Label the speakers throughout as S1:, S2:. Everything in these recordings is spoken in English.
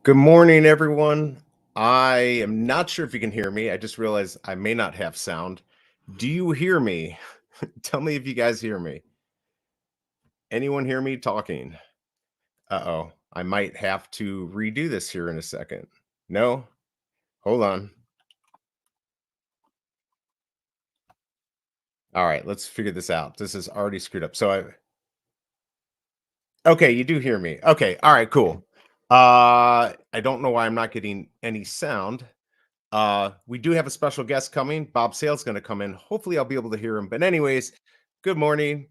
S1: Good morning, everyone. I am not sure if you can hear me. I just realized I may not have sound. Do you hear me? Tell me if you guys hear me. Anyone hear me talking? Uh-oh. I might have to redo this here in a second. No? Hold on. All right, let's figure this out. This is already screwed up. Okay, you do hear me. Okay, all right, cool. I don't know why I'm not getting any sound. We do have a special guest coming. Bob Sale's going to come in. Hopefully, I'll be able to hear him. But, anyways, good morning.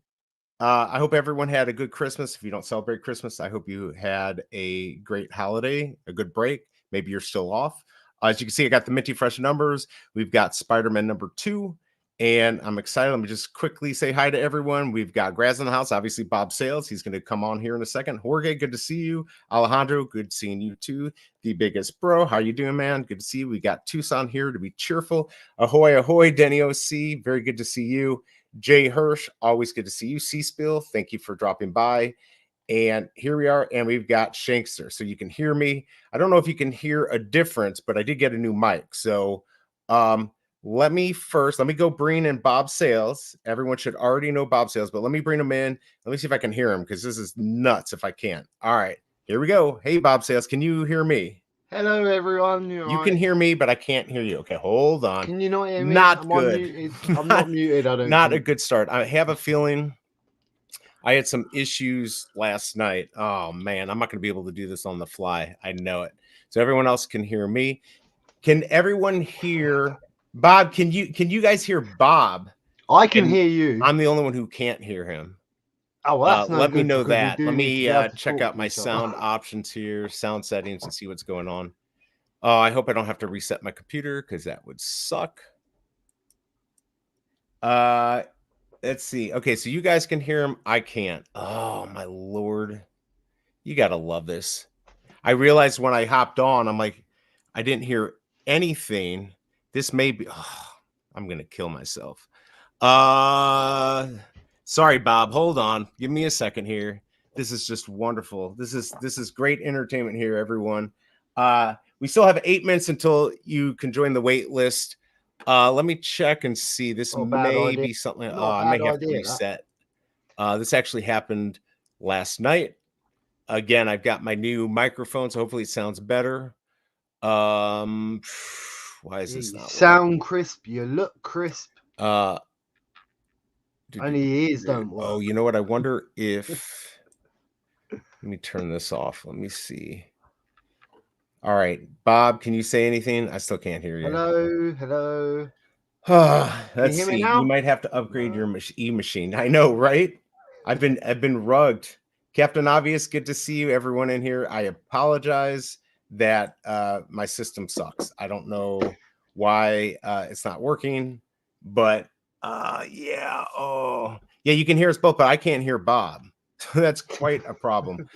S1: I hope everyone had a good Christmas. If you don't celebrate Christmas, I hope you had a great holiday, a good break. Maybe you're still off. As you can see, I got the minty fresh numbers. We've got Spider-Man #2, and I'm excited. Let me just quickly say hi to everyone. We've got Graz in the house. Obviously, Bob Sales. He's going to come on here in a second. Jorge, good to see you. Alejandro, good seeing you too. The biggest bro, how you doing, man? Good to see you. We got Tucson here to be cheerful. Ahoy, ahoy, Denny OC. Very good to see you. Jay Hirsch, always good to see you. C-Spill, thank you for dropping by. And here we are, and we've got Shankster. So you can hear me. I don't know if you can hear a difference, but I did get a new mic. So let me go bring in Bob Sales. Everyone should already know Bob Sales, but let me bring him in. Let me see if I can hear him because this is nuts if I can't. All right, here we go. Hey, Bob Sales, can you hear me?
S2: Hello, everyone.
S1: You can hear me, but I can't hear you. Okay, hold on.
S2: Can you not hear me?
S1: Not
S2: I'm
S1: good.
S2: unmuted. I'm not muted. I don't.
S1: Not
S2: think.
S1: a good start. I have a feeling I had some issues last night. Oh man, I'm not going to be able to do this on the fly. I know it. So everyone else can hear me. Can everyone hear Bob? Can you guys hear Bob?
S2: I can hear you.
S1: I'm the only one who can't hear him.
S2: Oh, well, that's no
S1: let
S2: good
S1: me know
S2: because
S1: that.
S2: we do
S1: Let
S2: need
S1: me
S2: to be able to
S1: check
S2: talk
S1: out
S2: to
S1: my
S2: each other.
S1: sound options here, sound settings, and see what's going on. Oh, I hope I don't have to reset my computer because that would suck. Let's see. Okay, so you guys can hear him. I can't. Oh my lord. You gotta love this. I realized when I hopped on, I'm like, I didn't hear anything. This may be I'm gonna kill myself. Sorry, Bob. Hold on. Give me a second here. This is just wonderful. This is great entertainment here, everyone. We still have 8 minutes until you can join the wait list. Let me check and see. This may be something. I may have to reset. This actually happened last night. Again, I've got my new microphone, so hopefully it sounds better. Why is this not
S2: sound crisp? You look crisp. Only ears don't work.
S1: Oh, you know what? I wonder if. Let me turn this off. Let me see. All right, Bob, can you say anything? I still can't hear you.
S2: Hello.
S1: Let's see. You might have to upgrade your e-machine. I know, right? I've been rugged. Captain Obvious, good to see you. Everyone in here. I apologize that my system sucks. I don't know why it's not working, but yeah. Oh, yeah. You can hear us both, but I can't hear Bob. That's quite a problem.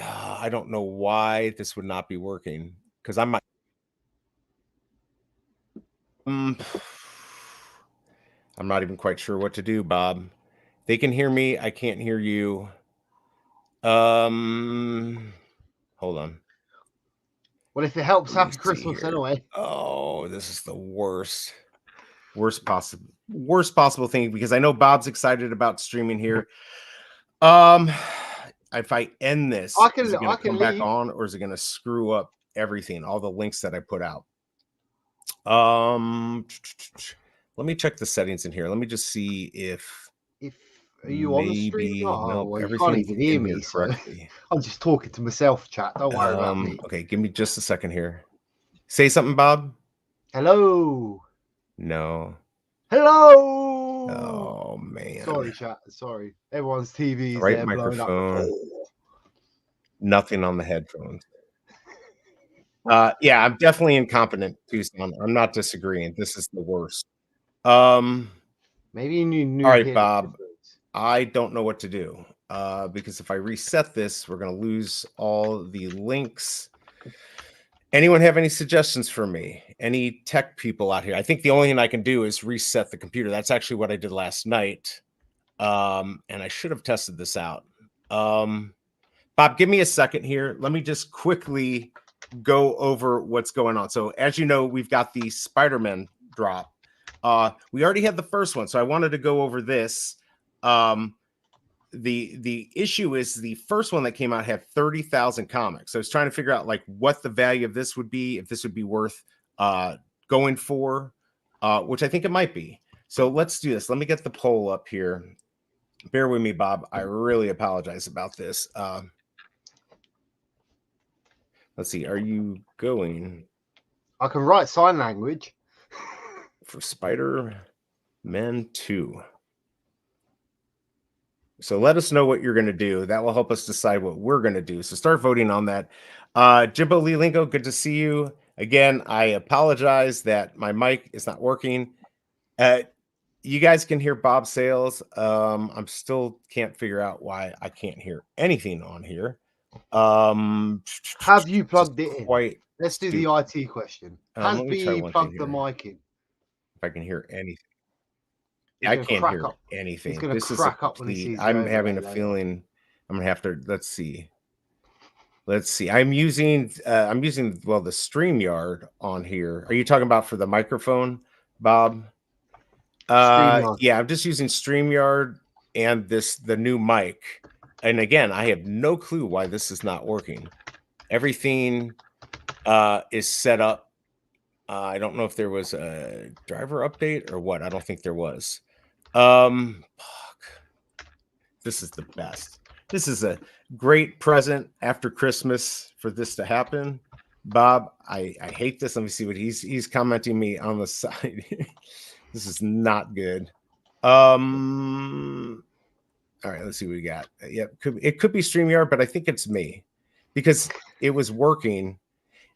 S1: I don't know why this would not be working because I'm not. I'm not even quite sure what to do, Bob. They can hear me. I can't hear you. Hold on.
S2: Well, if it helps, happy Christmas anyway.
S1: Oh, this is the worst possible thing because I know Bob's excited about streaming here. If I end this, is it going to come back on, or is it going to screw up everything, all the links that I put out? Let me check the settings in here. Let me just see if
S2: are you on the stream?
S1: No,
S2: well,
S1: everything
S2: you can't even hear me, so I'm just talking to myself, chat. Don't worry about me.
S1: Okay, give me just a second here. Say something, Bob.
S2: Hello.
S1: No.
S2: Hello.
S1: Oh man.
S2: Sorry, chat. Sorry. Everyone's TV's
S1: right
S2: there blowing
S1: microphone.
S2: up.
S1: Nothing on the headphones. Yeah, I'm definitely incompetent, Tucson. I'm not disagreeing. This is the worst.
S2: Maybe you knew.
S1: All right, Bob. I don't know what to do because if I reset this, we're going to lose all the links. Anyone have any suggestions for me? Any tech people out here? I think the only thing I can do is reset the computer. That's actually what I did last night. And I should have tested this out. Bob, Bob, give me a second here. Let me just quickly go over what's going on. So as you know, we've got the Spider-Man drop. We already had the first one, so I wanted to go over this. The issue is the first one that came out had 30,000 comics. So I was trying to figure out like what the value of this would be, if this would be worth going for, which I think it might be. So let's do this. Let me get the poll up here. Bear with me, Bob. I really apologize about this. Let's see. Are you going?
S2: I can write sign language
S1: For Spider-Man 2. So let us know what you're going to do. That will help us decide what we're going to do. So start voting on that. Jimbo Lee Lingo, good to see you. Again, I apologize that my mic is not working. You guys can hear Bob Sales. I'm still can't figure out why I can't hear anything on here.
S2: Have you plugged it in? Let's do the
S1: stupid.
S2: IT question. Has VE plugged the mic in?
S1: If I can hear anything. I can't hear anything.
S2: He's going to crack up when he sees
S1: I'm having a feeling I'm going to have to, let's see. I'm using the StreamYard on here. Are you talking about for the microphone, Bob? Yeah, I'm just using StreamYard and the new mic. And again, I have no clue why this is not working. Everything is set up. I don't know if there was a driver update or what. I don't think there was. This is the best. This is a great present after Christmas for this to happen. Bob, I hate this. Let me see what he's commenting me on the side. This is not good. All right, let's see what we got. Yeah, it could be StreamYard, but I think it's me because it was working.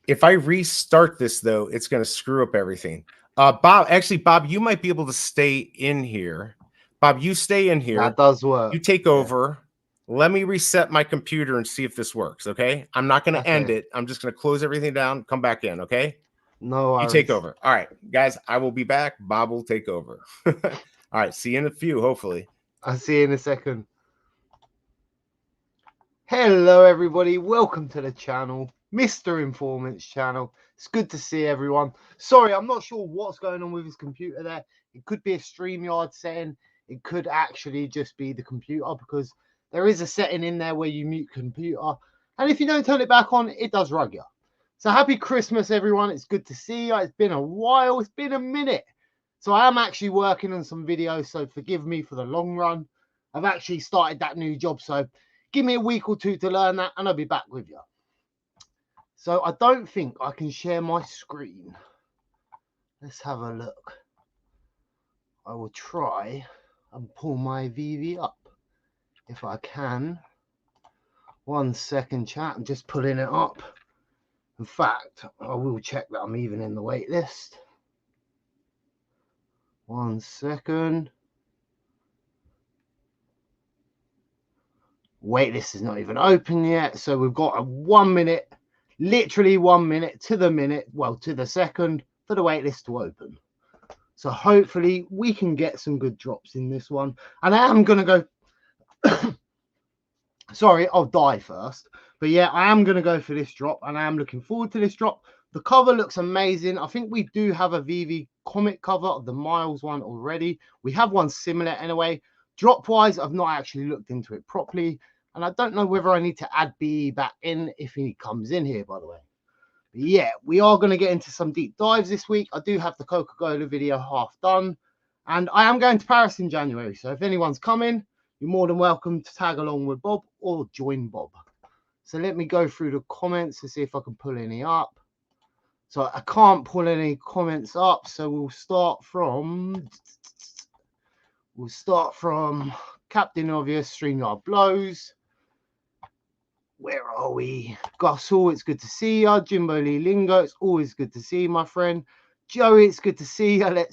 S1: If I restart this, though, it's going to screw up everything. Bob, you might be able to stay in here. Bob, you stay in here.
S2: That does work.
S1: You take over. Let me reset my computer and see if this works, okay? I'm not going to end it. I'm just going to close everything down, come back in, okay?
S2: No worries.
S1: You take over. All right, guys, I will be back. Bob will take over. All right, see you in a few, hopefully.
S2: I'll see you in a second. Hello, everybody. Welcome to the channel, Mr. Informant's channel. It's good to see everyone. Sorry, I'm not sure what's going on with his computer there. It could be a StreamYard setting. It could actually just be the computer because there is a setting in there where you mute computer. And if you don't turn it back on, it does rug you. So happy Christmas, everyone. It's good to see you. It's been a while. It's been a minute. So I am actually working on some videos, so forgive me for the long run. I've actually started that new job, so give me a week or two to learn that, and I'll be back with you. So I don't think I can share my screen. Let's have a look. I will try and pull my VeVe up if I can. 1 second, chat. I'm just pulling it up. In fact, I will check that I'm even in the wait list. 1 second. Waitlist is not even open yet, so we've got a 1 minute, literally 1 minute to the minute, well, to the second for the waitlist to open. So hopefully we can get some good drops in this one. And I am going to go, sorry, I'll die first. But yeah, I am going to go for this drop, and I am looking forward to this drop. The cover looks amazing. I think we do have a VeVe comic cover of the Miles one already. We have one similar anyway. Drop-wise, I've not actually looked into it properly. And I don't know whether I need to add BE back in if he comes in here, by the way. But yeah, we are going to get into some deep dives this week. I do have the Coca-Cola video half done. And I am going to Paris in January. So if anyone's coming, you're more than welcome to tag along with Bob or join Bob. So let me go through the comments to see if I can pull any up. So I can't pull any comments up. So we'll start from Captain Obvious, StreamYard Blows. Where are we? Gossel, it's good to see you. Jimbo Lee Lingo, it's always good to see you, my friend. Joey, it's good to see you.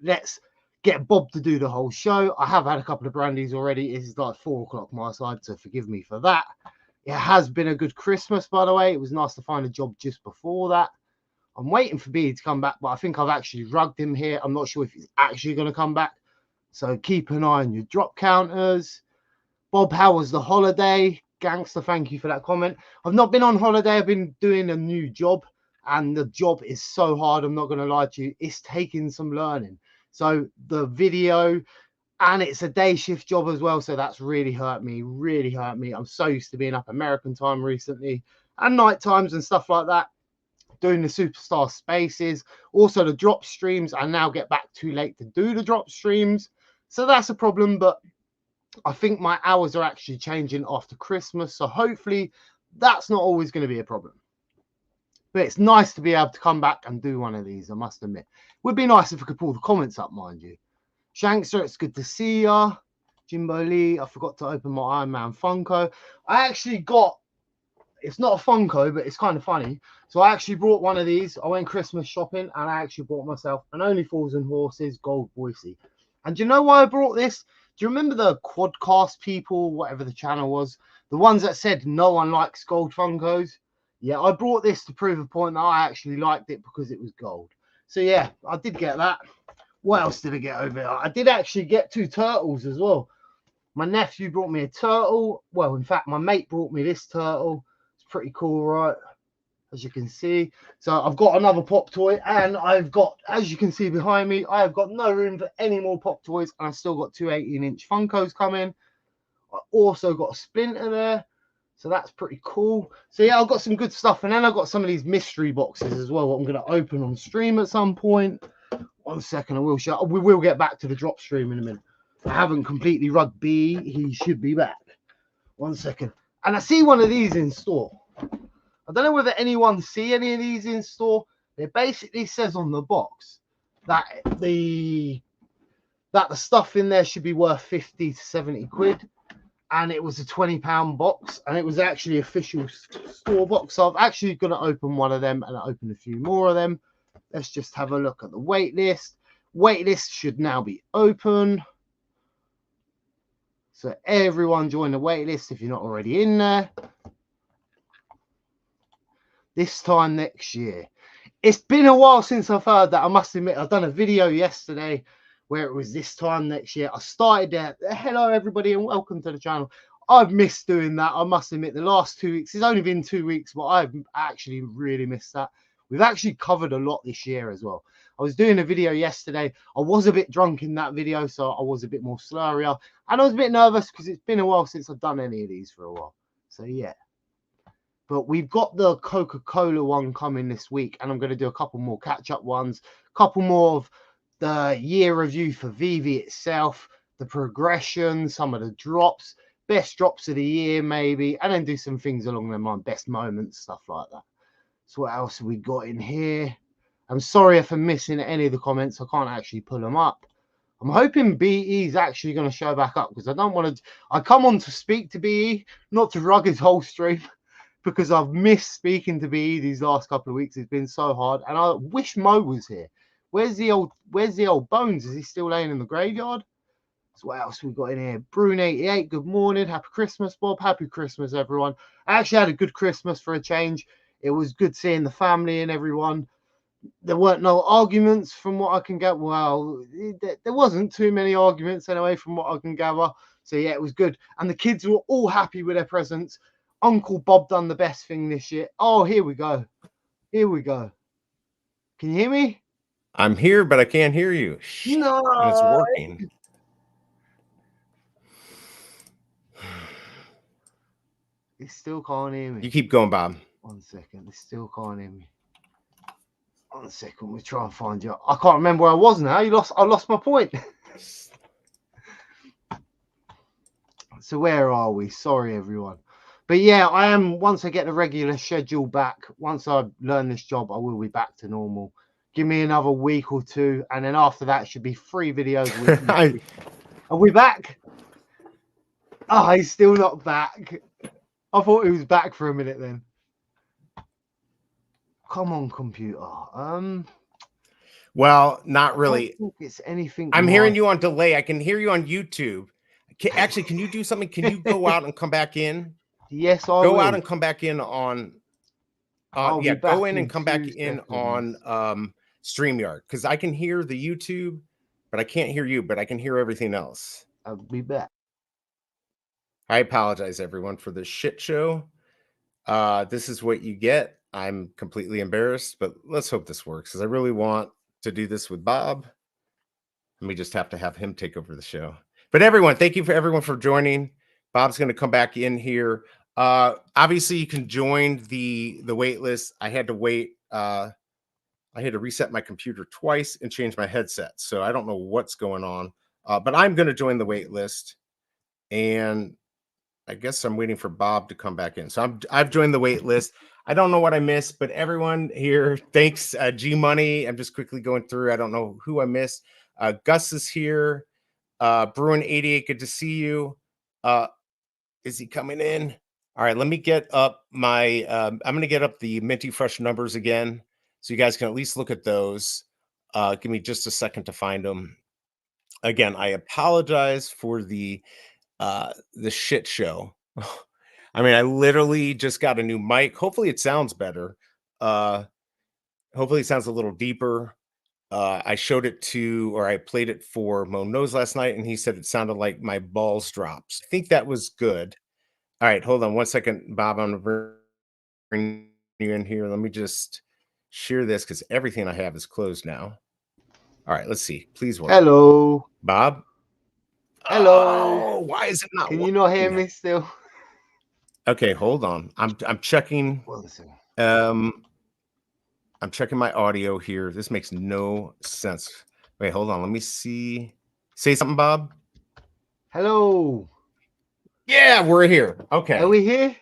S2: Let's get Bob to do the whole show. I have had a couple of brandies already. It's like 4 o'clock my side, so forgive me for that. It has been a good Christmas, by the way. It was nice to find a job just before that. I'm waiting for B to come back, but I think I've actually rugged him here. I'm not sure if he's actually going to come back. So keep an eye on your drop counters. Bob, how was the holiday? Gangster, thank you for that comment. I've not been on holiday. I've been doing a new job, and the job is so hard. I'm not going to lie to you. It's taking some learning. So the video, and it's a day shift job as well. So that's really hurt me, really hurt me. I'm so used to being up American time recently and night times and stuff like that, doing the superstar spaces. Also the drop streams, I now get back too late to do the drop streams. So that's a problem, but I think my hours are actually changing after Christmas. So hopefully that's not always going to be a problem. But it's nice to be able to come back and do one of these, I must admit. Would be nice if I could pull the comments up, mind you. Shankster, it's good to see ya. Jimbo Lee, I forgot to open my Iron Man Funko. I actually got, it's not a Funko, but it's kind of funny. So I actually brought one of these. I went Christmas shopping and I actually bought myself an Only Fools and Horses Gold Boise. And do you know why I brought this? Do you remember the Quadcast people, whatever the channel was? The ones that said no one likes gold Funkos? Yeah, I brought this to prove a point that I actually liked it because it was gold. So yeah, I did get that. What else did I get over here? I did actually get 2 turtles as well. My nephew brought me a turtle. Well, in fact, my mate brought me this turtle. It's pretty cool, right? As you can see. So I've got another pop toy, and I've got, as you can see behind me, I have got no room for any more pop toys, and I've still got 2 18-inch Funkos coming. I also got a Splinter there. So that's pretty cool. So yeah, I've got some good stuff. And then I've got some of these mystery boxes as well, what I'm going to open on stream at some point. 1 second, I will show. We will get back to the drop stream in a minute. I haven't completely rugged B. He should be back. 1 second. And I see one of these in store. I don't know whether anyone see any of these in store. It basically says on the box that the stuff in there should be worth 50 to 70 quid. And it was a £20 box, and it was actually official store box. So I'm actually going to open one of them and open a few more of them. Let's just have a look at the wait list. Wait list should now be open. So everyone join the wait list if you're not already in there. This time next year. It's been a while since I've heard that. I must admit, I've done a video yesterday where it was this time next year. I started there. Hello, everybody, and welcome to the channel. I've missed doing that. I must admit, the last 2 weeks, it's only been 2 weeks, but I've actually really missed that. We've actually covered a lot this year as well. I was doing a video yesterday. I was a bit drunk in that video, so I was a bit more slurrier. And I was a bit nervous because it's been a while since I've done any of these for a while. So, yeah. But we've got the Coca-Cola one coming this week, and I'm going to do a couple more catch-up ones, a couple more of the year review for VeVe itself, the progression, some of the drops, best drops of the year maybe, and then do some things along their mind, best moments, stuff like that. So what else have we got in here? I'm sorry if I'm missing any of the comments. I can't actually pull them up. I'm hoping BE is actually going to show back up because I don't want to. I come on to speak to BE, not to rug his whole stream, because I've missed speaking to BE these last couple of weeks. It's been so hard, and I wish Mo was here. Where's the old Bones? Is he still laying in the graveyard? So what else we got in here? Brune88, good morning. Happy Christmas, Bob. Happy Christmas, everyone. I actually had a good Christmas for a change. It was good seeing the family and everyone. There weren't no arguments from what I can get. Well, there wasn't too many arguments anyway from what I can gather. So yeah, it was good. And the kids were all happy with their presents. Uncle Bob done the best thing this year. Oh, here we go. Here we go. Can you hear me?
S1: I'm here, but I can't hear you.
S2: No.
S1: And it's working.
S2: It still can't hear me.
S1: You keep going, Bob.
S2: 1 second. It still can't hear me. 1 second. We'll try and find you. I can't remember where I was now. I lost my point. So where are we? Sorry, everyone. But yeah, I am. Once I get the regular schedule back, once I learn this job, I will be back to normal. Give me another week or two, and then after that, it should be 3 videos a week. Are we back? Oh, he's still not back. I thought he was back for a minute then. Come on, computer.
S1: Well, not really.
S2: I don't think it's anything.
S1: I'm hearing you on delay. I can hear you on YouTube. Actually, can you do something? Can you go out and come back in?
S2: Yes, I
S1: go
S2: will.
S1: out and come back in on. Yeah, go in and come back in on StreamYard, because I can hear the YouTube, but I can't hear you. But I can hear everything else.
S2: I'll be back.
S1: I apologize, everyone, for this shit show. This is what you get. I'm completely embarrassed, but let's hope this works because I really want to do this with Bob. And we just have to have him take over the show. But everyone, thank you for everyone for joining. Bob's going to come back in here. Obviously, you can join the wait list. I had to wait. I had to reset my computer twice and change my headset, so I don't know what's going on. But I'm going to join the wait list, and I guess I'm waiting for Bob to come back in. So I've joined the wait list. I don't know what I missed, but everyone here, thanks. G Money. I'm just quickly going through. I don't know who I missed. Gus is here. Bruin 88. Good to see you. Is he coming in? All right, let me get up my. I'm going to get up the Minty Fresh numbers again, so you guys can at least look at those. Give me just a second to find them. Again, I apologize for the shit show. I mean, I literally just got a new mic. Hopefully it sounds better. Hopefully it sounds a little deeper. I showed it to, or I played it for Mo Knows last night, and he said it sounded like my balls drops. I think that was good. All right, hold on one second, Bob. I'm gonna bring you in here. Let me just share this because everything I have is closed now. All right, let's see. Please work.
S2: Hello.
S1: Bob.
S2: Hello.
S1: Oh, why is it not
S2: Can
S1: working?
S2: you not hear me still?
S1: Okay, hold on. I'm checking. I'm checking my audio here. This makes no sense. Wait, hold on. Let me see. Say something, Bob.
S2: Hello.
S1: Yeah, we're here. Okay.
S2: Are we here?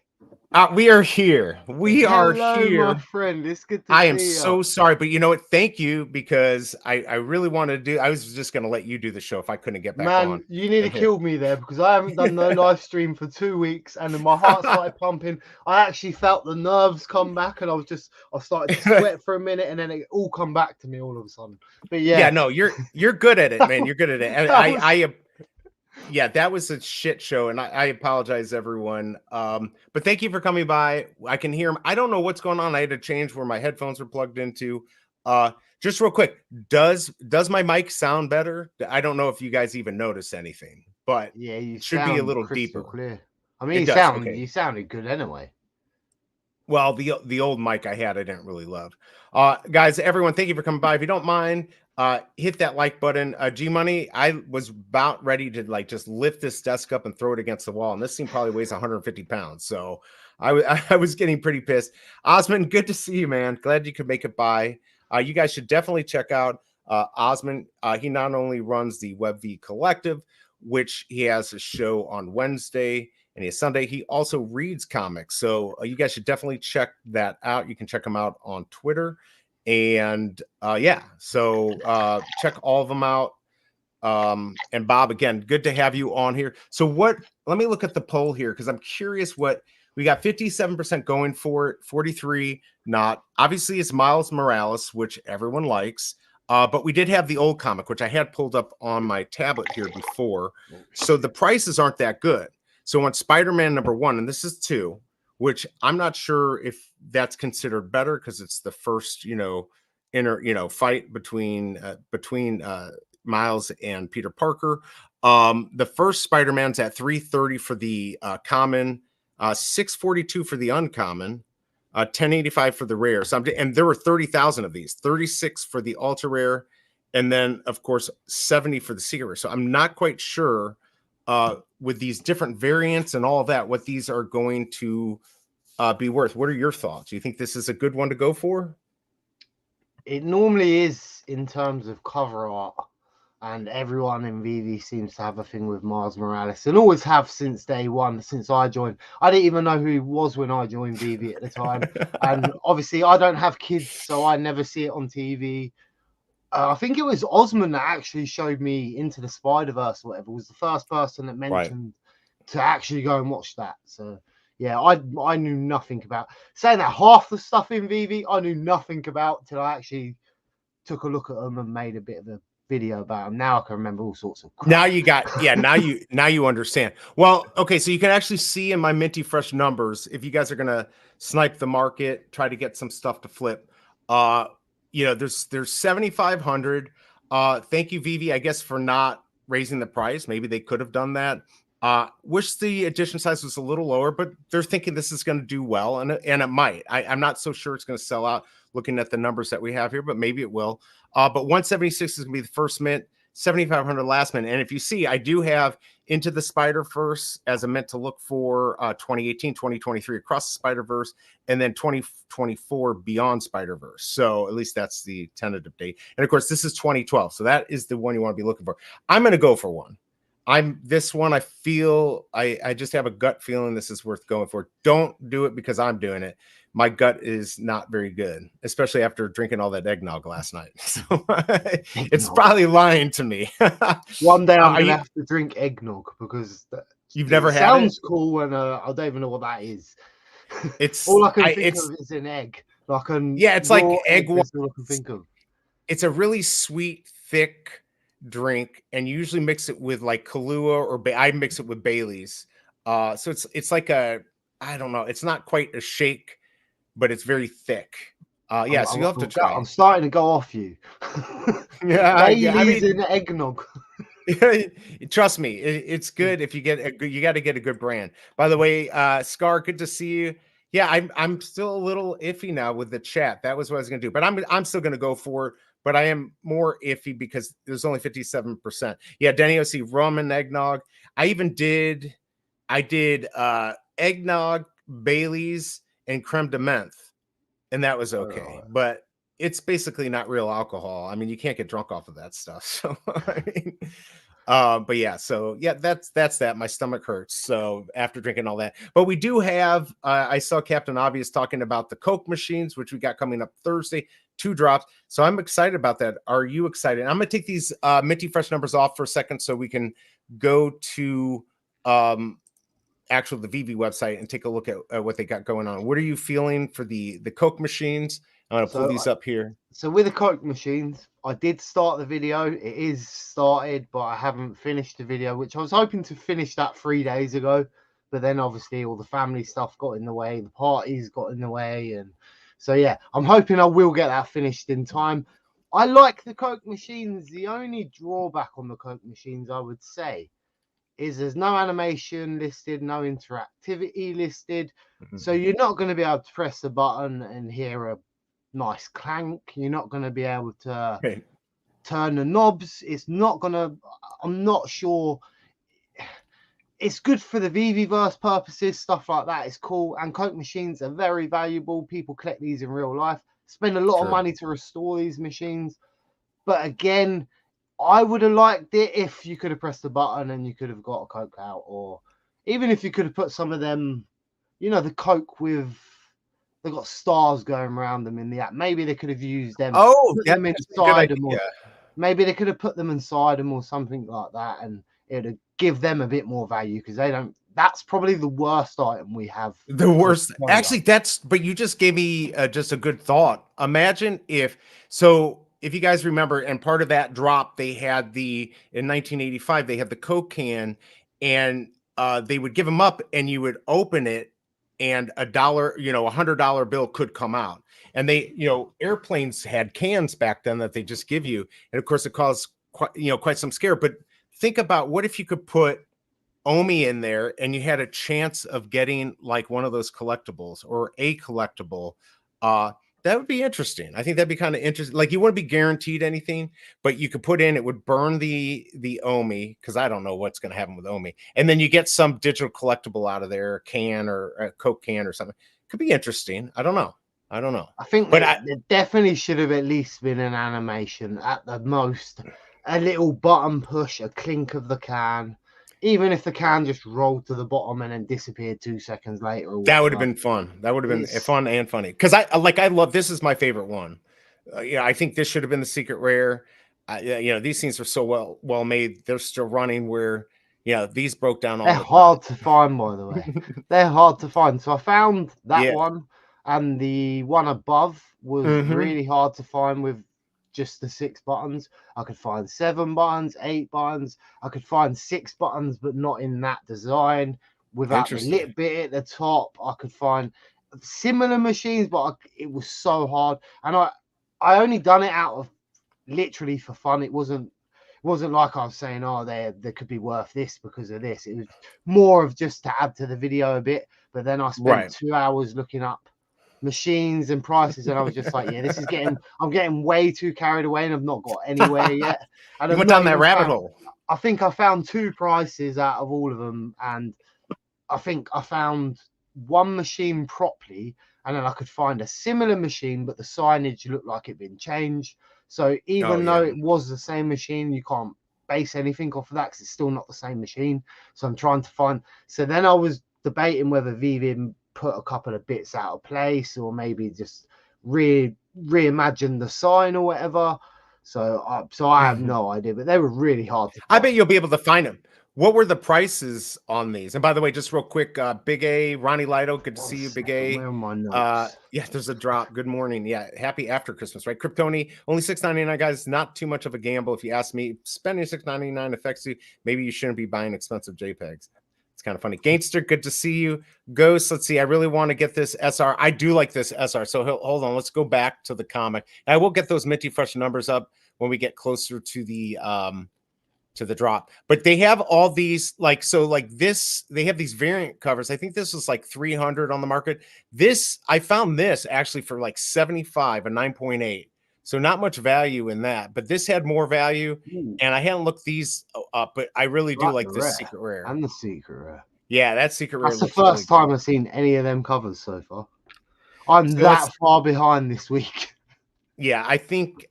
S1: We are here. We are
S2: Hello,
S1: here.
S2: my friend. It's good to
S1: I
S2: see
S1: am
S2: you.
S1: so sorry, but you know what? Thank you because I really want to do. I was just going to let you do the show if I couldn't get back on.
S2: Man, you nearly killed me there because I haven't done no live stream for 2 weeks and then my heart started pumping. I actually felt the nerves come back and I started to sweat for a minute and then it all come back to me all of a sudden. But yeah,
S1: no, you're good at it, man. You're good at it. And yeah, that was a shit show, and I apologize, everyone. But thank you for coming by. I can hear him. I don't know what's going on. I had to change where my headphones were plugged into. Just real quick, does my mic sound better? I don't know if you guys even notice anything, but
S2: yeah, you
S1: it should be a little
S2: crystal
S1: deeper.
S2: clear. I mean,
S1: It does. Okay.
S2: you sounded good anyway.
S1: Well, the old mic I had, I didn't really love. Guys, everyone, thank you for coming by. If you don't mind, hit that like button. G Money, I was about ready to like just lift this desk up and throw it against the wall, and this thing probably weighs 150 pounds. So I was getting pretty pissed. Osmond, good to see you, man. Glad you could make it by. You guys should definitely check out Osmond. He not only runs the VeVe Collective, which he has a show on Wednesday and he has Sunday. He also reads comics. So you guys should definitely check that out. You can check him out on Twitter. And yeah, so check all of them out. And Bob, again, good to have you on here. So let me look at the poll here because I'm curious what we got. 57% going for it, 43 not. Obviously, it's Miles Morales, which everyone likes. But we did have the old comic, which I had pulled up on my tablet here before. So the prices aren't that good. So on Spider-Man #1, and this is 2, which I'm not sure if that's considered better because it's the first, fight between Miles and Peter Parker. The first Spider-Man's at 330 for the common, 642 for the uncommon, 1085 for the rare. So and there were 30,000 of these, 36 for the ultra rare, and then of course 70 for the secret rare. So I'm not quite sure with these different variants and all of that, what these are going to be worth. What are your thoughts? Do you think this is a good one to go for?
S2: It normally is in terms of cover art, and everyone in VeVe seems to have a thing with Miles Morales and always have since day one, since I joined. I didn't even know who he was when I joined VeVe at the time. And obviously I don't have kids, so I never see it on TV. I think it was Osman that actually showed me Into the Spider-Verse or whatever, was the first person that mentioned to actually go and watch that. So yeah, I knew nothing about, saying that half the stuff in VeVe I knew nothing about till I actually took a look at them and made a bit of a video about them. Now I can remember all sorts of crap.
S1: Now you got, now you understand. Well, okay, so you can actually see in my Minty Fresh numbers, if you guys are gonna snipe the market, try to get some stuff to flip. There's 7,500. Thank you, VeVe, I guess, for not raising the price. Maybe they could have done that. Wish the edition size was a little lower, but they're thinking this is going to do well, and it might. I'm not so sure it's going to sell out looking at the numbers that we have here, but maybe it will. But 176 is going to be the first mint, 7,500 last mint. And if you see, I do have Into the Spider-Verse as a mint to look for 2018, 2023 Across the Spider-Verse, and then 2024 Beyond Spider-Verse. So at least that's the tentative date. And of course, this is 2012. So that is the one you want to be looking for. I'm going to go for one. This one, I feel I just have a gut feeling this is worth going for. Don't do it because I'm doing it. My gut is not very good, especially after drinking all that eggnog last night. So it's probably lying to me.
S2: One day I'm gonna have to drink eggnog because
S1: you've never had it.
S2: Sounds cool, and I don't even know what that is.
S1: It's
S2: all I can think of is an egg.
S1: It's like egg.
S2: All I can think of.
S1: It's a really sweet, thick drink, and you usually mix it with like Kahlua or I mix it with Bailey's. So it's like I don't know. It's not quite a shake, but it's very thick. So you'll have to try.
S2: I'm starting to go off you.
S1: Yeah,
S2: Bailey's in eggnog.
S1: Trust me, it's good if you you got to get a good brand. By the way, Scar, good to see you. Yeah, I'm still a little iffy now with the chat. That was what I was gonna do, but I'm still gonna go for it. But I am more iffy because there's only 57%. Yeah, Denny, I see rum and eggnog. I did eggnog, Bailey's, and creme de menthe, and that was okay. But it's basically not real alcohol. I mean, you can't get drunk off of that stuff. So I mean, but yeah, so yeah, that's that. My stomach hurts. So after drinking all that, but we do have. I saw Captain Obvious talking about the Coke machines, which we got coming up Thursday. 2 drops. So I'm excited about that. Are you excited? I'm going to take these Minty Fresh numbers off for a second so we can go to the VeVe website and take a look at what they got going on. What are you feeling for the Coke machines? I'm going to pull these up here.
S2: So with the Coke machines, I did start the video. It is started, but I haven't finished the video, which I was hoping to finish that 3 days ago. But then obviously all the family stuff got in the way. The parties got in the way. And so, yeah, I'm hoping I will get that finished in time. I like the Coke machines. The only drawback on the Coke machines, I would say, is there's no animation listed, no interactivity listed. So you're not going to be able to press the button and hear a nice clank. You're not going to be able to turn the knobs. It's not going to, I'm not sure. It's good for the VeVe-verse purposes, stuff like that. It's cool. And Coke machines are very valuable. People collect these in real life, spend a lot of money to restore these machines. But again, I would have liked it if you could have pressed the button and you could have got a Coke out, or even if you could have put some of them, you know, the Coke with, they've got stars going around them in the app. Maybe they could have used them. Them inside them, or maybe they could have put them inside them or something like that, and it would give them a bit more value because they don't. That's probably the worst item we have.
S1: The worst, actually. But you just gave me just a good thought. Imagine if you guys remember, and part of that drop, they had in 1985, they had the Coke can, and they would give them up, and you would open it, and $100 bill could come out. And they, airplanes had cans back then that they just give you, and of course it caused quite some scare. But think about what if you could put Omi in there and you had a chance of getting like one of those collectibles or a collectible. That would be interesting. I think that'd be kind of interesting. Like, you wouldn't be guaranteed anything, but you could put in, it would burn the Omi, because I don't know what's going to happen with Omi. And then you get some digital collectible out of there, a can or a Coke can or something. Could be interesting. I don't know.
S2: I think there definitely should have at least been an animation, at the most. A little button push, a clink of the can. Even if the can just rolled to the bottom and then disappeared 2 seconds later.
S1: That would have been fun. That would have been fun and funny. Because I love, this is my favorite one. I think this should have been the secret rare. These things are so well made. They're still running where, these broke down all the time.
S2: They're hard to find, by the way. They're hard to find. So I found that one, and the one above was really hard to find with just the 6 buttons. I could find 7 buttons, 8 buttons. I could find 6 buttons, but not in that design, without the lit bit at the top. I could find similar machines, but it was so hard. And I only done it out of literally for fun. It wasn't wasn't like I was saying, oh, they could be worth this because of this. It was more of just to add to the video a bit. But then I spent
S1: Right.
S2: 2 hours looking up machines and prices, and I was just like, yeah, this is I'm getting way too carried away, and I've not got anywhere yet. And
S1: You
S2: I've
S1: went
S2: not
S1: down that
S2: even
S1: rabbit
S2: found,
S1: hole.
S2: I think I found 2 prices out of all of them, and I think I found one machine properly, and then I could find a similar machine, but the signage looked like it'd been changed. So
S1: Oh
S2: even though
S1: yeah.
S2: it was the same machine, you can't base anything off of that because it's still not the same machine. So I'm trying to find. So then I was debating whether VeVe put a couple of bits out of place, or maybe just reimagine the sign or whatever. So I have no idea, but they were really hard to
S1: I
S2: find.
S1: bet you'll be able to find them. What were the prices on these? And by the way, just real quick, Big A, Ronnie Lido, good to
S2: One
S1: see you, Big
S2: second,
S1: A.
S2: where are my notes?
S1: Yeah, there's a drop. Good morning. Yeah, happy after Christmas, right? Kryptoni, only $6.99, guys. Not too much of a gamble. If you ask me, spending $6.99 affects you. Maybe you shouldn't be buying expensive JPEGs. It's kind of funny. Gangster, good to see you. Ghost, let's see. I really want to get this SR. I do like this SR. So hold on. Let's go back to the comic. I will get those minty fresh numbers up when we get closer to the drop. But they have all these like this, they have these variant covers. I think this was like 300 on the market. This, I found this actually for like 75, a 9.8. So not much value in that, but this had more value.
S2: Ooh,
S1: And I hadn't looked these up, but I really do
S2: like
S1: like
S2: the
S1: this
S2: rare
S1: secret rare.
S2: and the secret rare.
S1: Yeah, that secret rare
S2: That's the
S1: looks really
S2: first
S1: good.
S2: time I've seen any of them covers so far. I'm
S1: So
S2: that far behind this week.
S1: yeah, I think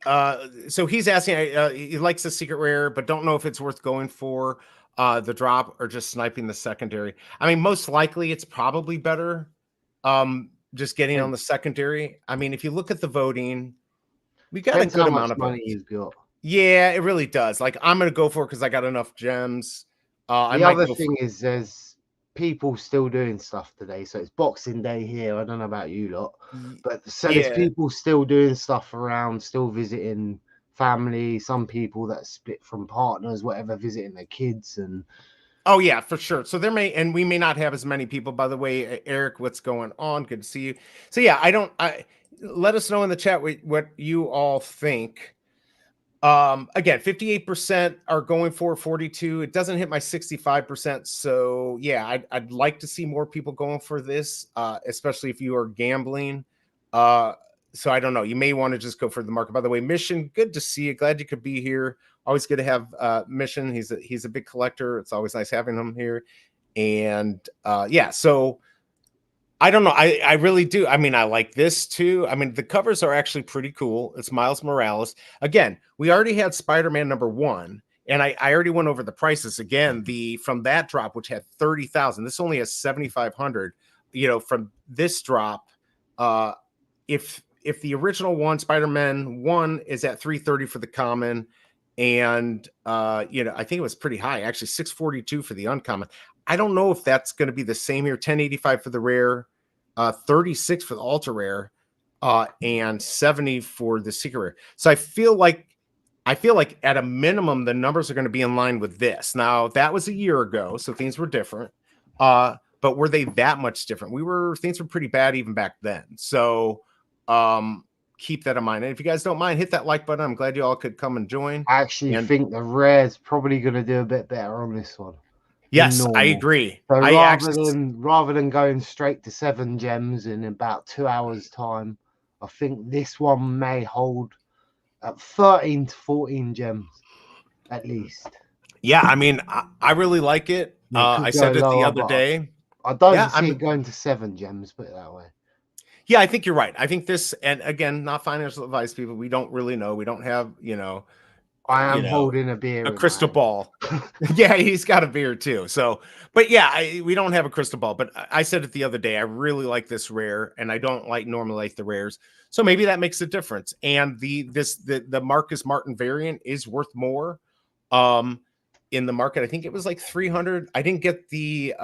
S1: so he's asking he likes the secret rare, but don't know if it's worth going for the drop or just sniping the secondary. I mean, most likely it's probably better just getting on the secondary. I mean, if you look at the voting, we got a
S2: Depends
S1: good
S2: how much
S1: amount of
S2: money
S1: votes.
S2: you've got.
S1: Yeah, it really does. Like I'm gonna go for it because I got enough gems. I
S2: The
S1: might
S2: other
S1: go
S2: thing is there's people still doing stuff today. So it's Boxing Day here. I don't know about you lot, but so there's
S1: yeah.
S2: people still doing stuff around, still visiting family. Some people that split from partners, whatever, visiting their kids and
S1: Oh yeah, for sure. So there may, and we may not have as many people. By the way, Eric, what's going on? Good to see you. So yeah, let us know in the chat what you all think. Again, 58% are going for 42. It doesn't hit my 65%. So yeah, I'd like to see more people going for this, especially if you are gambling. So I don't know. You may want to just go for the market. By the way, Mission, good to see you. Glad you could be here. Always good to have Mission. He's a big collector. It's always nice having him here. And yeah, so I don't know. I really do. I mean, I like this too. I mean, the covers are actually pretty cool. It's Miles Morales. Again, we already had Spider-Man #1, and I already went over the prices again. From that drop, which had 30,000, this only has 7,500. You know, from this drop, if the original one, Spider-Man 1, is at 330 for the common, and you know, I think it was pretty high, actually 642 for the uncommon. I don't know if that's going to be the same here. 1085 for the rare, 36 for the ultra rare, and 70 for the secret rare. So I feel like at a minimum the numbers are going to be in line with this. Now that was a year ago, so things were different. But were they that much different? Things were pretty bad even back then. So keep that in mind. And if you guys don't mind, hit that like button. I'm glad you all could come and join.
S2: I actually
S1: And
S2: think the rare's probably going to do a bit better on this one.
S1: yes, I
S2: Normal.
S1: agree.
S2: So
S1: I actually,
S2: rather than going straight to 7 gems in about 2 hours time, I think this one may hold at 13 to 14 gems at least.
S1: yeah, I mean, I really like it.
S2: It could
S1: I
S2: go
S1: said it the
S2: lower,
S1: other
S2: but
S1: day.
S2: I don't
S1: Yeah,
S2: see it going to 7 gems, put it that way.
S1: yeah, I think you're right. I think this, and again, not financial advice, people. We don't really know. We don't have,
S2: I am holding a beer
S1: a
S2: in
S1: crystal
S2: my
S1: ball. Yeah, he's got a beer too. So, but yeah, we don't have a crystal ball. But I said it the other day. I really like this rare, and I don't normally like the rares. So maybe that makes a difference. And the Marcus Martin variant is worth more. In the market, I think it was like 300. I didn't get the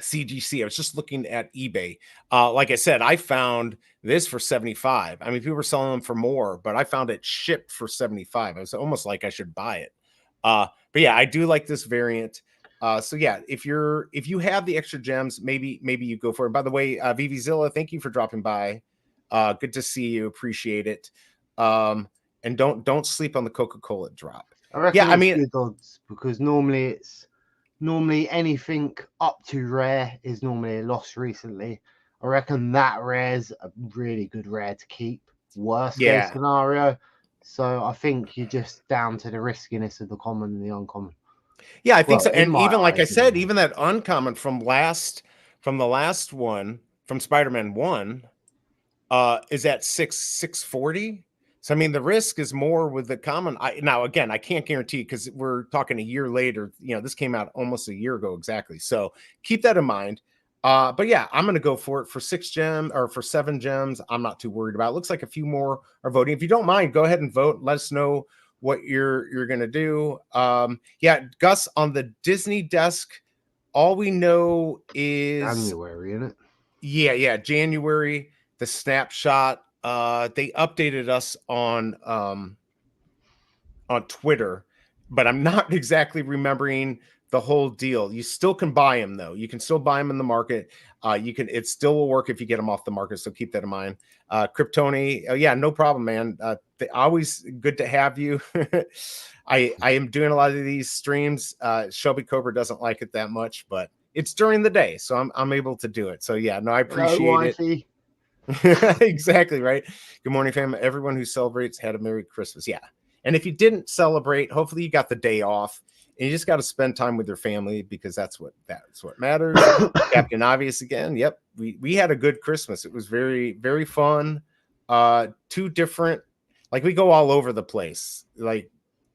S1: CGC. I was just looking at eBay. Like I said, I found this for 75. I mean, people were selling them for more, but I found it shipped for 75. I was almost like I should buy it. But yeah, I do like this variant. So yeah, if you have the extra gems, maybe you go for it. By the way, VVZilla, thank you for dropping by. Good to see you. Appreciate it. And don't sleep on the Coca-Cola drop.
S2: I reckon
S1: Yeah, I
S2: it's
S1: mean,
S2: good odds because normally anything up to rare is normally a loss recently. I reckon that rare's a really good rare to keep. Worst case
S1: yeah,
S2: scenario. So I think you're just down to the riskiness of the common and the uncommon.
S1: yeah, I think
S2: Well,
S1: so.
S2: in
S1: And
S2: my
S1: even like I
S2: eyes,
S1: said,
S2: anyway.
S1: even that uncommon from the last one from Spider-Man 1 is at 640. So I mean the risk is more with the common. Now again, I can't guarantee because we're talking a year later. This came out almost a year ago exactly. So keep that in mind. But yeah, I'm gonna go for it for 6 gems or for 7 gems. I'm not too worried about it. Looks like a few more are voting. If you don't mind, go ahead and vote. Let us know what you're gonna do. Yeah, Gus, on the Disney desk, all we know is
S2: January, isn't it?
S1: yeah, January, the snapshot. They updated us on Twitter, but I'm not exactly remembering the whole deal. You still can buy them though. You can still buy them in the market. It still will work if you get them off the market. So keep that in mind. Kryptoni, yeah, no problem, man. Always good to have you. I am doing a lot of these streams. Shelby Cobra doesn't like it that much, but it's during the day, so I'm able to do it. So yeah, no, I
S2: Hello,
S1: appreciate it.
S2: wifey.
S1: Exactly right. Good morning, fam. Everyone who celebrates had a Merry Christmas. Yeah. And if you didn't celebrate, hopefully you got the day off and you just got to spend time with your family because that's what matters. Captain Obvious again. Yep. We had a good Christmas. It was very, very fun. Two different, like we go all over the place, like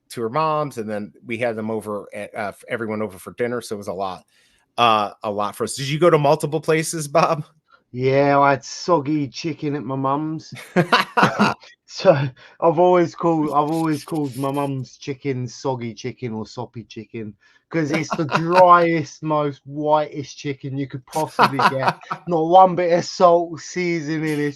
S1: to her mom's, and then we had them over at everyone over for dinner. So it was a lot for us. Did you go to multiple places, Bob?
S2: Yeah, I had soggy chicken at my mum's. So I've always called my mum's chicken soggy chicken or soppy chicken because it's the driest, most whitest chicken you could possibly get. Not one bit of salt, seasoning.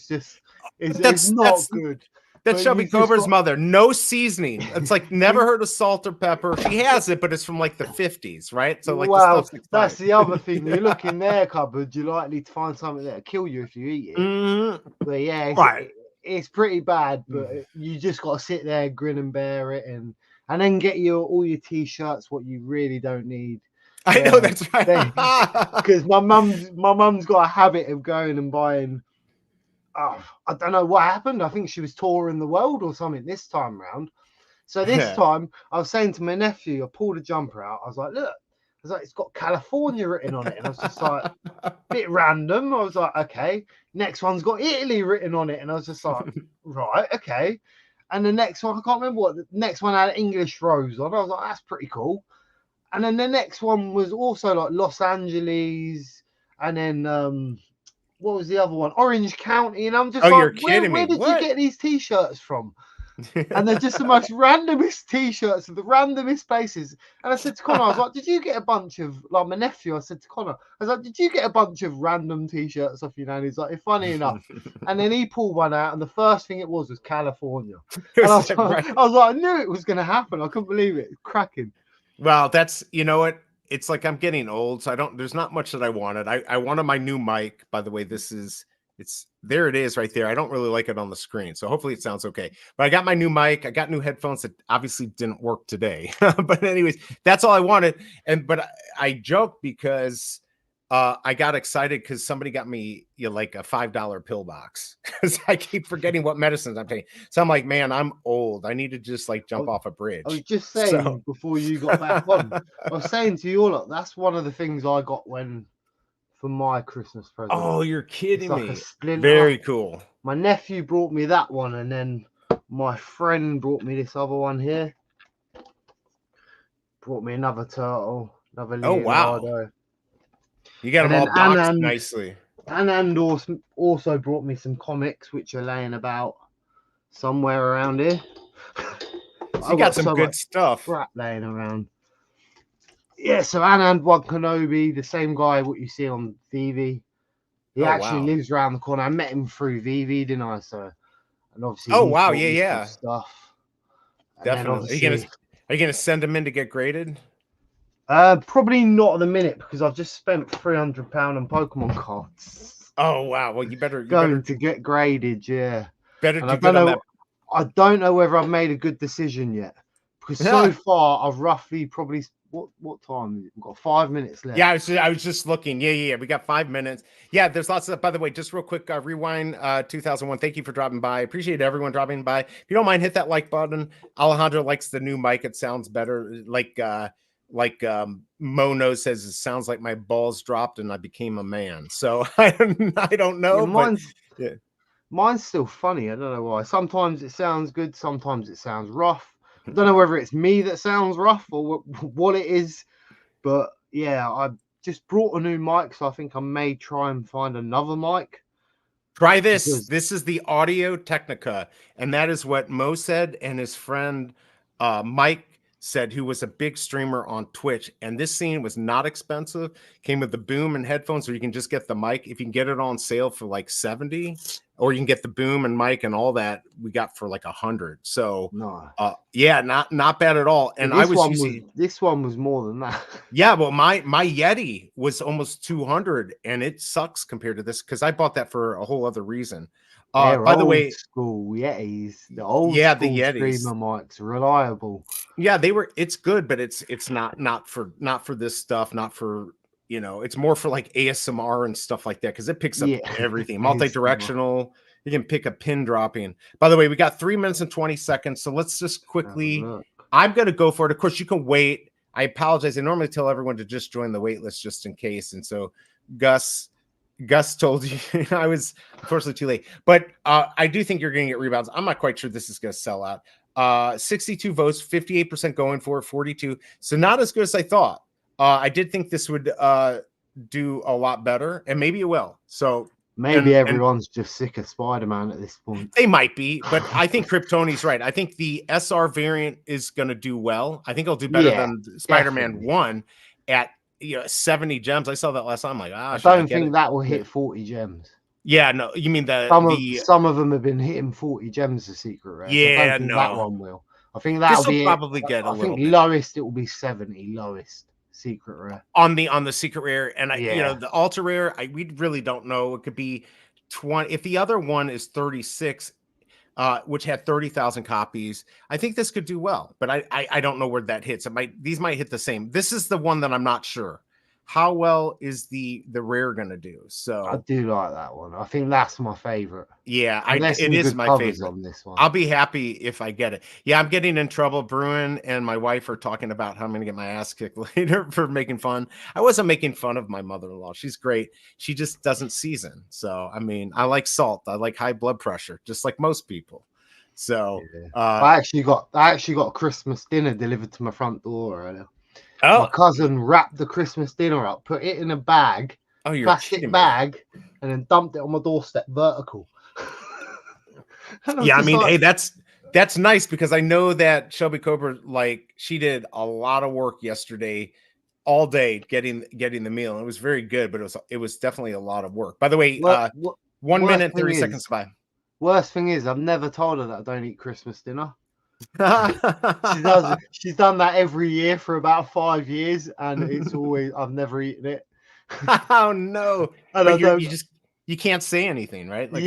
S2: It's not good.
S1: That's
S2: But
S1: Shelby
S2: you just
S1: Cobra's
S2: got
S1: mother. No seasoning. It's like never heard of salt or pepper. She has it, but it's from like the 50s, right? So like the
S2: well,
S1: stuff's
S2: that's
S1: expired.
S2: the other thing. You look in their cupboard, you're likely to find something that'll kill you if you eat it.
S1: Mhm.
S2: But yeah,
S1: Right.
S2: it's pretty bad. But you just got to sit there, grin and bear it, and then get all your t-shirts. What you really don't need.
S1: I know that's right.
S2: Because my mum's got a habit of going and buying. Oh, I don't know what happened. I think she was touring the world or something this time round. So this time I was saying to my nephew, I pulled a jumper out. I was like, look, I was like, it's got California written on it. And I was just like, bit random. I was like, okay. Next one's got Italy written on it. And I was just like, right, okay. And the next one, I can't remember what the next one had English rose on. I was like, that's pretty cool. And then the next one was also like Los Angeles. And then what was the other one? Orange County. And I'm just
S1: Oh,
S2: like,
S1: you're kidding
S2: where
S1: me.
S2: did you
S1: What?
S2: get these t-shirts from? And they're just the most randomest t-shirts of the randomest places. And I said to Connor, I was like, did you get a bunch of, like my nephew, I said to Connor, I was like, did you get a bunch of random t-shirts off your nan? He's like, funny enough. And then he pulled one out, and the first thing it was California. And I was like, I knew it was going to happen. I couldn't believe it. Cracking.
S1: Well, that's, you know what? It's like I'm getting old, so there's not much that I wanted. I wanted my new mic. By the way, there it is right there. I don't really like it on the screen, so hopefully it sounds okay. But I got my new mic. I got new headphones that obviously didn't work today. But anyways, that's all I wanted. But I joked because I got excited because somebody got me like a $5 pill box because I keep forgetting what medicines I'm taking. So I'm like, man, I'm old. I need to just like jump off a bridge.
S2: I was just saying before you got back on, I was saying to you all, that's one of the things I got for my Christmas present.
S1: Oh, you're kidding
S2: like
S1: me.
S2: A splinter.
S1: Very cool.
S2: My nephew brought me that one, and then my friend brought me this other one here. Brought me another turtle, another Leonardo.
S1: Oh, wow. You got them all boxed nicely.
S2: And also brought me some comics, which are laying about somewhere around here.
S1: So you got some good stuff.
S2: Crap laying around. Yeah, so Anand One Kenobi, the same guy what you see on VeVe. He actually lives around the corner. I met him through VeVe, didn't I? So, and obviously,
S1: yeah,
S2: stuff. And
S1: definitely. Are you gonna send him in to get graded?
S2: Probably not at the minute because I've just spent £300 on Pokemon cards.
S1: Oh wow! Well, you better
S2: to get graded. Yeah.
S1: Better
S2: and
S1: do good on that.
S2: I don't know whether I've made a good decision yet Because so far I've roughly probably what time? We've got 5 minutes left.
S1: Yeah, I was just looking. Yeah. We got 5 minutes. Yeah, there's lots of. By the way, just real quick, rewind 2001. Thank you for dropping by. Appreciate everyone dropping by. If you don't mind, hit that like button. Alejandro likes the new mic. It sounds better. Mono says it sounds like my balls dropped and I became a man. So I don't know, but yeah.
S2: Mine's still funny. I don't know why. Sometimes it sounds good. Sometimes it sounds rough. I don't know whether it's me that sounds rough or what it is. But yeah, I just brought a new mic, so I think I may try and find another mic.
S1: Try this. Because this is the Audio Technica, and that is what Mo said, and his friend Mike said, who was a big streamer on Twitch. And this scene was not expensive. Came with the boom and headphones, or you can just get the mic. If you can get it on sale for like 70, or you can get the boom and mic and all that, we got for like 100. So
S2: no,
S1: yeah, not bad at all. And
S2: this one was more than that.
S1: Yeah, well, my Yeti was almost 200, and it sucks compared to this because I bought that for a whole other reason. By the way,
S2: school Yetis, the old school
S1: the Yetis
S2: streamer mics, reliable.
S1: Yeah, it's good, but it's not for this stuff, not for, it's more for like ASMR and stuff like that because it picks up everything. Multi-directional. You can pick a pin dropping. By the way, we got 3 minutes and 20 seconds, so let's just quickly. I'm gonna go for it. Of course, you can wait. I apologize. I normally tell everyone to just join the wait list just in case, and so Gus told you I was unfortunately too late, but I do think you're going to get rebounds. I'm not quite sure this is going to sell out. 62 votes, 58% going for it, 42. So not as good as I thought. I did think this would do a lot better, and maybe it will. So
S2: maybe everyone's just sick of Spider-Man at this point.
S1: They might be, but I think Kryptoni's right. I think the SR variant is going to do well. I think it'll do better than Spider-Man 1 at 70 gems. I saw that last time. I'm like,
S2: I don't think that will hit 40 gems.
S1: Yeah, no, you mean
S2: some of them have been hitting 40 gems the secret rare.
S1: Yeah,
S2: so I don't think that one will. I think that'll be
S1: probably get a little bit.
S2: Lowest it will be 70 lowest secret rare
S1: on the secret rare, and the ultra rare. We really don't know. It could be 20. If the other one is 36. Which had 30,000 copies. I think this could do well, but I don't know where that hits. These might hit the same. This is the one that I'm not sure. How well is the rare gonna do? So
S2: I do like that one. I think that's my favorite.
S1: Yeah, it is my favorite
S2: on this one.
S1: I'll be happy if I get it. Yeah, I'm getting in trouble. Bruin and my wife are talking about how I'm gonna get my ass kicked later for making fun. I wasn't making fun of my mother-in-law. She's great. She just doesn't season. So I mean, I like salt. I like high blood pressure, just like most people. So
S2: I actually got Christmas dinner delivered to my front door earlier.
S1: Oh,
S2: my cousin wrapped the Christmas dinner up, put it in a bag, plastic bag, and then dumped it on my doorstep vertical.
S1: Yeah, I mean, hey, that's nice because I know that Shelby Cobra, like, she did a lot of work yesterday, all day getting the meal. It was very good, but it was definitely a lot of work. By the way, 1 minute 30 seconds by.
S2: Worst thing is, I've never told her that I don't eat Christmas dinner. She's done that every year for about 5 years, and it's always I've never eaten it.
S1: Oh no! And you can't say anything, right?
S2: Like,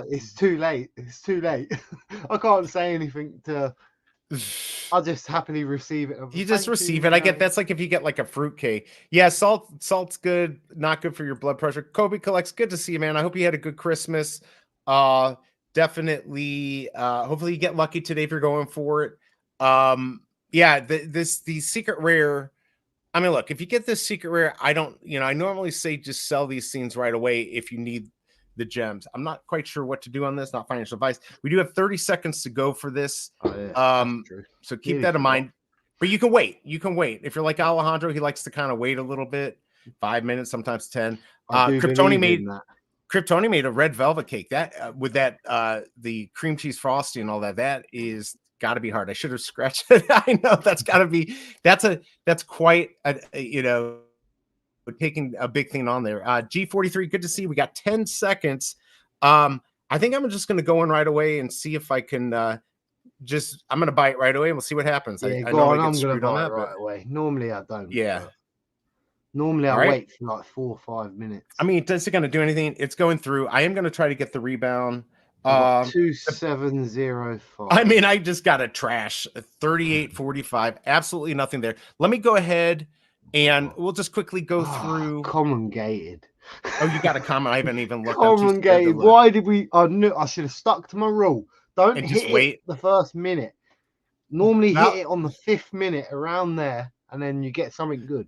S2: it's too late. It's too late. I can't say anything to. I'll just happily receive it.
S1: You just receive it. I get that's like if you get like a fruitcake. Yeah, salt's good. Not good for your blood pressure. Kobe Collects. Good to see you, man. I hope you had a good Christmas. Definitely hopefully you get lucky today if you're going for it. The secret rare. I mean, look, if you get this secret rare, I normally say just sell these scenes right away if you need the gems. I'm not quite sure what to do on this, not financial advice. We do have 30 seconds to go for this. So keep that in mind. But you can wait. If you're like Alejandro, he likes to kind of wait a little bit, 5 minutes, sometimes 10. Kryptoni made a red velvet cake that with that the cream cheese frosting and all that is got to be hard. I should have scratched it. I know that's quite taking a big thing on there. G43, good to see you. We got 10 seconds. I think I'm just going to go in right away and see if I can I'm going to buy it right away and we'll see what happens.
S2: Yeah, I'm going to buy it right away. Normally I don't.
S1: Yeah.
S2: Normally I wait for like 4 or 5 minutes.
S1: I mean, is it going to do anything? It's going through. I am going to try to get the rebound.
S2: I got
S1: The
S2: 2705.
S1: I mean, I just got a trash 38.45. Absolutely nothing there. Let me go ahead and we'll just quickly go through.
S2: Common gated.
S1: Oh, you got a comment. I haven't even looked. I'm too
S2: Common
S1: scared to
S2: gated.
S1: look.
S2: Why did we? I knew I should have stuck to my rule. Don't
S1: And
S2: hit
S1: just wait.
S2: it the first minute. Normally
S1: Well-
S2: hit it on the 5th minute around there, and then you get something good.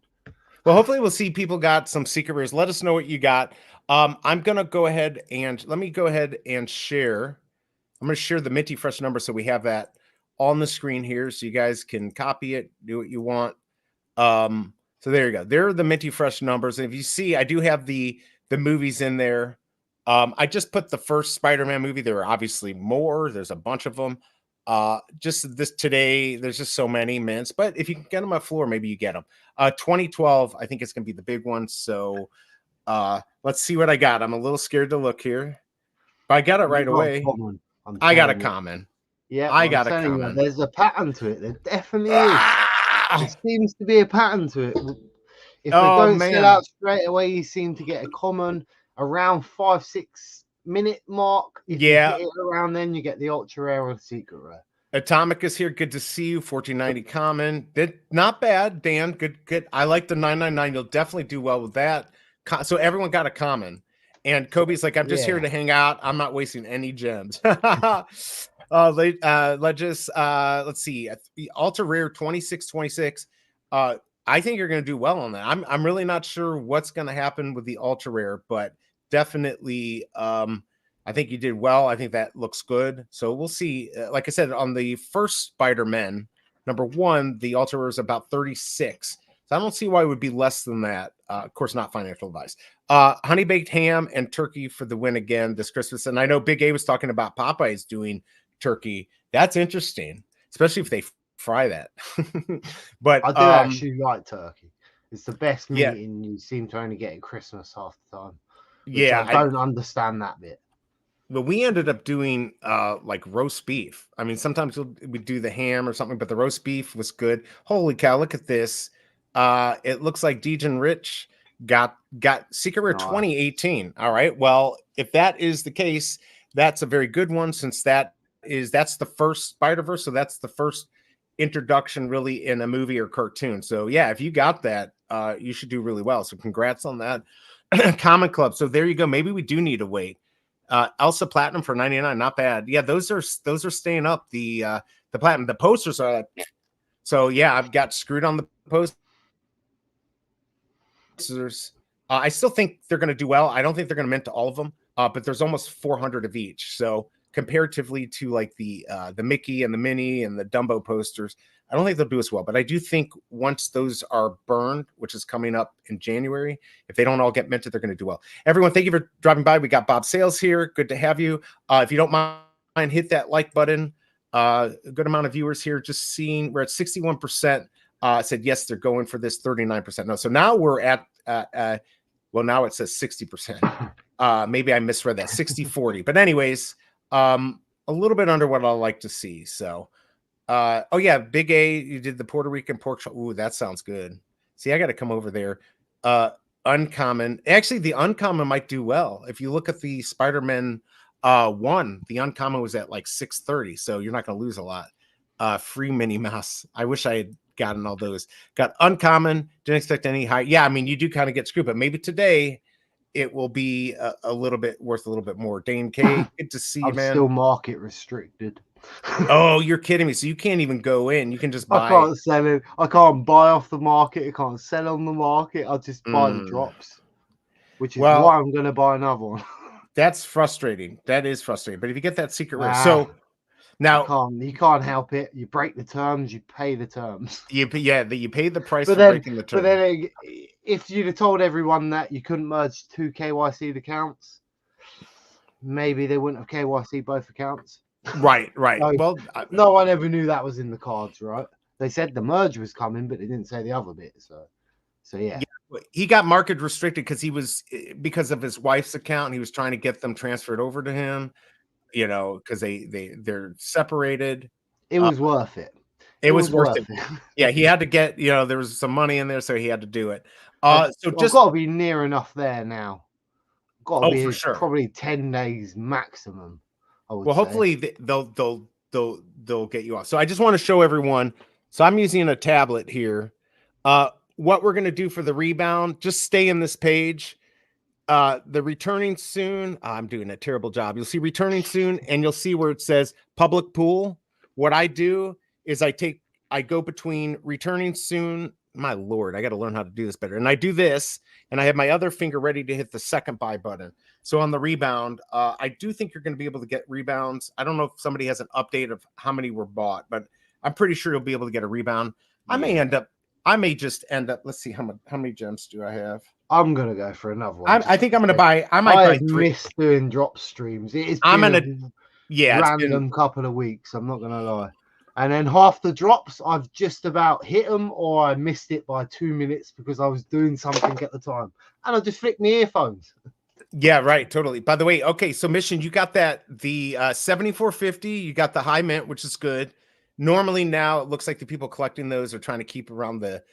S1: Well, hopefully we'll see people got some secret rares. Let us know what you got. I'm gonna go ahead and let me go ahead and share. I'm gonna share the Minty Fresh number so we have that on the screen here, so you guys can copy it, do what you want. So there you go. There are the Minty Fresh numbers. And if you see, I do have the movies in there. I just put the first Spider-Man movie. There are obviously more. There's a bunch of them. Just this today, there's just so many mints. But if you can get them on floor, maybe you get them. 2012, I think it's gonna be the big one. So let's see what I got. I'm a little scared to look here. But I got it right away. I got a comment.
S2: Yeah,
S1: I got a comment.
S2: There's a pattern to it. There definitely is. There seems to be a pattern to it. If they don't sell out straight away, you seem to get a common around 5-6 minute mark. If you hit it around then, you get the ultra rare or the secret rare.
S1: Atomic is here. Good to see you. 1490 common. Not bad, Dan. Good. I like the 999. You'll definitely do well with that. So everyone got a common. And Kobe's like, I'm just here to hang out. I'm not wasting any gems. Let's see. Ultra rare 2626. I think you're going to do well on that. I'm really not sure what's going to happen with the ultra rare, but definitely I think you did well. I think that looks good. So we'll see. Like I said, on the first Spider-Man, number 1, the ultra rare is about 36. So I don't see why it would be less than that. Of course, not financial advice. Honey baked ham and turkey for the win again this Christmas. And I know Big A was talking about Popeyes doing turkey. That's interesting, especially if they fry that. But
S2: I do actually like turkey. It's the best meat, and you seem to only get it Christmas half the time. I don't understand that bit.
S1: But we ended up doing like roast beef. I mean, sometimes we do the ham or something, but the roast beef was good. Holy cow, look at this. It looks like Dejan Rich got Secret Rare 2018. All right. Well, if that is the case, that's a very good one, since that's the first Spider-Verse. So that's the first introduction really in a movie or cartoon. So yeah, if you got that, you should do really well. So congrats on that. Comic Club. So there you go. Maybe we do need to wait. Elsa Platinum for 99. Not bad. Yeah, those are staying up. The platinum. The posters are like, so yeah, I've got screwed on the posters. I still think they're going to do well. I don't think they're going to mint to all of them, but there's almost 400 of each. So comparatively to like the Mickey and the Minnie and the Dumbo posters, I don't think they'll do as well. But I do think once those are burned, which is coming up in January, if they don't all get minted, they're going to do well. Everyone, thank you for dropping by. We got Bob Sales here. Good to have you. If you don't mind, hit that like button. A good amount of viewers here. Just seeing, we're at 61%. Said yes, they're going for this. 39% no. So now we're at well, now it says 60%. Maybe I misread that. 60-40. But anyways, a little bit under what I like to see. So oh yeah, Big A, you did the Puerto Rican pork chop. Ooh, that sounds good. See, I got to come over there. Uncommon. Actually, the uncommon might do well. If you look at the Spider-Man 1, the uncommon was at like 630, so you're not going to lose a lot. Free Minnie Mouse. I wish I had gotten all those. Got uncommon. Didn't expect any high. Yeah, I mean, you do kind of get screwed, but maybe today it will be a little bit worth a little bit more. Dane K, good to see you, man.
S2: Still market restricted.
S1: Oh, you're kidding me. So you can't even go in. You can just buy.
S2: I can't sell it. I can't buy off the market. I can't sell on the market. I'll just buy the drops, which is why I'm going to buy another one.
S1: That's frustrating. That is frustrating. But if you get that secret rare, so now
S2: you can't help it. You break the terms, you pay the terms.
S1: You pay the price for breaking the terms.
S2: But then if you'd have told everyone that you couldn't merge 2 KYC accounts, maybe they wouldn't have KYC both accounts.
S1: Right.
S2: So,
S1: well,
S2: no one ever knew that was in the cards, right? They said the merge was coming, but they didn't say the other bit. So yeah.
S1: He got market restricted because of his wife's account. He was trying to get them transferred over to him, because they're separated.
S2: It was worth it.
S1: It was worth it. Yeah, he had to get, there was some money in there, so he had to do it. So just
S2: got to be near enough there now. Got to be
S1: for sure.
S2: Probably 10 days maximum. I would
S1: Well,
S2: say.
S1: hopefully they'll get you off. So I just want to show everyone. So I'm using a tablet here. What we're gonna do for the rebound, just stay in this page. The returning soon. I'm doing a terrible job. You'll see returning soon, and you'll see where it says public pool. What I do is I go between returning soon. My Lord, I got to learn how to do this better. And I do this, and I have my other finger ready to hit the second buy button. So on the rebound, I do think you're going to be able to get rebounds. I don't know if somebody has an update of how many were bought, but I'm pretty sure you'll be able to get a rebound. I may just end up. Let's see how many gems do I have.
S2: I'm gonna go for another one.
S1: I think I'm gonna buy. I might buy 3.
S2: Missed doing drop streams. It's
S1: I'm
S2: been
S1: gonna. Yeah,
S2: random couple of weeks. I'm not gonna lie. And then half the drops, I've just about hit them, or I missed it by 2 minutes because I was doing something at the time, and I just flicked my earphones.
S1: Yeah, right. Totally. By the way, okay. So mission, you got the 7450. You got the high mint, which is good. Normally now it looks like the people collecting those are trying to keep around the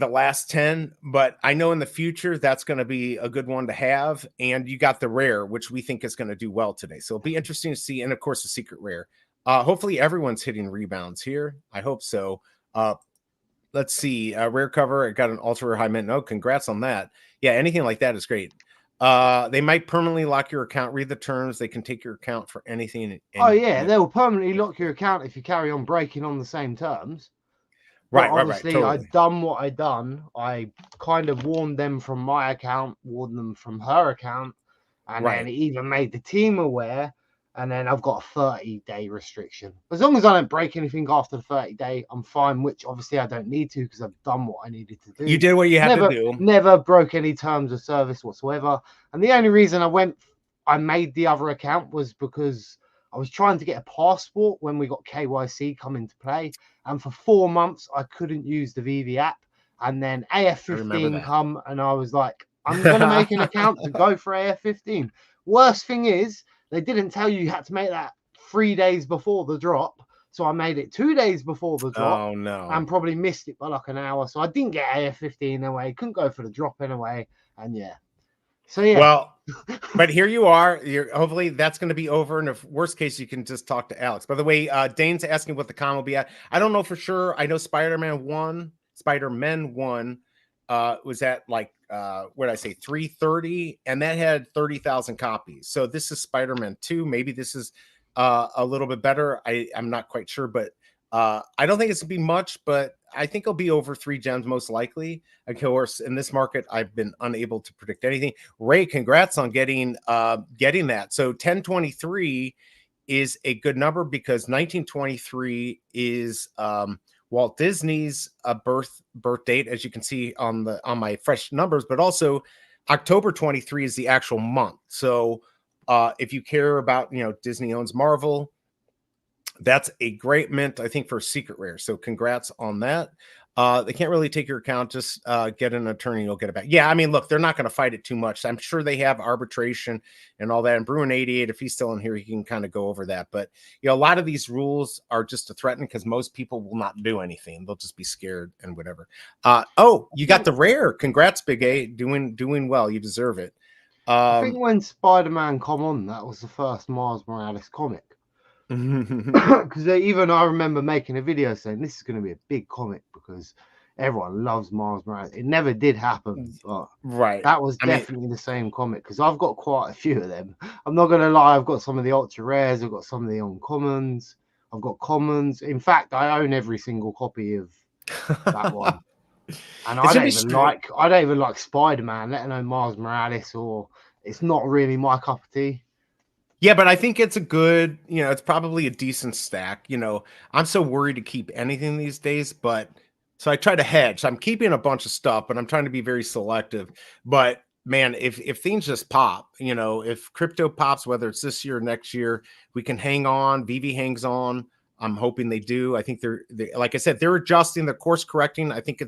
S1: last 10, but I know in the future that's going to be a good one to have. And you got the rare, which we think is going to do well today. So it'll be interesting to see. And of course, the secret rare. Hopefully everyone's hitting rebounds here. I hope so. Let's see. Rare cover. I got an ultra rare high mint. No, congrats on that. Yeah, anything like that is great. They might permanently lock your account. Read the terms. They can take your account for anything.
S2: Oh yeah, they'll permanently lock your account if you carry on breaking on the same terms.
S1: Right,
S2: but obviously,
S1: right. Totally.
S2: I'd done what I'd done. I kind of warned them from my account, warned them from her account, and then even made the team aware. And then I've got a 30-day restriction. As long as I don't break anything after the 30-day, I'm fine, which obviously I don't need to because I've done what I needed to do.
S1: You did what you had to do.
S2: Never broke any terms of service whatsoever. And the only reason I made the other account was because I was trying to get a passport when we got KYC come into play. And for 4 months, I couldn't use the VeVe app. And then AF15 come, and I was like, I'm going to make an account to go for AF15. Worst thing is, they didn't tell you had to make that 3 days before the drop. So I made it 2 days before the drop.
S1: Oh, no.
S2: And probably missed it by like an hour. So I didn't get AF15 anyway. Couldn't go for the drop anyway. And yeah. So yeah.
S1: Well, but here you are. Hopefully that's going to be over. And if worst case, you can just talk to Alex. By the way, Dane's asking what the con will be at. I don't know for sure. I know Spider-Man 1 was at like what did I say, 330, and that had 30,000 copies. So this is Spider-Man 2. Maybe this is a little bit better. I'm not quite sure, but I don't think it's gonna be much, but I think it'll be over 3 gems most likely. Of course, in this market, I've been unable to predict anything. Ray, congrats on getting that. So 1023 is a good number because 1923 is Walt Disney's birth date, as you can see on my fresh numbers, but also October 23 is the actual month. So if you care about, Disney owns Marvel, that's a great mint, I think, for secret rare. So congrats on that. They can't really take your account. Just get an attorney, you'll get it back. Yeah, I mean, look, they're not going to fight it too much. I'm sure they have arbitration and all that. And Bruin 88, if he's still in here, he can kind of go over that. But a lot of these rules are just to threaten because most people will not do anything. They'll just be scared and whatever. You got the rare. Congrats, Big A. Doing well. You deserve it.
S2: I think when Spider-Man come on, that was the first Miles Morales comic. Because even I remember making a video saying this is going to be a big comic because everyone loves Miles Morales. It never did happen, but that was definitely the same comic because I've got quite a few of them. I'm not going to lie, I've got some of the ultra rares, I've got some of the uncommons, I've got commons. In fact, I own every single copy of that one. And I don't even like Spider-Man, let alone Miles Morales, or it's not really my cup of tea.
S1: Yeah, but I think it's a good, it's probably a decent stack. I'm so worried to keep anything these days, but so I try to hedge. I'm keeping a bunch of stuff, but I'm trying to be very selective. But man, if things just pop, if crypto pops, whether it's this year or next year, we can hang on. VeVe hangs on. I'm hoping they do. I think they're like I said, they're adjusting, they're course correcting. I think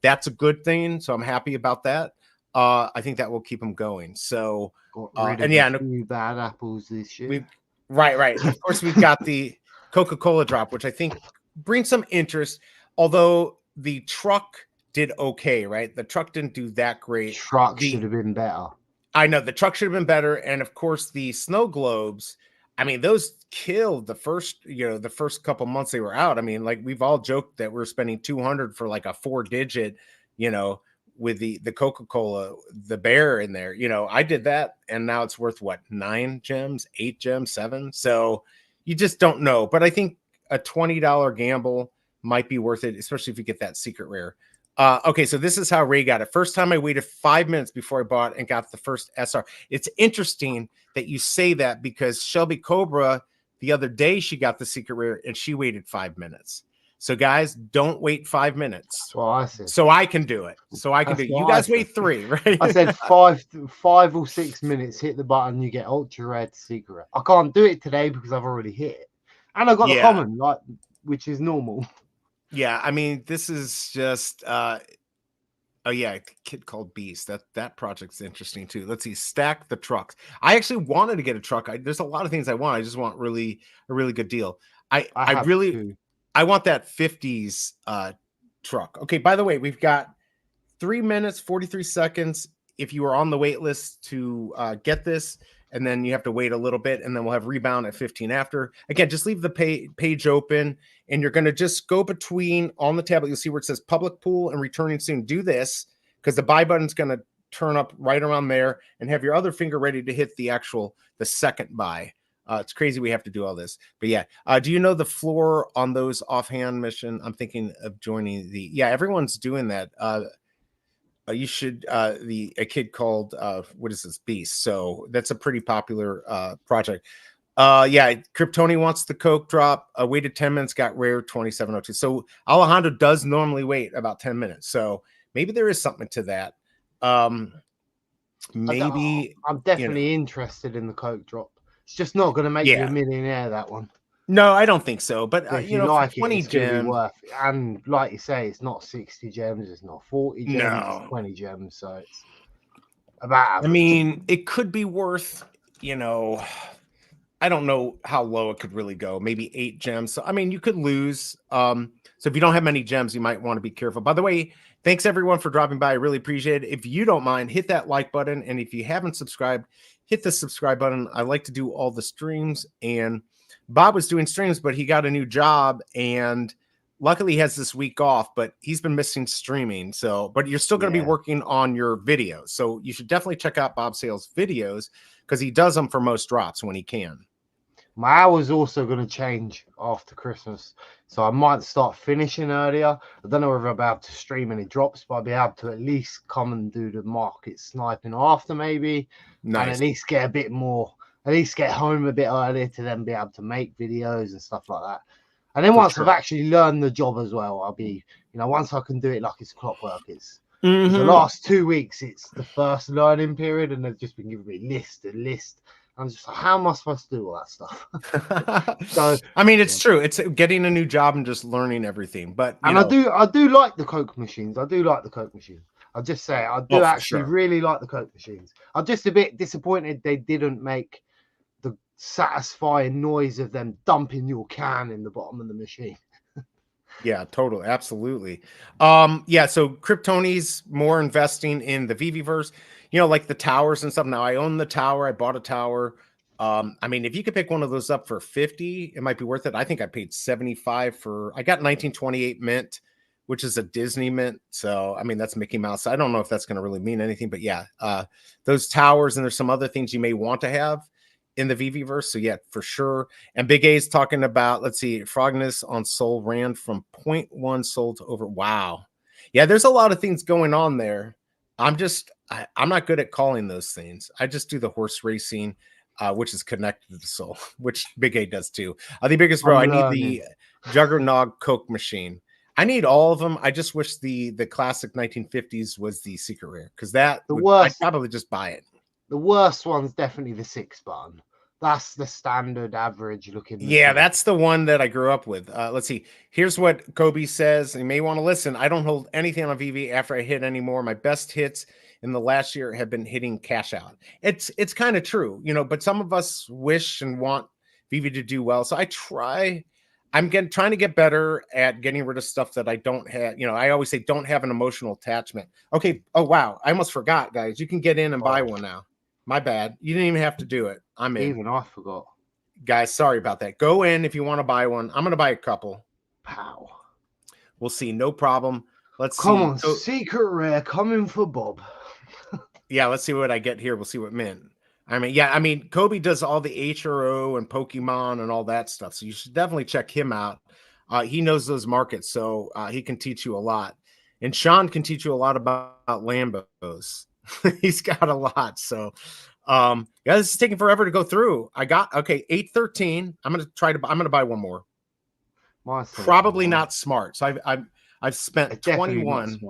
S1: that's a good thing. So I'm happy about that. I think that will keep them going. So,
S2: few bad apples this year.
S1: Right. Of course, we've got the Coca-Cola drop, which I think brings some interest. Although the truck did okay, right? The truck didn't do that great.
S2: Truck should have been better.
S1: I know the truck should have been better, and of course, the snow globes. I mean, those killed the first, the first couple months they were out. I mean, like we've all joked that we're spending 200 for like a 4-digit, you know, with the Coca-Cola, the bear in there. I did that, and now it's worth what, 9 gems, 8 gems, 7. So you just don't know. But I think a $20 gamble might be worth it, especially if you get that secret rare. Okay, so this is how Ray got it. First time I waited 5 minutes before I bought and got the first SR. It's interesting that you say that because Shelby Cobra, the other day, she got the secret rare and she waited 5 minutes. So guys, don't wait 5 minutes.
S2: That's what I said.
S1: So I can do it. You guys wait 3, right?
S2: I said 5 or 6 minutes, hit the button, you get ultra rare to secret. I can't do it today because I've already hit it. And I got the common, which is normal.
S1: Yeah, I mean, this is just oh yeah, a kid called Beast. That project's interesting too. Let's see, stack the trucks. I actually wanted to get a truck. There's a lot of things I want. I just want a really good deal. I want that 50s truck. Okay, by the way, we've got 3 minutes 43 seconds if you are on the wait list to get this, and then you have to wait a little bit, and then we'll have rebound at 15 after. Again, just leave the page open, and you're going to just go between on the tablet. You'll see where it says public pool and returning soon. Do this because the buy button's going to turn up right around there, and have your other finger ready to hit the second buy. It's crazy we have to do all this, but yeah. Do you know the floor on those offhand mission? I'm thinking of joining everyone's doing that. You should a kid called what is this, Beast? So that's a pretty popular project. Kryptoni wants the Coke drop. Waited 10 minutes, got rare 2702. So Alejandro does normally wait about 10 minutes. So maybe there is something to that. Maybe
S2: I'm definitely interested in the Coke drop. It's just not going to make you a millionaire, that one.
S1: No, I don't think so. But
S2: if you like 20 gems, worth it. And like you say, it's not 60 gems, it's not 40 gems, it's 20 gems. So it's about average.
S1: I mean, it could be worth, I don't know how low it could really go. Maybe 8 gems. So I mean, you could lose. So if you don't have many gems, you might want to be careful. By the way, thanks everyone for dropping by. I really appreciate it. If you don't mind, hit that like button. And if you haven't subscribed, hit the subscribe button. I like to do all the streams, and Bob was doing streams, but he got a new job, and luckily he has this week off, but he's been missing streaming. So, but you're still going to be working on your videos. So you should definitely check out Bob Sales videos because he does them for most drops when he can.
S2: My hours also going to change after Christmas. So I might start finishing earlier. I don't know whether I'll be able to stream any drops, but I'll be able to at least come and do the market sniping after maybe. Nice. And at least get a bit more. At least get home a bit earlier to then be able to make videos and stuff like that. And then once I've actually learned the job as well, I'll be, once I can do it like it's clockwork, it's the last 2 weeks, it's the first learning period, and they've just been giving me list. I'm just like, how am I supposed to do all that stuff? So
S1: I mean, it's true. It's getting a new job and just learning everything. But
S2: I do like the Coke machines. I'll just say I do really like the Coke machines. I'm just a bit disappointed they didn't make the satisfying noise of them dumping your can in the bottom of the machine.
S1: Yeah, totally. Absolutely. So Kryptoni's more investing in the VeVe-verse, like the towers and stuff. Now I own the tower. I bought a tower. I mean, if you could pick one of those up for 50, it might be worth it. I think I paid 75 I got 1928 mint, which is a Disney mint. So, I mean, that's Mickey Mouse. I don't know if that's going to really mean anything, but yeah, those towers, and there's some other things you may want to have in the VeVe-verse. So yeah, for sure. And Big A's talking about, let's see, Frogness on Soul ran from 0.1 Soul to over. Wow. Yeah, there's a lot of things going on there. I'm not good at calling those things. I just do the horse racing, which is connected to the Soul, which Big A does too. The biggest bro, I need the Juggernog Coke machine. I need all of them. I just wish the classic 1950s was the secret rare, because I'd probably just buy it.
S2: The worst one's definitely the 6 button. That's the standard average looking.
S1: Yeah, that's the one that I grew up with. Let's see. Here's what Kobe says. You may want to listen. I don't hold anything on VeVe after I hit anymore. My best hits in the last year have been hitting cash out. It's kind of true, but some of us wish and want VeVe to do well. So I'm trying to get better at getting rid of stuff that I don't have. I always say don't have an emotional attachment. Okay. Oh, wow. I almost forgot, guys. You can get in and buy one now. My bad. You didn't even have to do it. I'm in.
S2: Even I forgot.
S1: guys, sorry about that. Go in if you want to buy one. I'm going to buy a couple.
S2: Pow.
S1: We'll see. No problem. Let's
S2: Come
S1: see.
S2: on, secret rare coming for Bob.
S1: Yeah, let's see what I get here. We'll see what mint. I mean, Kobe does all the HRO and Pokemon and all that stuff. So you should definitely check him out. He knows those markets, so he can teach you a lot. And Sean can teach you a lot about Lambos. He's got a lot. So yeah, this is taking forever to go through. I got 813. I'm gonna buy one more. Probably not smart. So I've spent 21.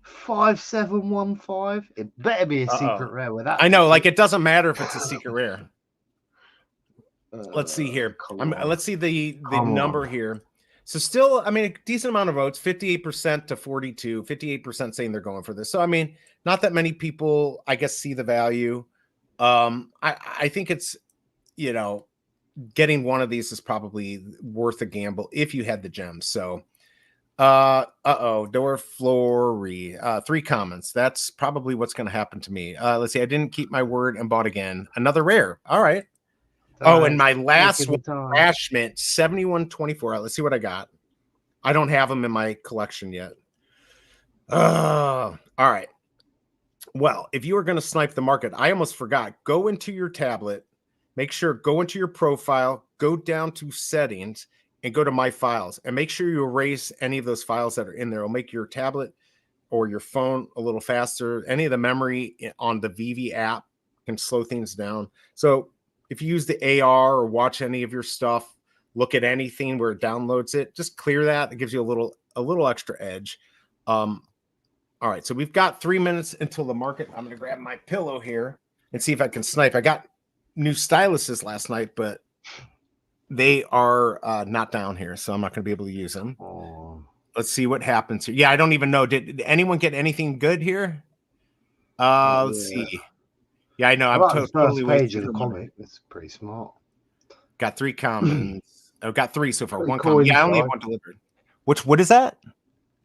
S2: 5715. It better be a secret rare with that.
S1: I know, like it doesn't matter if it's a secret rare. Let's see here. Let's see the number here. So still, I mean, a decent amount of votes, 58% to 42, 58% saying they're going for this. So I mean, not that many people, I guess, see the value. I think it's, you know, getting one of these is probably worth a gamble if you had the gems. So door flory, 3 comments. That's probably what's going to happen to me. Let's see. I didn't keep my word and bought again. Another rare. All right. And my last one, Crash Mint 7124. Let's see what I got. I don't have them in my collection yet. All right. Well, if you are going to snipe the market, I almost forgot. Go into your tablet, go into your profile, go down to settings, and go to my files, and make sure you erase any of those files that are in there. It'll make your tablet or your phone a little faster. Any of the memory on the VeVe app can slow things down. So if you use the AR or watch any of your stuff, look at anything where it downloads it, just clear that. It gives you a little extra edge. All right, so we've got 3 minutes until the market. I'm going to grab my pillow here and see if I can snipe. I got new styluses last night, but they are not down here, so I'm not going to be able to use them. Let's see what happens here. Yeah, I don't even know. Did anyone get anything good here? Let's see. Yeah, I know. I'm totally
S2: wasting the comic. That's pretty smart.
S1: Got 3 comments. I've got 3 so far. Pretty 1 comment. Yeah, I only have 1 delivered. What is that?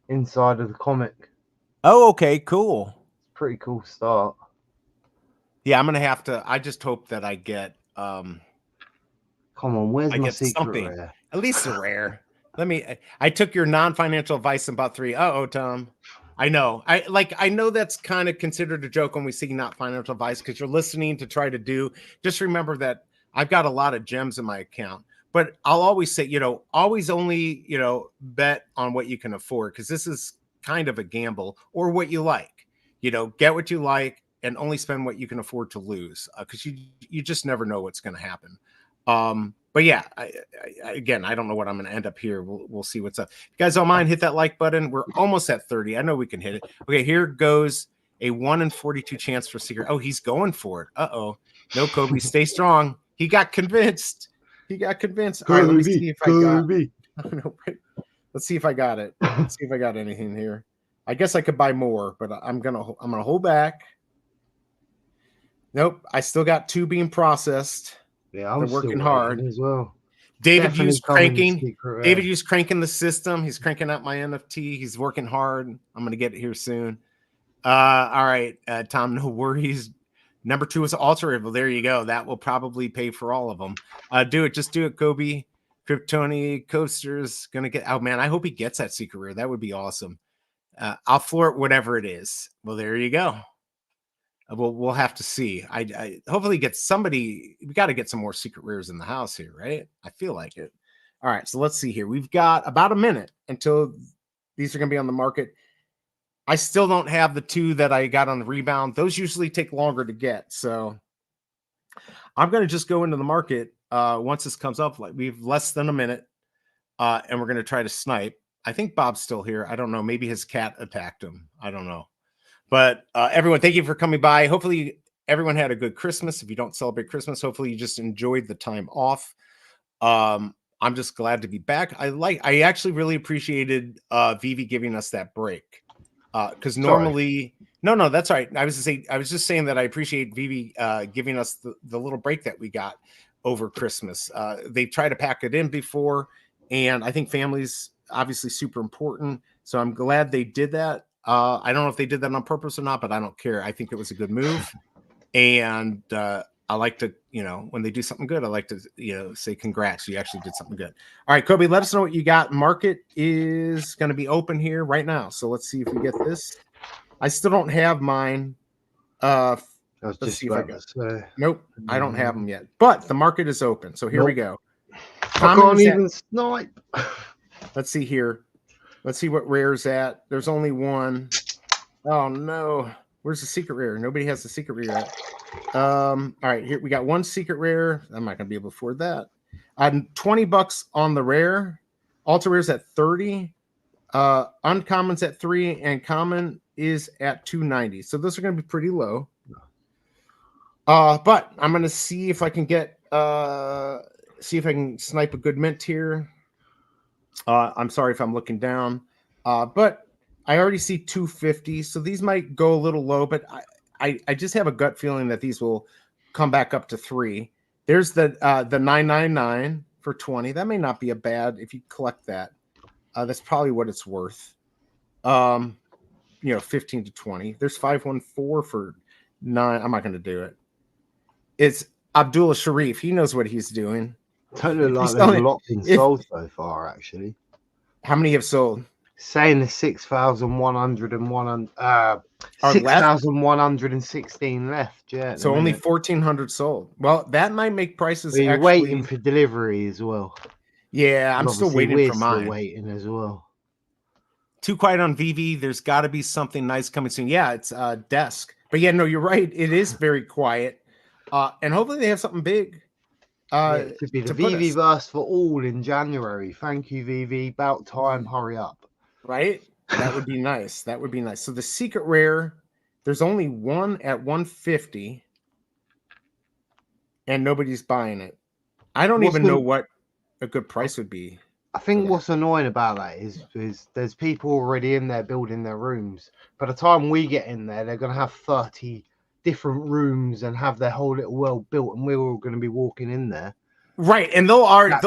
S2: Inside of the comic.
S1: Oh, okay, cool.
S2: Pretty cool start.
S1: Yeah, I'm gonna have to. I just hope that I get.
S2: Come on, where's my secret rare?
S1: At least a rare. I took your non-financial advice and bought 3. Tom. I know. I know that's kind of considered a joke when we see not financial advice because you're listening to try to do. Just remember that I've got a lot of gems in my account, but I'll always say, always only, bet on what you can afford because this is kind of a gamble or what you like. Get what you like and only spend what you can afford to lose because you just never know what's going to happen. But yeah, again, I don't know what I'm going to end up here. We'll see what's up. If you guys don't mind, hit that like button. We're almost at 30. I know we can hit it. Okay, here goes a 1 in 42 chance for secret. Oh, he's going for it. No, Kobe, stay strong. He got convinced. All right, let me see if I got. Let's see if I got it. Let's see if I got anything here. I guess I could buy more, but I'm gonna hold back. Nope, I still got 2 being processed.
S2: Yeah, I'm working hard as well.
S1: David used cranking the system. He's cranking out my NFT. He's working hard. I'm going to get it here soon. All right, Tom, no worries. Number 2 is alter. Well, there you go. That will probably pay for all of them. Just do it, Kobe. Kryptoni Coaster's going to get. Oh, man, I hope he gets that secret rare. That would be awesome. I'll floor it, whatever it is. Well, there you go. We'll have to see. I hopefully get somebody. We got to get some more secret rares in the house here, right? I feel like it. All right, so let's see here. We've got about a minute until these are going to be on the market. I still don't have the 2 that I got on the rebound. Those usually take longer to get. So I'm going to just go into the market once this comes up. Like we've less than a minute, and we're going to try to snipe. I think Bob's still here. I don't know. Maybe his cat attacked him. I don't know. But everyone, thank you for coming by. Hopefully everyone had a good Christmas. If you don't celebrate Christmas, hopefully you just enjoyed the time off. I'm just glad to be back. I actually really appreciated VeVe giving us that break. Because normally, no, that's all right. I was just saying that I appreciate VeVe giving us the little break that we got over Christmas. They tried to pack it in before, and I think family's obviously super important. So I'm glad they did that. I don't know if they did that on purpose or not, but I don't care. I think it was a good move. And I like to, when they do something good, I like to, say congrats. You actually did something good. All right, Kobe, let us know what you got. Market is going to be open here right now. So let's see if we get this. I still don't have mine.
S2: I was
S1: Let's
S2: just
S1: see if I
S2: about
S1: got.
S2: to say.
S1: Nope, I don't have them yet. But the market is open. So here we go.
S2: I can't even snipe.
S1: Let's see here. Let's see what rare's at. There's only one. Oh no. Where's the secret rare? Nobody has the secret rare yet. All right, here we got one secret rare. I'm not gonna be able to afford that. $20 on the rare. Ultra rare's at 30. Uncommon's at 3, and common is at 290. So those are gonna be pretty low. But I'm gonna see if I can get see if I can snipe a good mint here. I'm sorry if I'm looking down. But I already see 250, so these might go a little low, but I just have a gut feeling that these will come back up to 3. There's the 999 for 20. That may not be a bad if you collect that. That's probably what it's worth. 15 to 20. There's 514 for 9. I'm not going to do it. It's Abdullah Sharif. He knows what he's doing.
S2: Don't look like there's a lot been sold so far, actually.
S1: How many have sold?
S2: Saying the 6,101 6,116 left. Yeah.
S1: So only 1,400 sold. Well, that might make prices.
S2: Well, you're
S1: actually
S2: waiting for delivery as well.
S1: Yeah, I'm still waiting for mine.
S2: Still waiting as well.
S1: Too quiet on VeVe. There's got to be something nice coming soon. Yeah, it's Desk. But yeah, no, you're right. It is very quiet. And hopefully they have something big.
S2: It should be the VeVe verse for all in January. Thank you, VeVe. About time. Hurry up.
S1: Right? That would be nice. That would be nice. So the secret rare, there's only one at 150, and nobody's buying it. I don't even know what a good price would be.
S2: I think what's annoying about that is there's people already in there building their rooms. By the time we get in there, they're going to have 30 different rooms and have their whole little world built, and we're all going to be walking in there.
S1: Right, and they'll have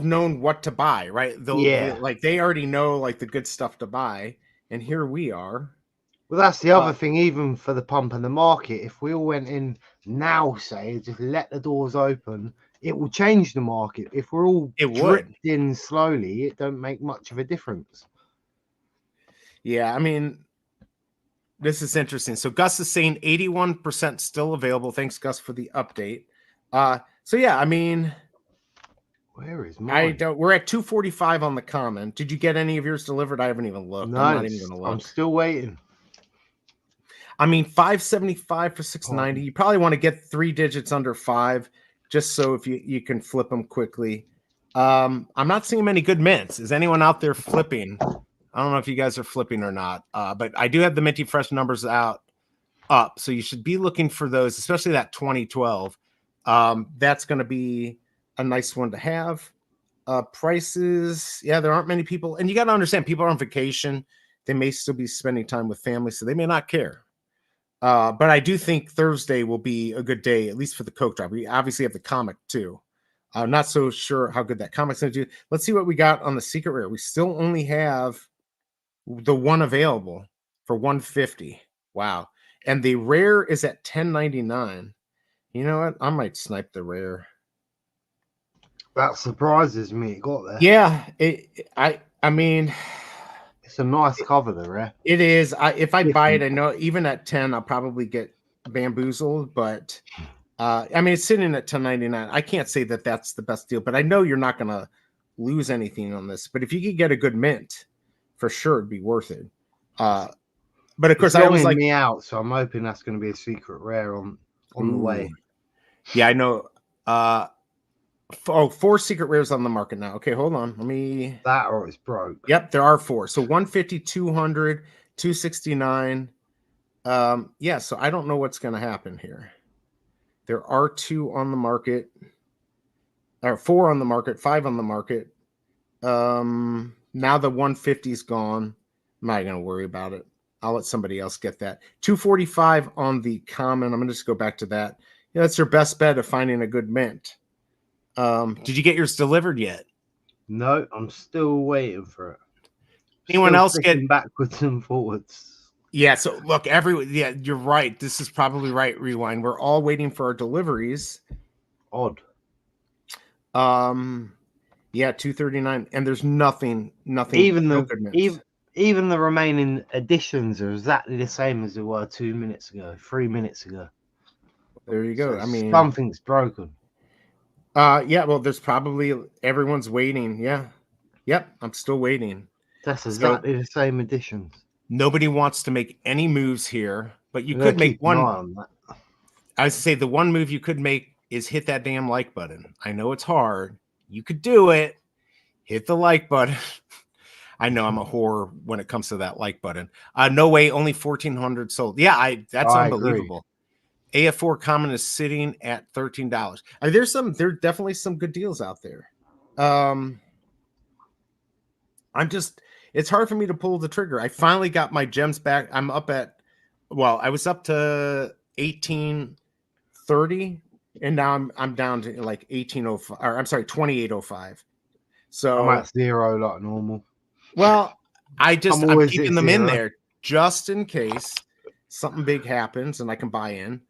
S1: known what to buy, right? They already know like the good stuff to buy, and here we are.
S2: Well, that's the other thing, even for the pump and the market. If we all went in now, say, just let the doors open, it will change the market. If we're all drifting slowly, it don't make much of a difference.
S1: Yeah, I mean, this is interesting. So Gus is saying 81% still available. Thanks, Gus, for the update. So yeah, I mean,
S2: where is mine?
S1: We're at 245 on the common. Did you get any of yours delivered? I haven't even looked.
S2: No,
S1: I'm not even going to look.
S2: I'm still waiting.
S1: I mean, 575 for 690. You probably want to get 3 digits under 5, just so if you can flip them quickly. I'm not seeing many good mints. Is anyone out there flipping? I don't know if you guys are flipping or not, but I do have the Minty Fresh numbers up, so you should be looking for those, especially that 2012. That's going to be a nice one to have. Prices, yeah, there aren't many people, and you got to understand, people are on vacation. They may still be spending time with family, so they may not care. But I do think Thursday will be a good day, at least for the Coke drop. We obviously have the comic too. I'm not so sure how good that comic's going to do. Let's see what we got on the secret rare. We still only have the one available for 150. Wow. And the rare is at 10.99. You know what? I might snipe the rare.
S2: That surprises me. It got there.
S1: Yeah. I mean,
S2: it's a nice cover, the rare.
S1: It is. If I buy it, I know even at 10, I'll probably get bamboozled. But I mean, it's sitting at 10.99. I can't say that that's the best deal, but I know you're not going to lose anything on this. But if you could get a good mint, for sure, it'd be worth it. But of course, I always like
S2: me out, so I'm hoping that's going to be a secret rare on the way.
S1: Yeah, I know. 4 secret rares on the market now. Okay, hold on. Let me.
S2: That or it's broke.
S1: Yep, there are 4. So 150, 200, 269. Yeah, so I don't know what's going to happen here. There are 2 on the market, or 4 on the market, 5 on the market. Now the 150 is gone. I'm not going to worry about it. I'll let somebody else get that. 245 on the common. I'm going to just go back to that. Yeah, that's your best bet of finding a good mint. Did you get yours delivered yet?
S2: No, I'm still waiting for it.
S1: Anyone else get
S2: backwards and forwards?
S1: Yeah, so look, yeah, you're right. This is probably right, Rewind. We're all waiting for our deliveries.
S2: Odd.
S1: Yeah, 239, and there's nothing,
S2: Even
S1: no
S2: the
S1: good news.
S2: even the remaining additions are exactly the same as they were 2 minutes ago, 3 minutes ago.
S1: There you
S2: So
S1: go. I mean,
S2: something's broken.
S1: yeah, well, there's probably everyone's waiting. Yeah. Yep, I'm still waiting.
S2: That's
S1: So
S2: exactly the same additions.
S1: nobody wants to make any moves here, but you
S2: We're gonna
S1: could make
S2: keep an eye
S1: one.
S2: on that.
S1: I would say the one move you could make is hit that damn like button. I know it's hard. You could do it. Hit the like button. I know I'm a whore when it comes to that like button. No way, only 1,400 sold. Yeah, that's
S2: I agree.
S1: unbelievable. AF4 common is sitting at $13. There's definitely some good deals out there. It's hard for me to pull the trigger. I finally got my gems back. I was up to 1830, and now I'm down to like 1805, or I'm sorry, 2805. So
S2: I'm at zero like normal.
S1: well, I'm
S2: always
S1: keeping
S2: at
S1: them in
S2: zero.
S1: there just in case something big happens and I can buy in.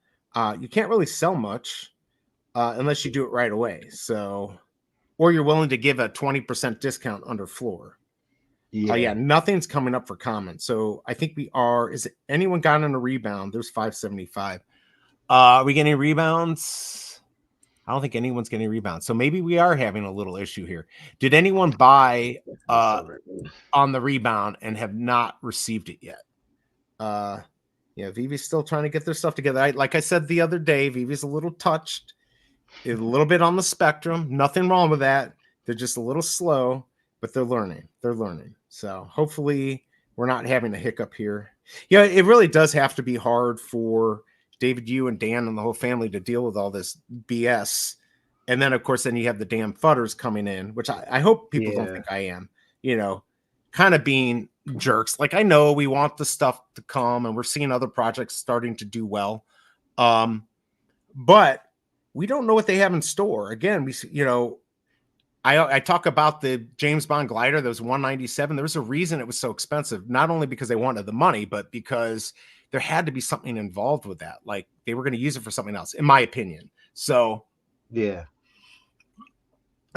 S1: You can't really sell much unless you do it right away. So, or you're willing to give a 20% discount under floor. Yeah, nothing's coming up for comment. So I think we are. Is it anyone got in a rebound? There's 575. Are we getting rebounds? I don't think anyone's getting rebounds. So maybe we are having a little issue here. Did anyone buy on the rebound and have not received it yet? Yeah, VeVe's still trying to get their stuff together. Like I said the other day, VeVe's a little touched, a little bit on the spectrum. Nothing wrong with that. They're just a little slow, but they're learning. So hopefully we're not having a hiccup here. Yeah, it really does have to be hard for David, you and Dan and the whole family to deal with all this BS. And then, of course, then you have the damn fudders coming in, which I hope people don't think I am, kind of being jerks. Like, I know we want the stuff to come and we're seeing other projects starting to do well. But we don't know what they have in store. Again, I talk about the James Bond glider that was 197. There was a reason it was so expensive, not only because they wanted the money, but because there had to be something involved with that. Like they were going to use it for something else, in my opinion. So
S2: yeah,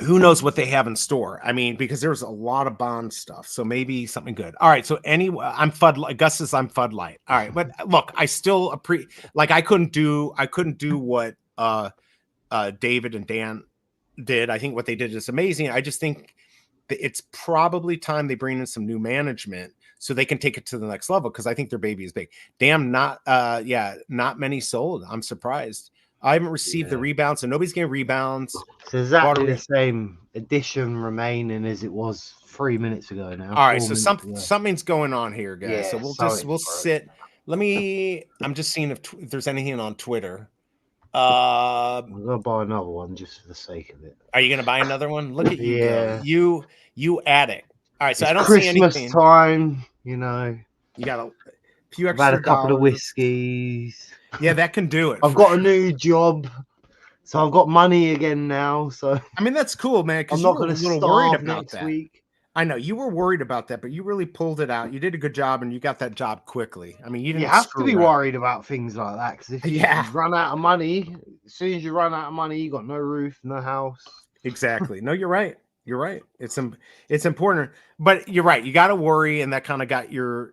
S1: who knows what they have in store? I mean, because there's a lot of Bond stuff, so maybe something good. All right, so I'm Fud. Gus says I'm Fud Light. All right, but look, I still I couldn't do what David and Dan did. I think what they did is amazing. I just think that it's probably time they bring in some new management so they can take it to the next level, because I think their baby is big. Damn, not many sold. I'm surprised. I haven't received the rebounds, so nobody's getting rebounds.
S2: It's exactly the same addition remaining as it was 3 minutes ago now.
S1: All right, so something's going on here, guys.
S2: Yeah,
S1: so we'll sit. I'm just seeing if there's anything on Twitter.
S2: I'm gonna buy another one just for the sake of it.
S1: Are you gonna buy another one? Look at you go. You addict. All right, so I don't see anything.
S2: Christmas time, you
S1: got a few extra.
S2: I've had a couple of whiskeys.
S1: Yeah, that can do it.
S2: I've got a new job, so I've got money again now. So
S1: I mean, that's cool, man. Because
S2: I'm not going to
S1: little worried about
S2: next
S1: that.
S2: week.
S1: I know you were worried about that, but you really pulled it out. You did a good job, and you got that job quickly. I mean, you
S2: have to be worried about things like that, because if you run out of money, as soon as you run out of money, you got no roof, no house.
S1: Exactly. No, you're right. You're right. It's important, but you're right. You got to worry, and that kind of got your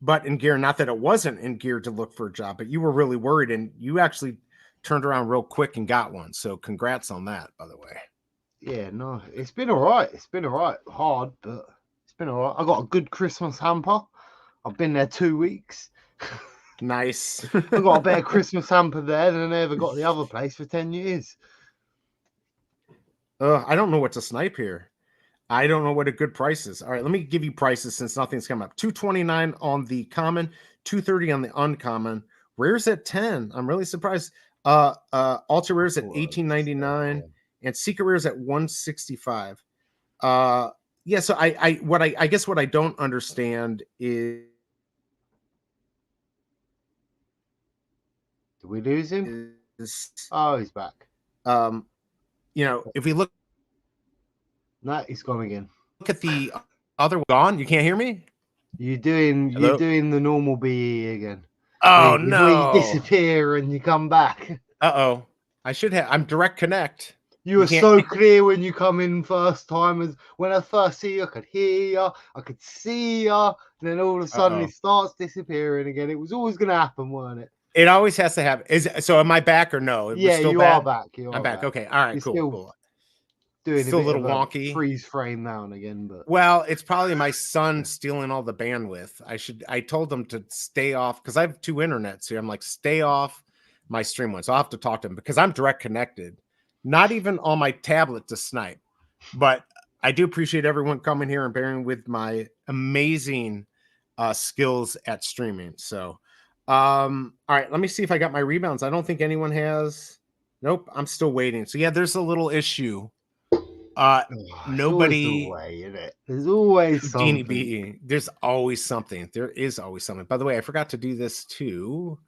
S1: butt in gear. Not that it wasn't in gear to look for a job, but you were really worried, and you actually turned around real quick and got one. So congrats on that, by the way.
S2: Yeah, no, it's been all right. It's been all right. Hard, but it's been all right. I got a good Christmas hamper. I've been there 2 weeks.
S1: Nice.
S2: I got a better Christmas hamper there than I ever got the other place for 10 years.
S1: I don't know what to snipe here. I don't know what a good price is. All right, let me give you prices since nothing's come up. 229 on the common, 230 on the uncommon. Rare's at 10. I'm really surprised. Ultra rare's at 1899 and secret rare's at 165. Yeah, so I guess what I don't understand is,
S2: did we lose him? Oh, he's back.
S1: If we look,
S2: no, he's gone again.
S1: Look at the other gone. You can't hear me?
S2: You're doing the normal BE again.
S1: Oh
S2: where you
S1: no!
S2: disappear and you come back.
S1: Uh-oh. I should have. I'm direct connect.
S2: You were so clear when you come in first time. As when I first see you, I could hear you, I could see you, and then all of a sudden it starts disappearing again. It was always going to happen, weren't it?
S1: It always has to happen. So am I back or no?
S2: Yeah,
S1: still
S2: you
S1: bad?
S2: are back.
S1: I'm back. Okay. All right. Cool.
S2: Doing
S1: still
S2: a bit
S1: little
S2: of
S1: wonky.
S2: Freeze frame now and again, but
S1: well, it's probably my son stealing all the bandwidth. I told him to stay off because I have 2 internets here. I'm like, stay off my stream one. So I'll have to talk to him because I'm direct connected, not even on my tablet to snipe. But I do appreciate everyone coming here and bearing with my amazing skills at streaming. So, all right, let me see if I got my rebounds. I don't think anyone has. Nope, I'm still waiting. So yeah, there's a little issue. Nobody.
S2: There's always something.
S1: B. There's always something. There is always something. By the way, I forgot to do this too.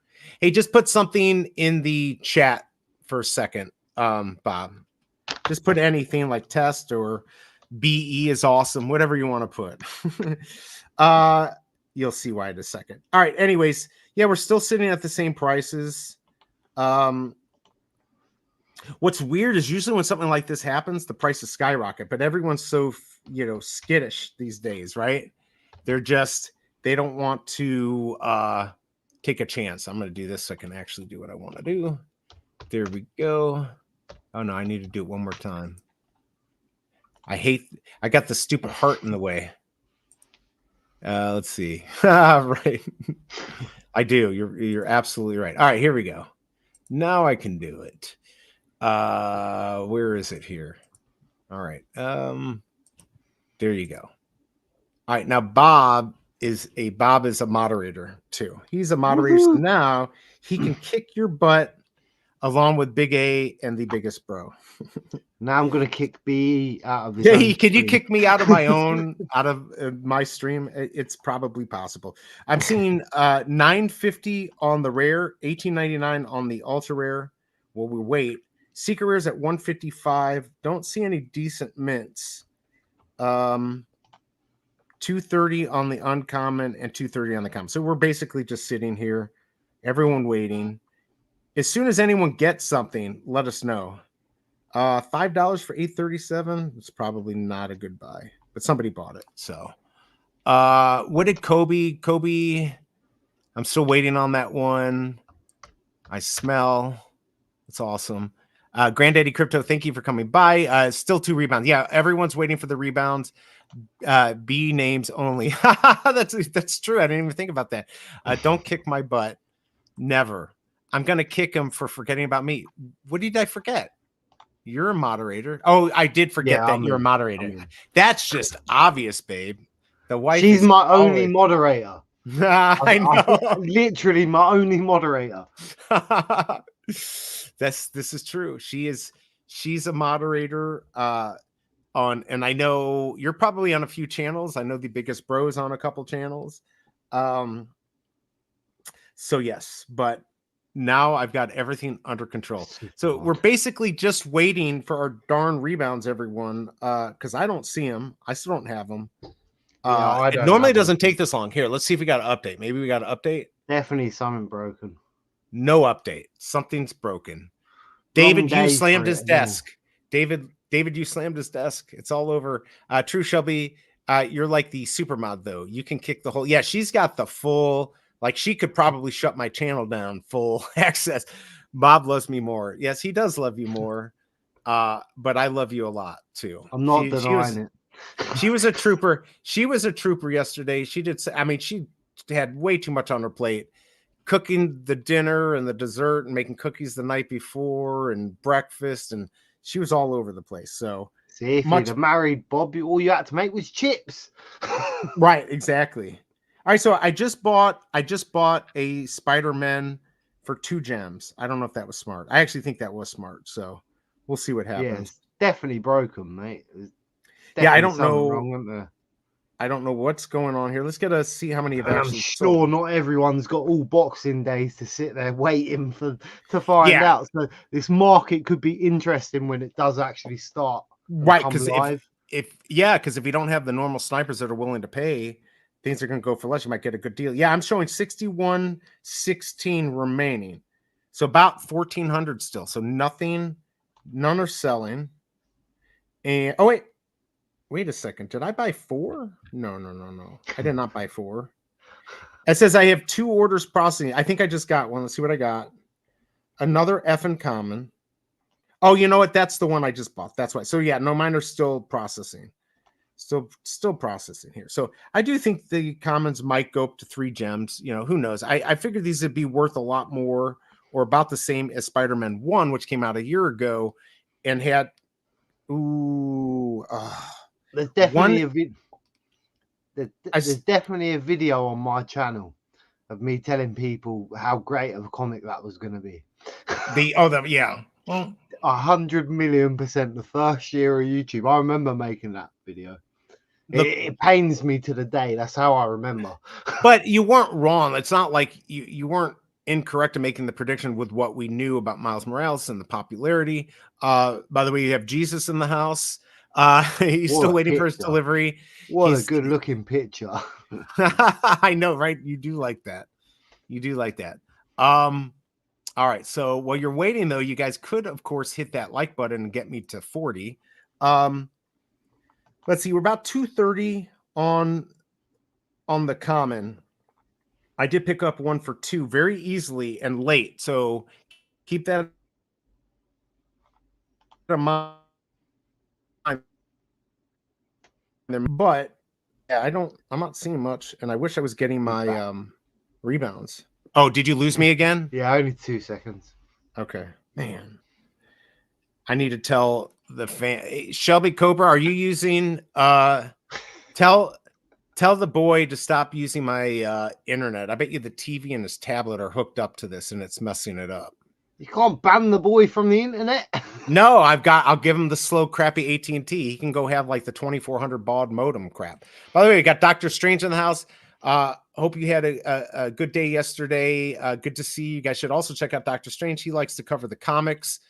S1: Hey, just put something in the chat for a second, Bob. Just put anything like test or BE is awesome, whatever you want to put. You'll see why in a second. All right. Anyways, yeah, we're still sitting at the same prices. What's weird is usually when something like this happens, the prices skyrocket, but everyone's so, skittish these days, right? They don't want to take a chance. I'm going to do this so I can actually do what I want to do. There we go. Oh no, I need to do it one more time. I got the stupid heart in the way. Let's see. Right. I do. You're absolutely right. All right, here we go. Now I can do it. Where is it here? All right. There you go. All right. Now Bob is a moderator too. He's a moderator. So now he can kick your butt along with Big A and the biggest bro.
S2: Now I'm gonna kick B out of this.
S1: Yeah, can you kick me out of my own, out of my stream? It's probably possible. I'm seeing $9.50 on the rare, $18.99 on the ultra rare. Well, we wait. Secret rares at $155. Don't see any decent mints. $2.30 on the uncommon and $2.30 on the common. So we're basically just sitting here, everyone waiting. As soon as anyone gets something, let us know. $5 for 837. It's probably not a good buy, but somebody bought it. So, what did Kobe? I'm still waiting on that one. I smell. It's awesome. Granddaddy Crypto, thank you for coming by. Still 2 rebounds. Yeah, everyone's waiting for the rebounds. B names only. That's true. I didn't even think about that. Don't kick my butt. Never. I'm gonna kick him for forgetting about me. What did I forget? You're a moderator. Oh, I did forget that you're a moderator. That's just obvious, babe. The wife.
S2: She's my only moderator.
S1: I know.
S2: Literally my only moderator.
S1: This is true. She's a moderator and I know you're probably on a few channels. I know the biggest bro's on a couple channels. So yes, but now I've got everything under control. So we're basically just waiting for our darn rebounds, everyone, because I don't see them. I still don't have them. It normally doesn't take this long. Here, let's see if we got an update. Maybe we got an update.
S2: Definitely something broken.
S1: No update. Something's broken. David, you slammed his desk. David, you slammed his desk. It's all over. True Shelby, you're like the super mod though. You can kick the whole. Yeah, she's got the full. Like she could probably shut my channel down full access. Bob loves me more. Yes, he does love you more. But I love you a lot too.
S2: I'm not denying it.
S1: She was a trooper. She was a trooper yesterday. She had way too much on her plate. Cooking the dinner and the dessert and making cookies the night before and breakfast. And she was all over the place. So
S2: see, if you'd have married Bob, all you had to make was chips.
S1: Right, exactly. All right, so I just bought a Spider-Man for 2 gems. I don't know if that was smart. I actually think that was smart. So we'll see what happens.
S2: Yeah, it's definitely broken, mate.
S1: Yeah, I don't know. Wrong, I don't know what's going on here. Let's see how many have actually
S2: sold. Not everyone's got all Boxing Days to sit there waiting to find out. So this market could be interesting when it does actually start.
S1: Right, because if you don't have the normal snipers that are willing to pay, things are going to go for less. You might get a good deal. Yeah, I'm showing 61.16 remaining. So about 1,400 still. So none are selling. And oh wait a second. Did I buy 4? No. I did not buy 4. It says I have 2 orders processing. I think I just got one. Let's see what I got. Another F in common. Oh, you know what? That's the one I just bought. That's why. So yeah, no, mine are still processing. Still processing here. So I do think the commons might go up to 3 gems. You know, who knows? I figured these would be worth a lot more or about the same as Spider-Man 1, which came out a year ago and had
S2: there's definitely there's definitely a video on my channel of me telling people how great of a comic that was going to be.
S1: Yeah. Well,
S2: 100,000,000% the first year of YouTube. I remember making that video. It pains me to the day. That's how I remember.
S1: But you weren't wrong. It's not like you weren't incorrect in making the prediction with what we knew about Miles Morales and the popularity. By the way, you have Jesus in the house. He's still waiting for his delivery.
S2: What a good looking picture.
S1: I know, right? You do like that. All right. So while you're waiting, though, you guys could, of course, hit that like button and get me to 40. Let's see. We're about 230 on the common. I did pick up one for 2 very easily and late. So keep that in mind. But yeah, I'm not seeing much, and I wish I was getting my rebounds. Oh, did you lose me again?
S2: Yeah, only 2 seconds.
S1: Okay, man. I need to tell the fan. Shelby Cobra, are you using tell the boy to stop using my internet. I bet you the TV and his tablet are hooked up to this and it's messing it up.
S2: You can't ban the boy from the internet.
S1: No, I'll give him the slow, crappy AT&T. He can go have like the 2400 baud modem crap. By the way, we got Dr. Strange in the house. Hope you had a good day yesterday. Good to see you. You guys should also check out Dr. Strange. He likes to cover the comics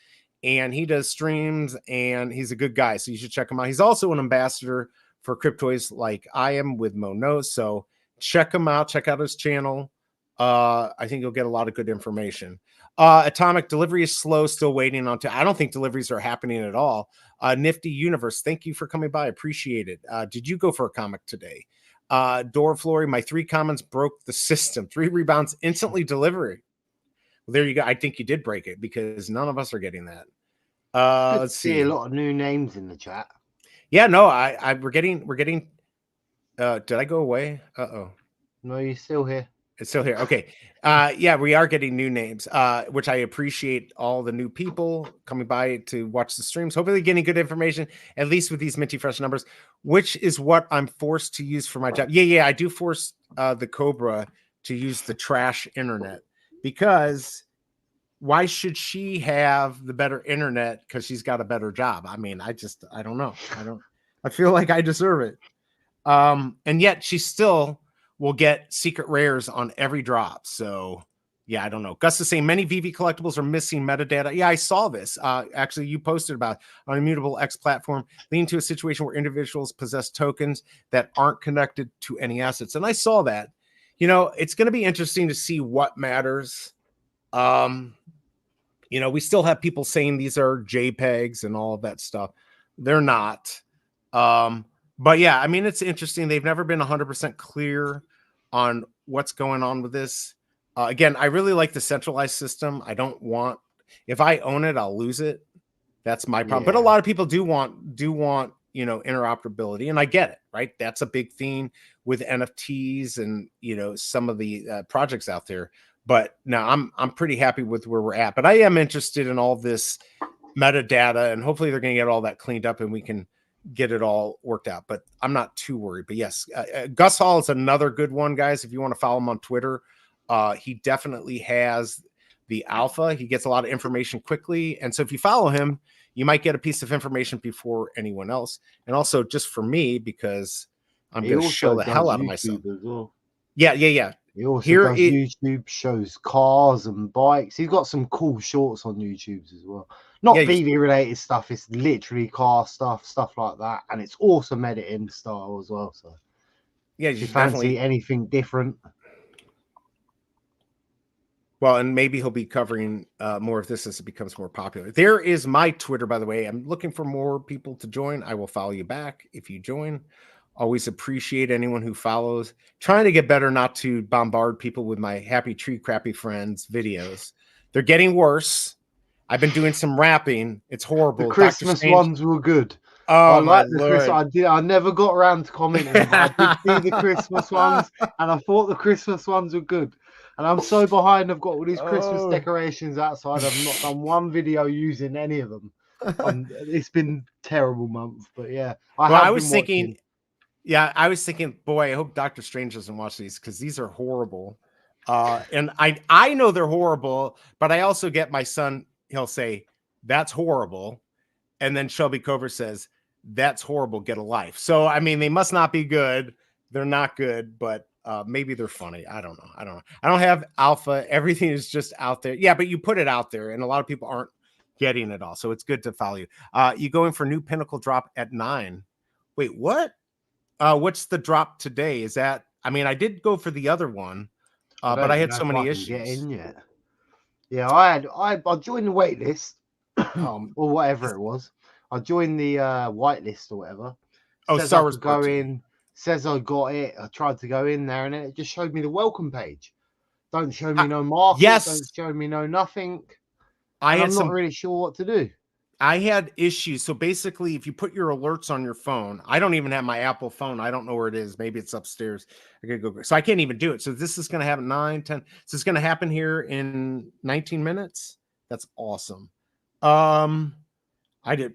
S1: and he does streams and he's a good guy. So you should check him out. He's also an ambassador for Cryptoids like I am with Mono. So check him out. Check out his channel. I think you'll get a lot of good information. Atomic delivery is slow, still waiting on I don't think deliveries are happening at all. Nifty Universe, thank you for coming by. Appreciate it. Did you go for a comic today? Dora Flory, my 3 comments broke the system. 3 rebounds, instantly delivery. Well, there you go. I think you did break it because none of us are getting that. Let's see.
S2: A lot of new names in the chat.
S1: Yeah, no, we're getting did I go away? Uh-oh.
S2: No, you're still here.
S1: It's still here. Okay. Yeah, we are getting new names, which I appreciate all the new people coming by to watch the streams. Hopefully getting good information, at least with these minty fresh numbers, which is what I'm forced to use for my job. Yeah, I do force the Cobra to use the trash internet because why should she have the better internet? Because she's got a better job. I mean, I don't know. I feel like I deserve it. And yet she still will get secret rares on every drop. So yeah, I don't know. Gus is saying many VeVe collectibles are missing metadata. Yeah, I saw this. Actually, you posted about on Immutable X platform, leading to a situation where individuals possess tokens that aren't connected to any assets. And I saw that. You know, it's going to be interesting to see what matters. You know, we still have people saying these are JPEGs and all of that stuff. They're not. But yeah, I mean, it's interesting. They've never been 100% clear on what's going on with this. Again, I really like the centralized system. I don't want, if I own it, I'll lose it. That's my problem. Yeah. But a lot of people do want, you know, interoperability, and I get it, right? That's a big theme with NFTs and, you know, some of the projects out there. But no, I'm pretty happy with where we're at. But I am interested in all this metadata, and hopefully they're going to get all that cleaned up and we can get it all worked out. But I'm not too worried. But yes, Gus Hall is another good one, guys. If you want to follow him on Twitter, he definitely has the alpha. He gets a lot of information quickly. And so if you follow him, you might get a piece of information before anyone else. And also just for me, because I'm going to show the hell out of myself.
S2: As well.
S1: Yeah.
S2: He also does YouTube, shows cars and bikes. He's got some cool shorts on YouTube as well. Not VeVe related stuff. It's literally car stuff like that. And it's awesome editing style as well. So
S1: Yeah,
S2: If
S1: you
S2: you
S1: should
S2: fancy
S1: definitely.
S2: anything different.
S1: Well, and maybe he'll be covering more of this as it becomes more popular. There is my Twitter, by the way. I'm looking for more people to join. I will follow you back if you join. Always appreciate anyone who follows. Trying to get better not to bombard people with my happy tree crappy friends videos. They're getting worse. I've been doing some rapping. It's
S2: The
S1: horrible. Dr.
S2: Christmas
S1: Strange.
S2: ones were good. I
S1: Oh my
S2: like the
S1: lord.
S2: Christmas. I never got around to commenting, but I did see the Christmas ones, and I thought the Christmas ones were good. And I'm so behind. I've got all these Christmas
S1: Oh.
S2: decorations outside. I've not done one video using any of them. It's been a terrible month, but yeah, I
S1: Well, I
S2: have
S1: was
S2: been
S1: thinking,
S2: watching.
S1: yeah, I was thinking, boy, I hope Doctor Strange doesn't watch these because these are horrible. And I know they're horrible, but I also get my son, he'll say, that's horrible. And then Shelby Cover says, that's horrible, get a life. So I mean, they must not be good. They're not good, but maybe they're funny. I don't know. I don't have alpha. Everything is just out there. Yeah, but you put it out there, and a lot of people aren't getting it all. So it's good to follow you. You go in for new Pinnacle drop at 9. Wait, what? What's the drop today? Is that, I mean, I did go for the other one,
S2: I
S1: but
S2: don't
S1: I
S2: even
S1: had
S2: know
S1: so
S2: if I
S1: many
S2: can get
S1: issues.
S2: in yet. Yeah, I joined the wait list or whatever it was. I joined the white list or whatever.
S1: Oh,
S2: Says
S1: Star
S2: I
S1: Wars
S2: could go
S1: Part 2.
S2: in. Says I got it. I tried to go in there, and it just showed me the welcome page. Don't show me no market. Don't
S1: Yes,
S2: show me no nothing.
S1: I
S2: And
S1: had
S2: I'm not
S1: some,
S2: really sure what to do.
S1: I had issues. So basically, if you put your alerts on your phone, I don't even have my Apple phone. I don't know where it is. Maybe it's upstairs. I gotta go. So I can't even do it. So this is going to happen 9, 10. So it's going to happen here in 19 minutes. That's awesome. Um, I did.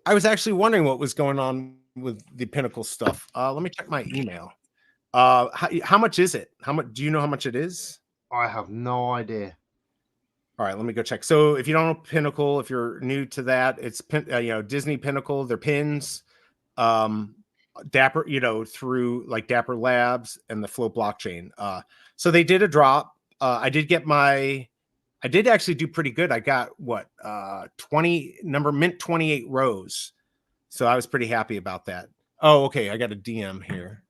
S1: I was actually wondering what was going on with the Pinnacle stuff. Let me check my email. How much is it? How much do you know how much it is?
S2: I have no idea.
S1: All right, let me go check. So if you don't know Pinnacle, if you're new to that, it's Disney Pinnacle. They're pins, um, Dapper, through like Dapper Labs and the Flow blockchain. So they did a drop. I did actually do pretty good. I got what 20 number mint 28 rows. So I was pretty happy about that. Oh, okay. I got a DM here.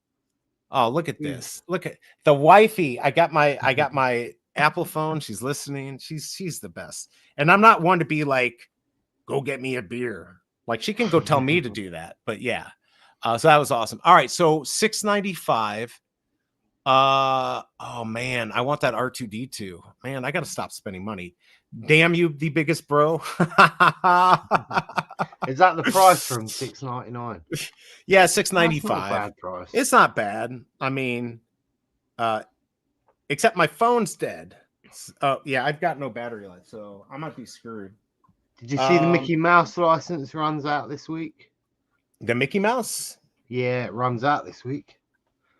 S1: Oh, look at this. Look at the wifey. I got my Apple phone. She's listening. She's the best. And I'm not one to be like, go get me a beer. Like she can go tell me to do that. But yeah. So that was awesome. All right. So 695. Oh man, I want that R2D2. Man, I gotta stop spending money. Damn you, the biggest bro.
S2: Is that the price from $6.99?
S1: Yeah,
S2: That's not a
S1: 695.
S2: bad price.
S1: It's not bad. I mean, except my phone's dead. Yeah, I've got no battery life, so I might be screwed.
S2: Did you see the Mickey Mouse license runs out this week?
S1: The Mickey Mouse?
S2: Yeah, it runs out this week.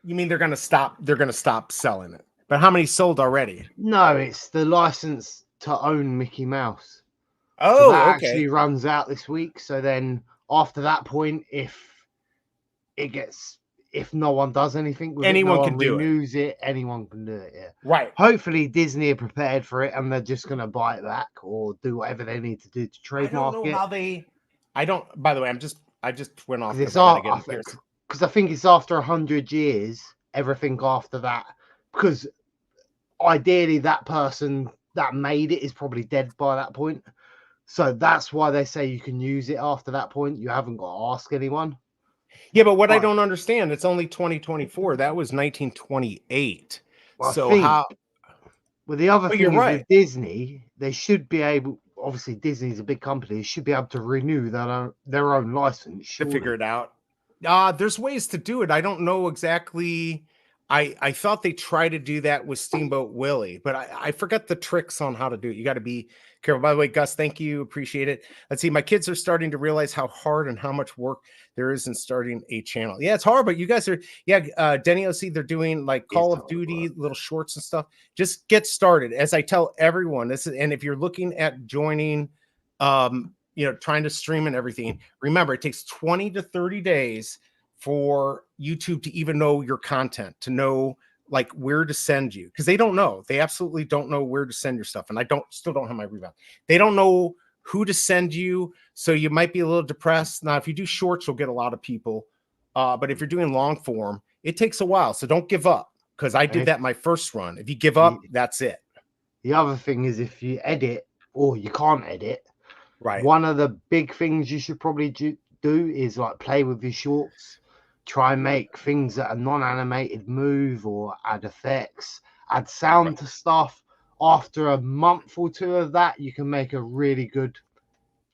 S1: You mean they're gonna stop selling it? But how many sold already?
S2: No, it's the license to own Mickey Mouse. So
S1: Oh,
S2: that
S1: okay.
S2: actually runs out this week. So then after that point, if no one does anything with
S1: Anyone
S2: it, no
S1: can
S2: one
S1: do it.
S2: renews it, anyone can do it. Yeah.
S1: Right.
S2: Hopefully Disney are prepared for it and they're just gonna buy it back or do whatever they need to do to
S1: I don't
S2: trademark
S1: know
S2: it.
S1: how they. I don't. By the way, I just went off
S2: Because I think it's after 100 years, everything after that. Because ideally, that person that made it is probably dead by that point. So that's why they say you can use it after that point. You haven't got to ask anyone.
S1: Yeah, but what I don't understand, it's only 2024. That was 1928.
S2: Well,
S1: So
S2: I think,
S1: how?
S2: well, the other
S1: But
S2: thing
S1: you're
S2: is
S1: right.
S2: with Disney, they should be able. Obviously, Disney's a big company. They should be able to renew their own license.
S1: To figure
S2: Surely.
S1: it out. There's ways to do it. I don't know exactly. I thought they tried to do that with Steamboat Willie, but I forgot the tricks on how to do it. You got to be careful. By the way, Gus, thank you. Appreciate it. Let's see. My kids are starting to realize how hard and how much work there is in starting a channel. Yeah, it's hard, but you guys are, Denny OC, they're doing like Call of Duty little shorts and stuff. Just get started. As I tell everyone, and if you're looking at joining, trying to stream and everything, remember it takes 20 to 30 days for YouTube to even know your content, to know like where to send you, because they don't know. They absolutely don't know where to send your stuff. And I still don't have my rebound. They don't know who to send you. So you might be a little depressed. Now, if you do shorts, you'll get a lot of people. But if you're doing long form, it takes a while. So don't give up, because I did that my first run. If you give up, that's it.
S2: The other thing is, if you edit or you can't edit,
S1: Right.
S2: one of the big things you should probably do is like play with your shorts, try and make things that are non-animated move, or add effects, add sound to stuff. After a month or two of that, you can make a really good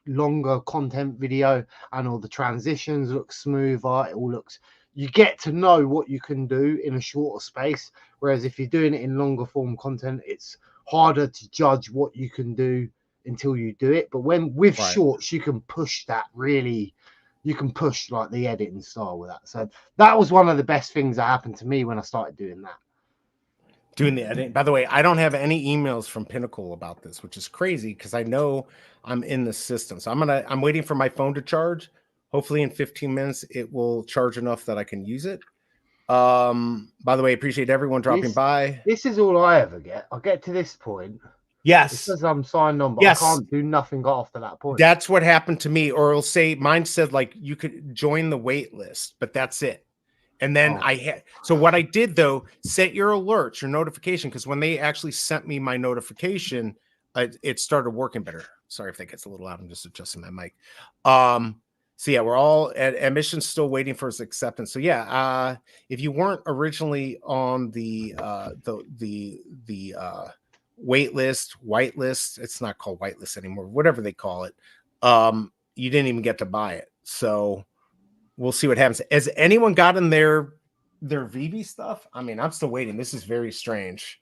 S2: longer content video, and all the transitions look smoother. It all looks, you get to know what you can do in a shorter space, whereas if you're doing it in longer form content, it's harder to judge what you can do until you do it. But when with shorts, you can push that really, you can push like the editing style with that. So that was one of the best things that happened to me when I started doing that.
S1: Doing the editing. By the way, I don't have any emails from Pinnacle about this, which is crazy, because I know I'm in the system. So I'm waiting for my phone to charge. Hopefully in 15 minutes it will charge enough that I can use it. By the way, appreciate everyone dropping by.
S2: This is all I ever get. I get to this point.
S1: Yes.
S2: It says I'm signed on, but I can't do nothing after that point.
S1: That's what happened to me. Or it'll say, mine said like you could join the wait list, but that's it. And then so what I did though, set your alerts, your notification, because when they actually sent me my notification, it started working better. Sorry if that gets a little loud. I'm just adjusting my mic. So yeah, we're all at admissions, still waiting for its acceptance. So yeah, if you weren't originally on the wait list, white list, it's not called white list anymore, whatever they call it, you didn't even get to buy it. So we'll see what happens. Has anyone gotten their VeVe stuff? I mean, I'm still waiting. This is very strange.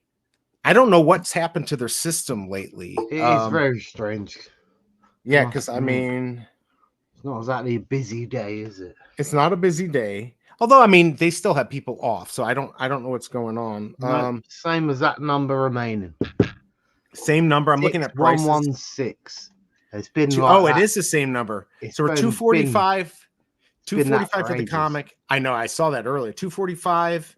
S1: I don't know what's happened to their system lately.
S2: It is very strange.
S1: Yeah, because I mean,
S2: it's not exactly a busy day, is it?
S1: It's not a busy day. Although, I mean, they still have people off, so I don't know what's going on.
S2: No, same as that number remaining.
S1: Same number. I'm looking at prices.
S2: 116. It's been
S1: it is the same number. So we're 245. 245 for the comic. I know, I saw that earlier. 245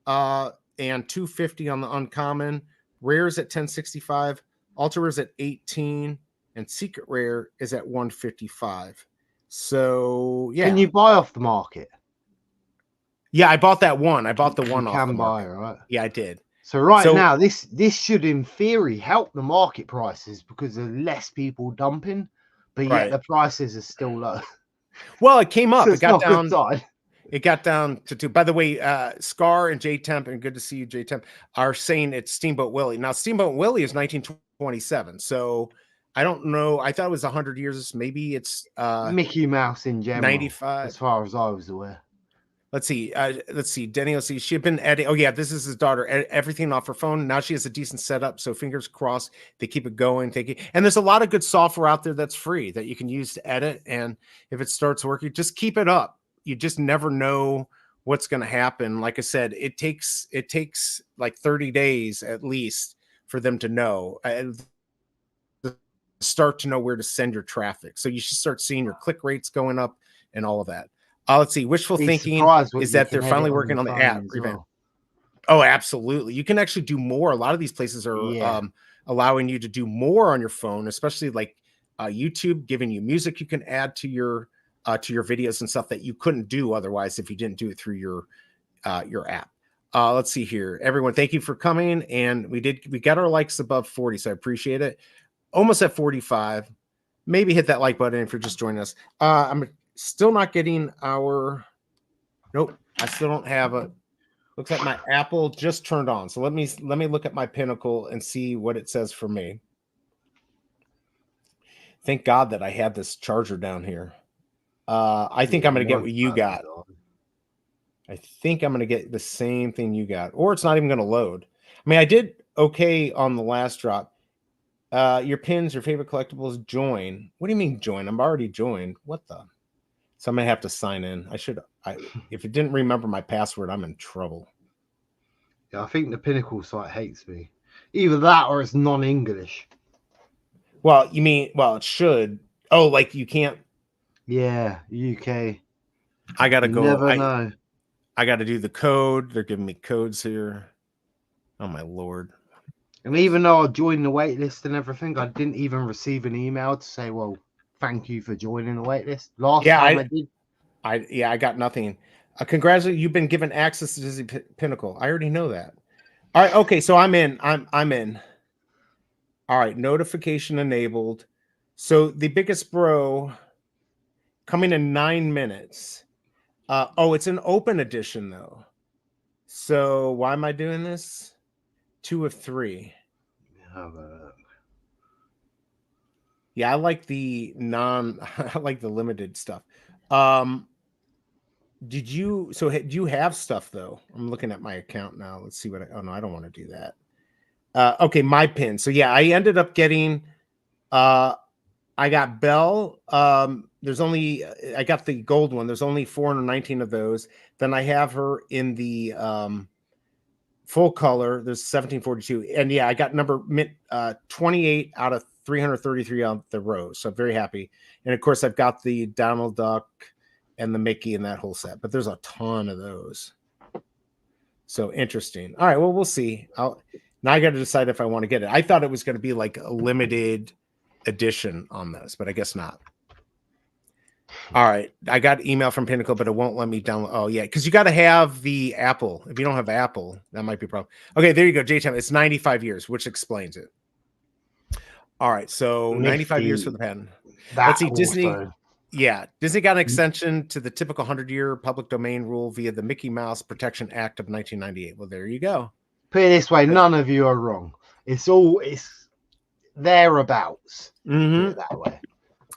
S1: and 250 on the uncommon. Rares at 1065. Ultra Rares at 18, and Secret Rare is at 155. So yeah.
S2: Can you buy off the market?
S1: Yeah, I bought that one. I bought the one off the
S2: market.
S1: Buy,
S2: right?
S1: Yeah, I did.
S2: So now this should in theory help the market prices, because there's less people dumping, but yet the prices are still low.
S1: Well, it came up.
S2: So
S1: it got down. It got down to 2. By the way, Scar and J Temp, and good to see you, J Temp, are saying it's Steamboat Willie. Now, Steamboat Willie is 1927. So I don't know. I thought it was 100 years. Maybe it's
S2: Mickey Mouse in general.
S1: 95,
S2: as far as I was aware.
S1: Let's see. Denny, let's see. She had been editing. Oh, yeah. This is his daughter. Everything off her phone. Now she has a decent setup. So fingers crossed they keep it going. And there's a lot of good software out there that's free that you can use to edit. And if it starts working, just keep it up. You just never know what's going to happen. Like I said, it takes like 30 days at least for them to know. Start to know where to send your traffic. So you should start seeing your click rates going up and all of that. Let's see. Wishful thinking is that they're finally working on the app revamp. Oh, absolutely. You can actually do more. A lot of these places are allowing you to do more on your phone, especially like YouTube, giving you music you can add to your videos and stuff that you couldn't do otherwise if you didn't do it through your app. Let's see here. Everyone, thank you for coming. And we got our likes above 40, so I appreciate it. Almost at 45. Maybe hit that like button if you're just joining us. I'm still not getting our. Nope, I still don't have a. Looks like my Apple just turned on. So let me look at my Pinnacle and see what it says for me. Thank God that I had this charger down here. I think I'm going to get what you got. I think I'm going to get the same thing you got, or it's not even going to load. I mean, I did okay on the last drop. Your pins, your favorite collectibles, join. What do you mean join? I'm already joined. What the? So I'm going to have to sign in. If it didn't remember my password, I'm in trouble.
S2: Yeah, I think the Pinnacle site hates me. Either that or it's non-English.
S1: Well, you mean, it should. Oh, like you can't.
S2: Yeah, UK.
S1: I got to go.
S2: Never know.
S1: I got to do the code. They're giving me codes here. Oh, my Lord.
S2: And even though I joined the waitlist and everything, I didn't even receive an email to say, well, thank you for joining the waitlist. Last time I did.
S1: I got nothing. Congratulations, you've been given access to Disney Pinnacle. I already know that. All right, okay, so I'm in. I'm in. All right, notification enabled. So the biggest bro coming in 9 minutes. Oh, it's an open edition though. So why am I doing this? 2 of 3. Yeah, I like the I like the limited stuff. Did you do you have stuff though? I'm looking at my account now. Let's see what oh no, I don't want to do that. Okay, my pin. So yeah, I ended up getting I got Belle. There's only I got the gold one. There's only 419 of those. Then I have her in the full color. There's 1742, and yeah, I got number 28 out of 333 on the rows. So I'm very happy. And of course, I've got the Donald Duck and the Mickey and that whole set. But there's a ton of those. So interesting. All right, well, we'll see. Now I got to decide if I want to get it. I thought it was going to be like a limited edition on this, but I guess not. All right, I got email from Pinnacle, but it won't let me download. Oh yeah, because you got to have the Apple. If you don't have Apple, that might be a problem. Okay, there you go, J-Town. It's 95 years, which explains it. All right, so 95 years for the patent. Let's see, Disney. Yeah, Disney got an extension to the typical 100-year public domain rule via the Mickey Mouse Protection Act of 1998. Well, there you go.
S2: Put it this way, none of you are wrong. It's thereabouts.
S1: Mm-hmm.
S2: Put it that way.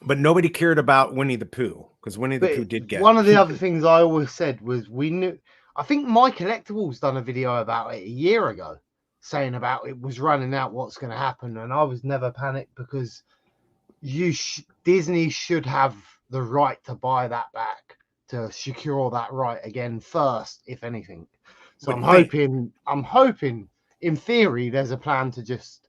S1: But nobody cared about Winnie the Pooh because Winnie the Pooh did get
S2: one of the other things I always said was we knew. I think My Collectibles done a video about it a year ago, saying about it was running out, what's going to happen, and I was never panicked because Disney should have the right to buy that back, to secure that right again first, if anything. So I'm hoping in theory there's a plan to just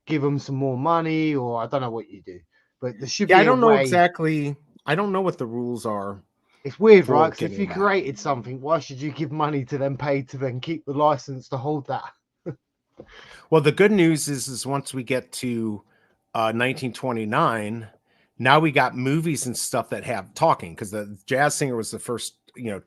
S2: give them some more money, or I don't know what you do, but there should be
S1: I don't know exactly. I don't know what the rules are.
S2: It's weird, right? Because if you created something, why should you give money to them paid to then keep the license to hold that?
S1: Well, the good news is once we get to 1929, now we got movies and stuff that have talking, because the Jazz Singer was the first,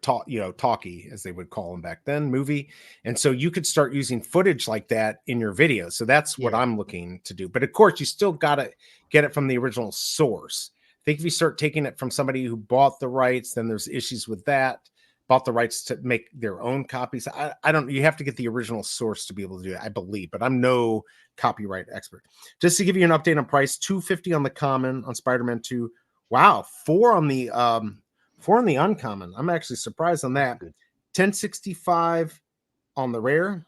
S1: talkie, as they would call them back then, movie. And so you could start using footage like that in your videos. So that's what I'm looking to do. But of course, you still got to get it from the original source. I think if you start taking it from somebody who bought the rights, then there's issues with that. Bought the rights to make their own copies. I don't, you have to get the original source to be able to do it, I believe, but I'm no copyright expert. Just to give you an update on price, $250 on the common on Spider-Man 2. Wow, $4 on the uncommon. I'm actually surprised on that. $1065 on the rare,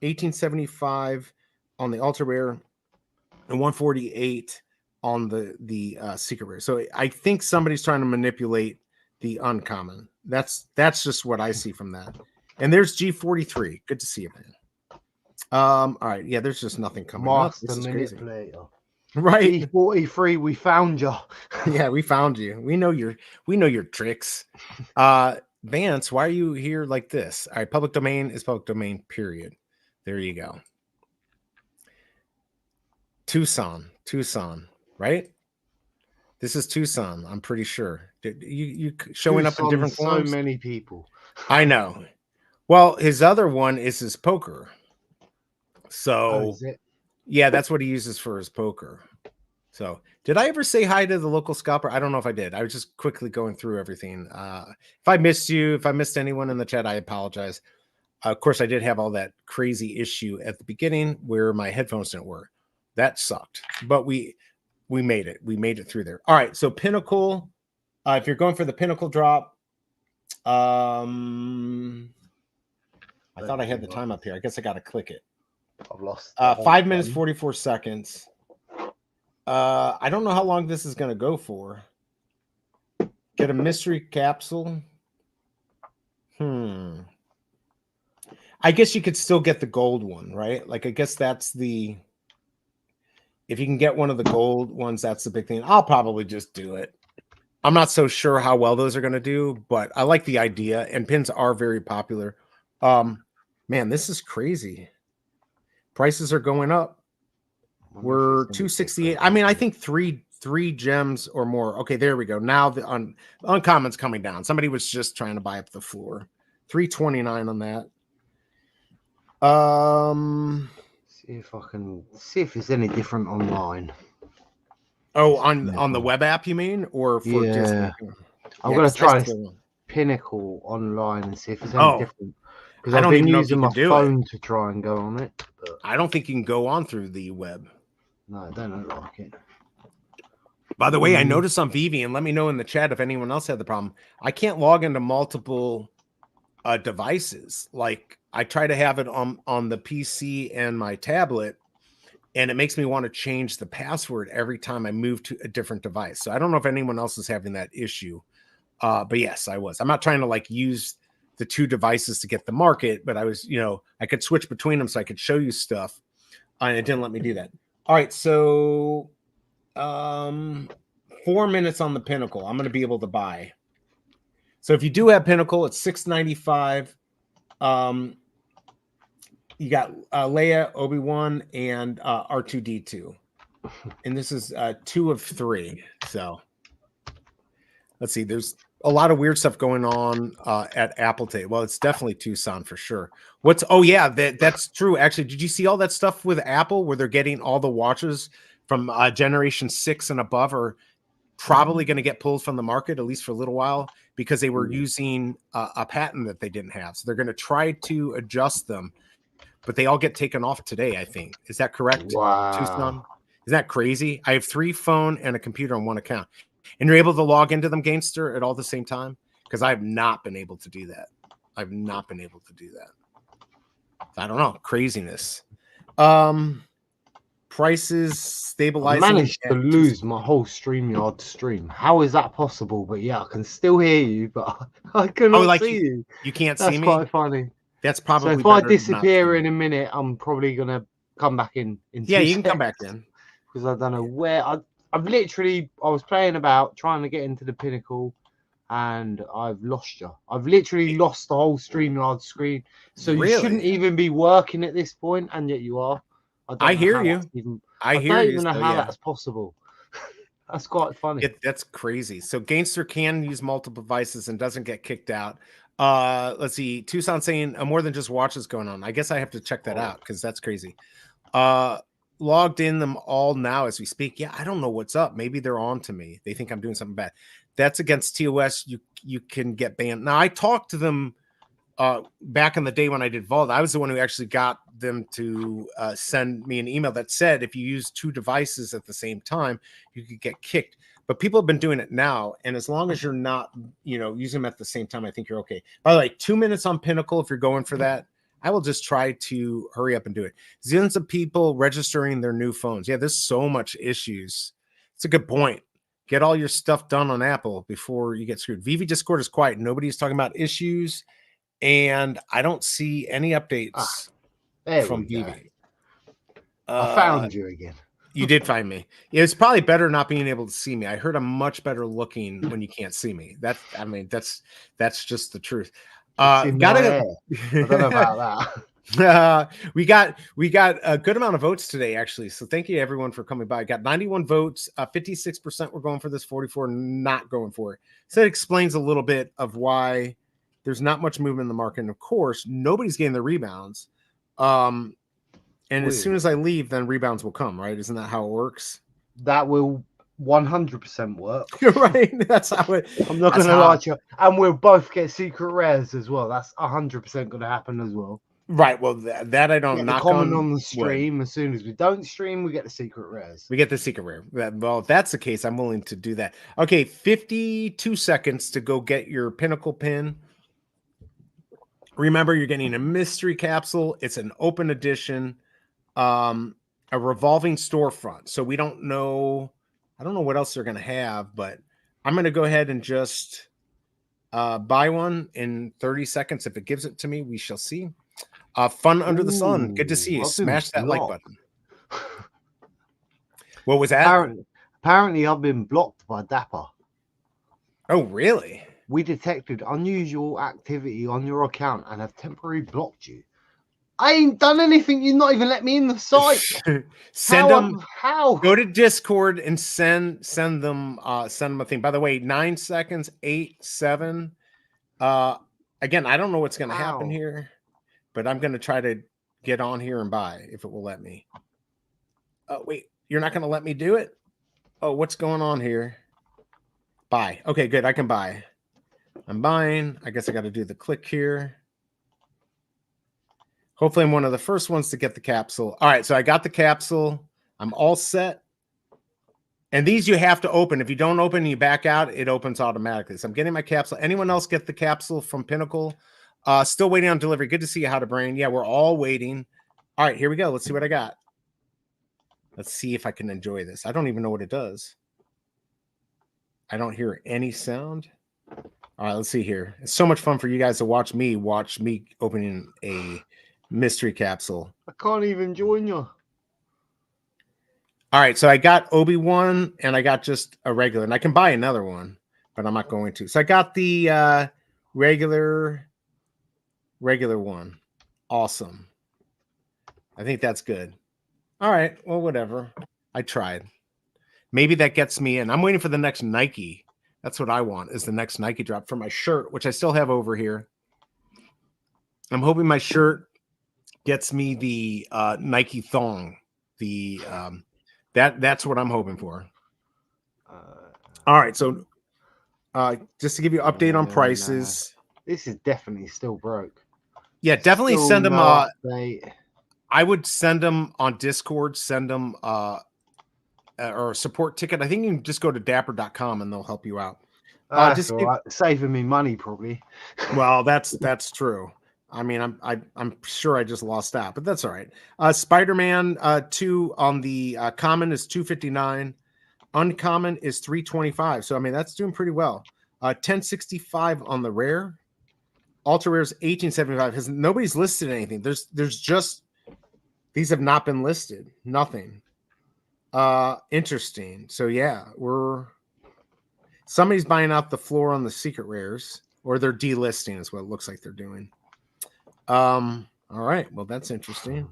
S1: $1875 on the ultra rare, and $148 on the secret rare. So I think somebody's trying to manipulate the uncommon. That's just what I see from that. And there's G43. Good to see you, man. All right, yeah, there's just nothing coming up. This is crazy. Right.
S2: G43, we found you.
S1: Yeah, we found you. We know your tricks. Vance, why are you here like this? All right, public domain is public domain, period. There you go. Tucson, right? This is Tucson, I'm pretty sure. You showing up in different forms?
S2: So many people.
S1: I know. Well, his other one is his poker. So, yeah, that's what he uses for his poker. So, did I ever say hi to the local scalper? I don't know if I did. I was just quickly going through everything. If I missed you, if I missed anyone in the chat, I apologize. Of course, I did have all that crazy issue at the beginning where my headphones didn't work. That sucked. But we made it. We made it through there. All right. So Pinnacle, if you're going for the Pinnacle drop, I thought I had the time up here. I guess I got to click it.
S2: I've lost.
S1: 5 minutes, 44 seconds. I don't know how long this is going to go for. Get a mystery capsule. I guess you could still get the gold one, right? Like, I guess that's the... If you can get one of the gold ones, that's the big thing. I'll probably just do it. I'm not so sure how well those are going to do, but I like the idea, and pins are very popular. Man, this is crazy. Prices are going up. We're 268. I mean, I think 3 3 gems or more. Okay, there we go. Now the uncommon's coming down. Somebody was just trying to buy up the floor. 329 on that.
S2: See if I can see if it's any different online.
S1: Oh, on the web app, you mean, or for just?
S2: Yeah, I'm
S1: Yeah,
S2: gonna
S1: 'cause
S2: try
S1: that's
S2: this
S1: the-
S2: Pinnacle online and see if it's any
S1: Oh,
S2: different. Because
S1: I
S2: I've
S1: don't
S2: been
S1: even know if
S2: using
S1: you
S2: my
S1: can do it.
S2: phone to try and go on it. But
S1: I don't think you can go on through the web.
S2: no, I don't look like it.
S1: By the way, I noticed on VeVe, and let me know in the chat if anyone else had the problem. I can't log into multiple devices. Like I try to have it on the PC and my tablet, and it makes me want to change the password every time I move to a different device. So I don't know if anyone else is having that issue. But yes, I was. I'm not trying to like use the 2 devices to get the market, but I was, I could switch between them so I could show you stuff, and it didn't let me do that. All right, so 4 minutes on the Pinnacle. I'm going to be able to buy. So if you do have Pinnacle, it's $6.95. You got Leia, Obi-Wan, and R2D2, and this is 2 of 3. So let's see. There's a lot of weird stuff going on at Apple today. Well, it's definitely Tucson for sure. Oh yeah, that's true. Actually, did you see all that stuff with Apple where they're getting all the watches from generation 6 and above are probably going to get pulled from the market, at least for a little while, because they were using a patent that they didn't have. So they're going to try to adjust them, but they all get taken off today, I think. Is that correct?
S2: Wow.
S1: Tucson? Is that crazy? I have 3 phone and a computer on one account. And you're able to log into them, Gainster, at all the same time? Because I've not been able to do that. I've not been able to do that. I don't know. Craziness. Prices stabilizing.
S2: I managed to lose my whole StreamYard stream. How is that possible? But yeah, I can still hear you, but I cannot see you.
S1: You can't
S2: That's
S1: see me?
S2: That's quite funny.
S1: That's probably
S2: so if I disappear in a minute, I'm probably gonna come back in.
S1: Yeah, you can come back in.
S2: Because I don't know where I was playing about trying to get into the Pinnacle, and I've lost you. I've literally lost the whole StreamYard screen. So you shouldn't even be working at this point, and yet you are.
S1: I hear you. I don't
S2: even know how that's possible. That's quite funny.
S1: That's crazy. So Gainster can use multiple devices and doesn't get kicked out. Let's see. Tucson saying more than just watches going on. I guess I have to check that out because that's crazy. Logged in them all now as we speak. Yeah, I don't know what's up. Maybe they're on to me. They think I'm doing something bad. That's against TOS. You can get banned. Now I talked to them back in the day when I did Vault. I was the one who actually got them to send me an email that said if you use 2 devices at the same time, you could get kicked. But people have been doing it now, and as long as you're not, using them at the same time, I think you're okay. By the way, 2 minutes on Pinnacle if you're going for that. I will just try to hurry up and do it. Zillions of people registering their new phones. Yeah, there's so much issues. It's a good point. Get all your stuff done on Apple before you get screwed. VeVe Discord is quiet. Nobody's talking about issues, and I don't see any updates from VeVe.
S2: I found you again.
S1: You did find me. It's probably better not being able to see me. I heard I'm much better looking when you can't see me. That's just the truth.
S2: I don't know about
S1: that. We got a good amount of votes today, actually. So thank you everyone for coming by. Got 91 votes. 56% were going for this, 44 not going for it. So that explains a little bit of why there's not much movement in the market. And of course, nobody's getting the rebounds. And as soon as I leave, then rebounds will come, right? Isn't that how it works?
S2: That will 100% work.
S1: Right. That's how it.
S2: I'm not going to lie to you. And we'll both get secret rares as well. That's 100% going to happen as well.
S1: Right. Well, that I don't knock
S2: on the stream. Wood. As soon as we don't stream, we get the secret rares.
S1: We get the secret rare. Well, if that's the case, I'm willing to do that. Okay, 52 seconds to go get your Pinnacle pin. Remember, you're getting a mystery capsule. It's an open edition, a revolving storefront. So we don't know. I don't know what else they're going to have, but I'm going to go ahead and just buy one in 30 seconds. If it gives it to me, we shall see. Fun under the sun. Good to see you. Smash that like button. What was that?
S2: Apparently, I've been blocked by Dapper.
S1: Oh, really?
S2: We detected unusual activity on your account and have temporarily blocked you. I ain't done anything. You've not even let me in the site.
S1: Send them.
S2: How?
S1: Go to Discord and send them a thing. By the way, 9 seconds, 8, 7. Again, I don't know what's going to happen here, but I'm going to try to get on here and buy if it will let me. Oh, wait, you're not going to let me do it? Oh, what's going on here? Buy. Okay, good. I can buy. I'm buying. I guess I got to do the click here. Hopefully I'm one of the first ones to get the capsule. All right, so I got the capsule. I'm all set. And these you have to open. If you don't open and you back out, it opens automatically. So I'm getting my capsule. Anyone else get the capsule from Pinnacle? Still waiting on delivery. Good to see you, How to Brain. Yeah, we're all waiting. All right, here we go. Let's see what I got. Let's see if I can enjoy this. I don't even know what it does. I don't hear any sound. All right, let's see here. It's so much fun for you guys to watch me opening a mystery capsule.
S2: I can't even join you.
S1: All right, so I got Obi-Wan and I got just a regular, and I can buy another one, but I'm not going to. So I got the regular one. Awesome. I think that's good. All right, well, whatever. I tried. Maybe that gets me in. I'm waiting for the next Nike. That's what I want, is the next Nike drop for my shirt, which I still have over here. I'm hoping my shirt gets me the Nike thong. The that's what I'm hoping for. All right, so just to give you an update on prices.
S2: This is definitely still broke.
S1: Yeah, definitely
S2: Still
S1: send them.
S2: no update.
S1: I would send them on Discord. Send them or a support ticket. I think you can just go to dapper.com and they'll help you out.
S2: That's all right. Saving me money probably.
S1: Well, that's true. I mean, I'm sure I just lost that, but that's all right. Spider-Man 2 on the common is $259. Uncommon is $325. So I mean, that's doing pretty well. 1065 on the rare. Ultra rare is $1875. Nobody's listed anything. There's just these have not been listed. Nothing. Interesting. So yeah, somebody's buying out the floor on the secret rares, or they're delisting is what it looks like they're doing. All right. Well, that's interesting.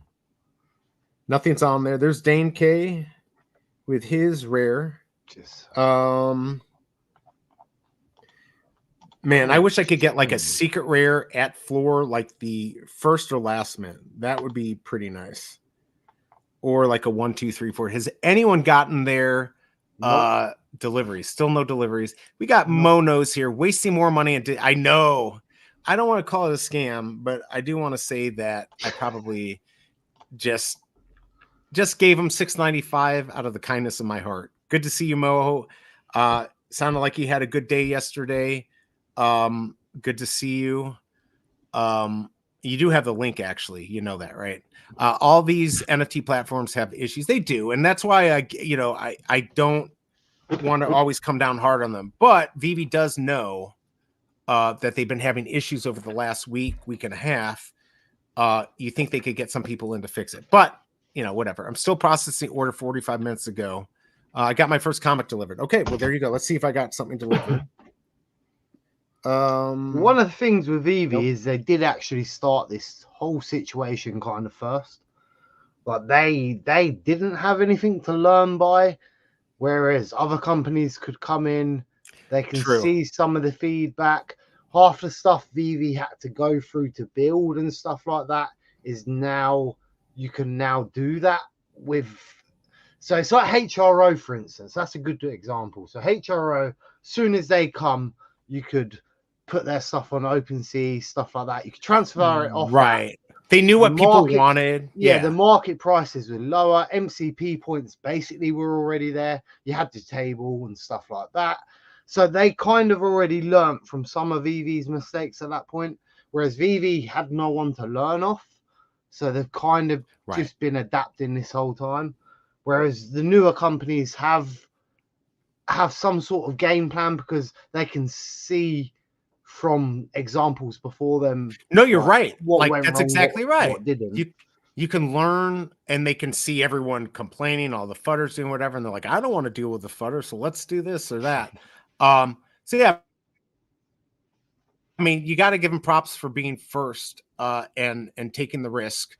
S1: Nothing's on there. There's Dane K with his rare. Man, I wish I could get like a secret rare at floor, like the first or last mint. That would be pretty nice. Or like a 1, 2, 3, 4. Has anyone gotten their deliveries? Still no deliveries. We got monos here, wasting more money. I know. I don't want to call it a scam, but I do want to say that I probably just gave him $6.95 out of the kindness of my heart. Good to see you, Moho. Sounded like you had a good day yesterday. Good to see you. You do have the link, actually. You know that, right? All these NFT platforms have issues. They do, and that's why I don't want to always come down hard on them. But VeVe does know that they've been having issues over the last week and a half. You think they could get some people in to fix it, but whatever. I'm still processing order 45 minutes ago. I got my first comic delivered. Okay, well there you go. Let's see if I got something delivered.
S2: One of the things with VeVe is they did actually start this whole situation kind of first, but they didn't have anything to learn by, whereas other companies could come in. They can see some of the feedback. Half the stuff VeVe had to go through to build and stuff like that is now, you can now do that with. So it's like HRO, for instance. That's a good example. So HRO, soon as they come, you could put their stuff on OpenSea, stuff like that. You could transfer it off.
S1: Right. They knew what people wanted.
S2: Yeah, the market prices were lower. MCP points basically were already there. You had the table and stuff like that. So they kind of already learnt from some of VeVe's mistakes at that point, whereas VeVe had no one to learn off. So they've kind of just been adapting this whole time. Whereas the newer companies have some sort of game plan because they can see from examples before them.
S1: No, you're right.
S2: What went
S1: that's
S2: wrong,
S1: exactly right.
S2: What didn't.
S1: You can learn, and they can see everyone complaining, all the fudders doing whatever, and they're like, I don't want to deal with the fudder, so let's do this or that. So yeah, I mean, you got to give them props for being first and taking the risk.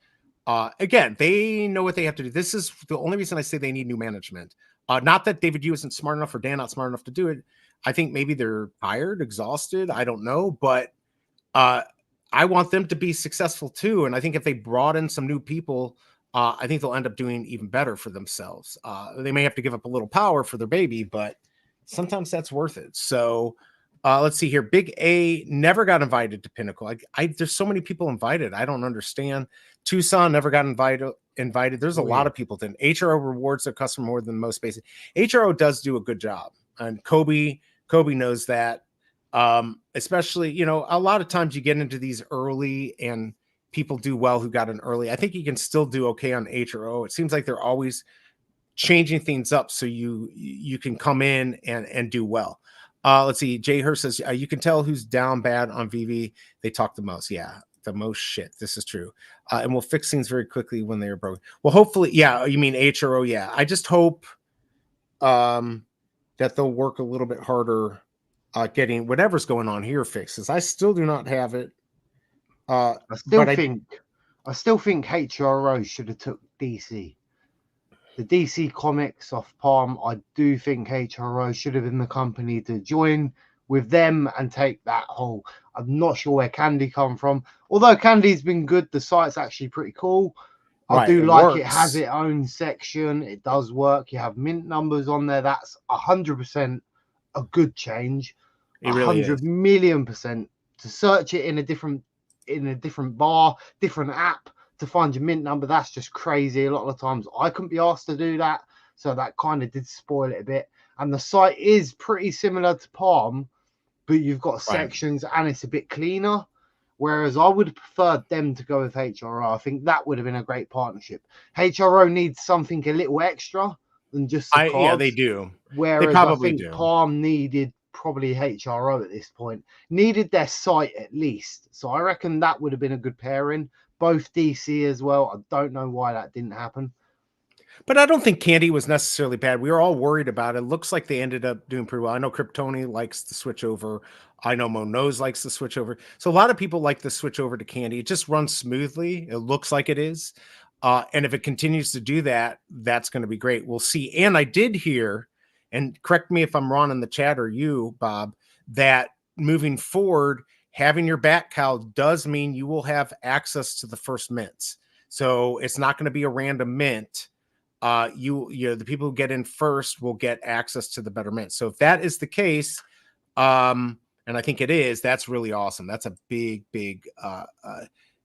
S1: Again, they know what they have to do. This is the only reason I say they need new management. Not that David Yu isn't smart enough or Dan not smart enough to do it. I think maybe they're tired, exhausted. I don't know, but I want them to be successful too. And I think if they brought in some new people, I think they'll end up doing even better for themselves. They may have to give up a little power for their baby, but sometimes that's worth it. So let's see here. Big A never got invited to Pinnacle. There's so many people invited. I don't understand. Tucson never got invited. There's a lot of people. Then HRO rewards their customer more than most basic. HRO does do a good job, and Kobe knows that. Especially, you know, a lot of times you get into these early and people do well who got in early. I think you can still do okay on HRO. It seems like they're always changing things up so you can come in and do well. Let's see. Jay Hurst says you can tell who's down bad on VeVe. They talk the most. Yeah, the most shit. This is true. And we'll fix things very quickly when they are broken. Well, hopefully, yeah. You mean HRO? Yeah. I just hope that they'll work a little bit harder getting whatever's going on here fixes. I still do not have it.
S2: I still think HRO should have took DC. The DC comics off Palm, I do think HRO should have been the company to join with them and take that whole. I'm not sure where Candy come from. Although Candy's been good, the site's actually pretty cool. I do like it has its own section. It does work. You have mint numbers on there. That's 100% a good change.
S1: It really
S2: 100 million%. To search it in a different bar, different app to find your mint number, that's just crazy. A lot of the times I couldn't be asked to do that, so that kind of did spoil it a bit. And the site is pretty similar to Palm, but you've got sections and it's a bit cleaner. Whereas I would have preferred them to go with HRO. I think that would have been a great partnership. HRO needs something a little extra than just the cards.
S1: Yeah, they do.
S2: Whereas they probably do. Palm needed probably HRO at this point, needed their site at least. So I reckon that would have been a good pairing. Both DC as well. I don't know why that didn't happen.
S1: But I don't think Candy was necessarily bad. We were all worried about it. Looks like they ended up doing pretty well. I know Kryptoni likes the switch over. I know Monoz likes the switch over. So a lot of people like the switch over to Candy. It just runs smoothly. It looks like it is. And if it continues to do that, that's going to be great. We'll see. And I did hear, and correct me if I'm wrong in the chat or you, Bob, that moving forward, having your bat cow does mean you will have access to the first mints. So it's not going to be a random mint. The people who get in first will get access to the better mint. So if that is the case, and I think it is, that's really awesome. That's a big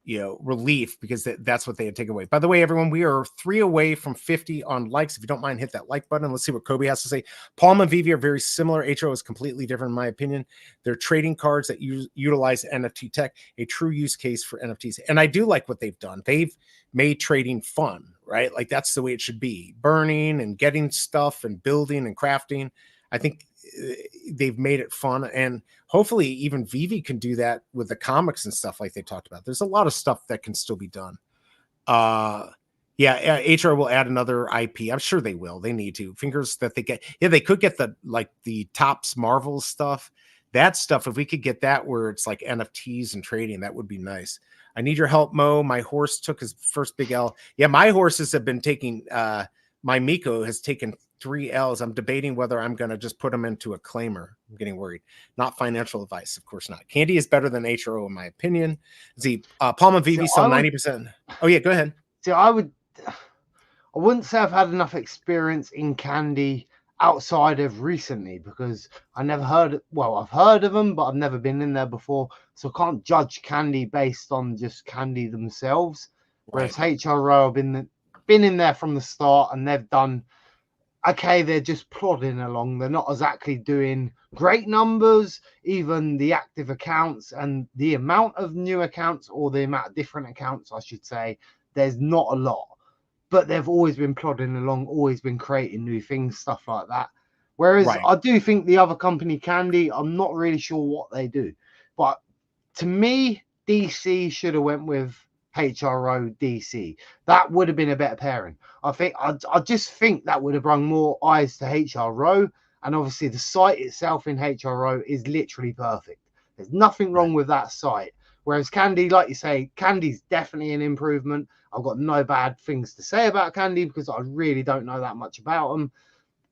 S1: relief, because that's what they had taken away. By the way, everyone, we are 3 away from 50 on likes. If you don't mind, hit that like button. Let's see what Kobe has to say. Palm and VeVe are very similar. HRO is completely different, in my opinion. They're trading cards that utilize NFT tech, a true use case for NFTs. And I do like what they've done. They've made trading fun, right? Like that's the way it should be. Burning and getting stuff and building and crafting. I think they've made it fun, and hopefully even VeVe can do that with the comics and stuff like they talked about. There's a lot of stuff that can still be done. HR will add another IP. I'm sure they will. They need to. Fingers that they get. Yeah, they could get the Topps Marvel stuff. That stuff, if we could get that where it's like NFTs and trading, that would be nice. I need your help, Mo. My horse took his first big L. Yeah, my horses have been taking my Miko has taken 3 L's. I'm debating whether I'm going to just put them into a claimer. I'm getting worried. Not financial advice, of course not. Candy is better than HRO, in my opinion. See, Palm and VeVe sell 90%. Oh, yeah, go ahead.
S2: See, I wouldn't say I've had enough experience in Candy outside of recently, because I never heard, I've heard of them, but I've never been in there before. So I can't judge Candy based on just Candy themselves. Whereas HRO have been in there from the start, and they've done okay. They're just plodding along. They're not exactly doing great numbers. Even the active accounts and the amount of new accounts, or the amount of different accounts, I should say, there's not a lot. But they've always been plodding along, always been creating new things, stuff like that. Whereas I do think the other company, Candy, I'm not really sure what they do. But to me, DC should have went with HRO DC. That would have been a better pairing. I just think that would have brought more eyes to HRO, and obviously the site itself in HRO is literally perfect. There's nothing wrong with that site. Whereas Candy, like you say, Candy's definitely an improvement. I've got no bad things to say about Candy because I really don't know that much about them.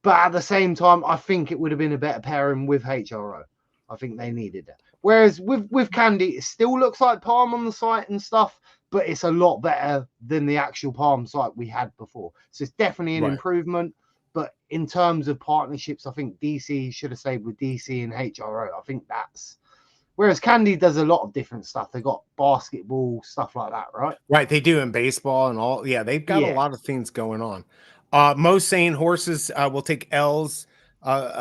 S2: But at the same time, I think it would have been a better pairing with HRO. I think they needed it. Whereas with Candy, it still looks like Palm on the site and stuff, but it's a lot better than the actual Palm site we had before. So it's definitely an improvement. But in terms of partnerships, I think DC should have stayed with DC and HRO. I think that's... Whereas Candy does a lot of different stuff. They got basketball, stuff like that, right?
S1: Right, they do in baseball and all. Yeah, they've got a lot of things going on. Most saying horses will take L's.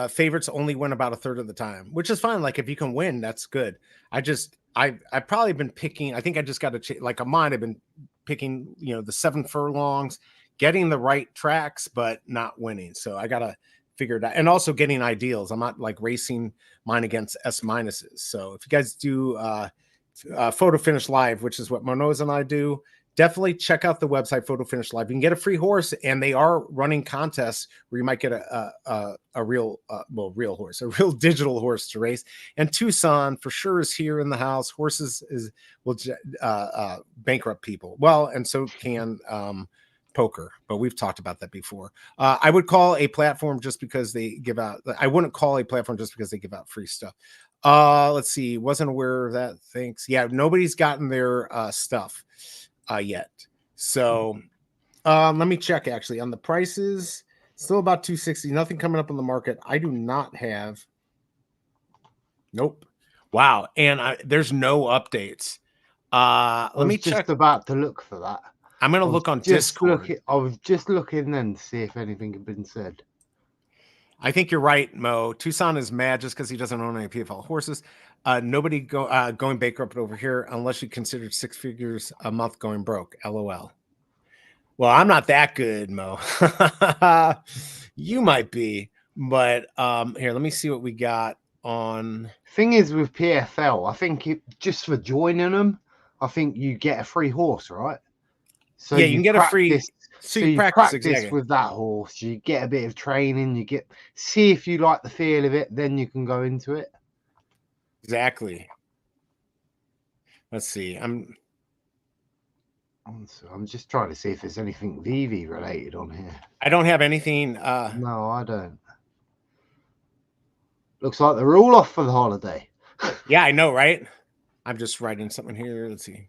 S1: Favorites only win about a third of the time, which is fine. Like if you can win, that's good. I've probably been picking. I think I just got to like a mine. I've been picking, the 7 furlongs, getting the right tracks, but not winning. So I gotta figure it out, and also getting ideals. I'm not like racing mine against S minuses. So if you guys do Photo Finish Live, which is what Monoz and I do, definitely check out the website Photo Finish Live. You can get a free horse, and they are running contests where you might get a real horse, a real digital horse to race. And Tucson for sure is here in the house. Horses will bankrupt people. Well, and so can poker, but we've talked about that before. I would call a platform just because they give out. I wouldn't call a platform just because they give out free stuff. Let's see. Wasn't aware of that. Thanks. Yeah, nobody's gotten their stuff yet. So let me check actually on the prices. Still about 260. Nothing coming up on the market. I do not have. Nope. Wow. And there's no updates. Let me check.
S2: Just about to look for that.
S1: I'm going to look on Discord.
S2: I was just looking then to see if anything had been said.
S1: I think you're right, Mo. Tucson is mad just because he doesn't own any PFL horses. Nobody going bankrupt over here unless you considered 6 figures a month going broke. LOL. Well, I'm not that good, Mo. You might be, but here, let me see what we got on.
S2: Thing is with PFL, I think just for joining them, I think you get a free horse, right? So
S1: yeah, you can get a free.
S2: So you practice with that horse. You get a bit of training. You see if you like the feel of it. Then you can go into it.
S1: Exactly. Let's see. I'm
S2: just trying to see if there's anything VeVe related on here.
S1: I don't have anything.
S2: No, I don't. Looks like they're all off for the holiday.
S1: Yeah, I know, right? I'm just writing something here. Let's see.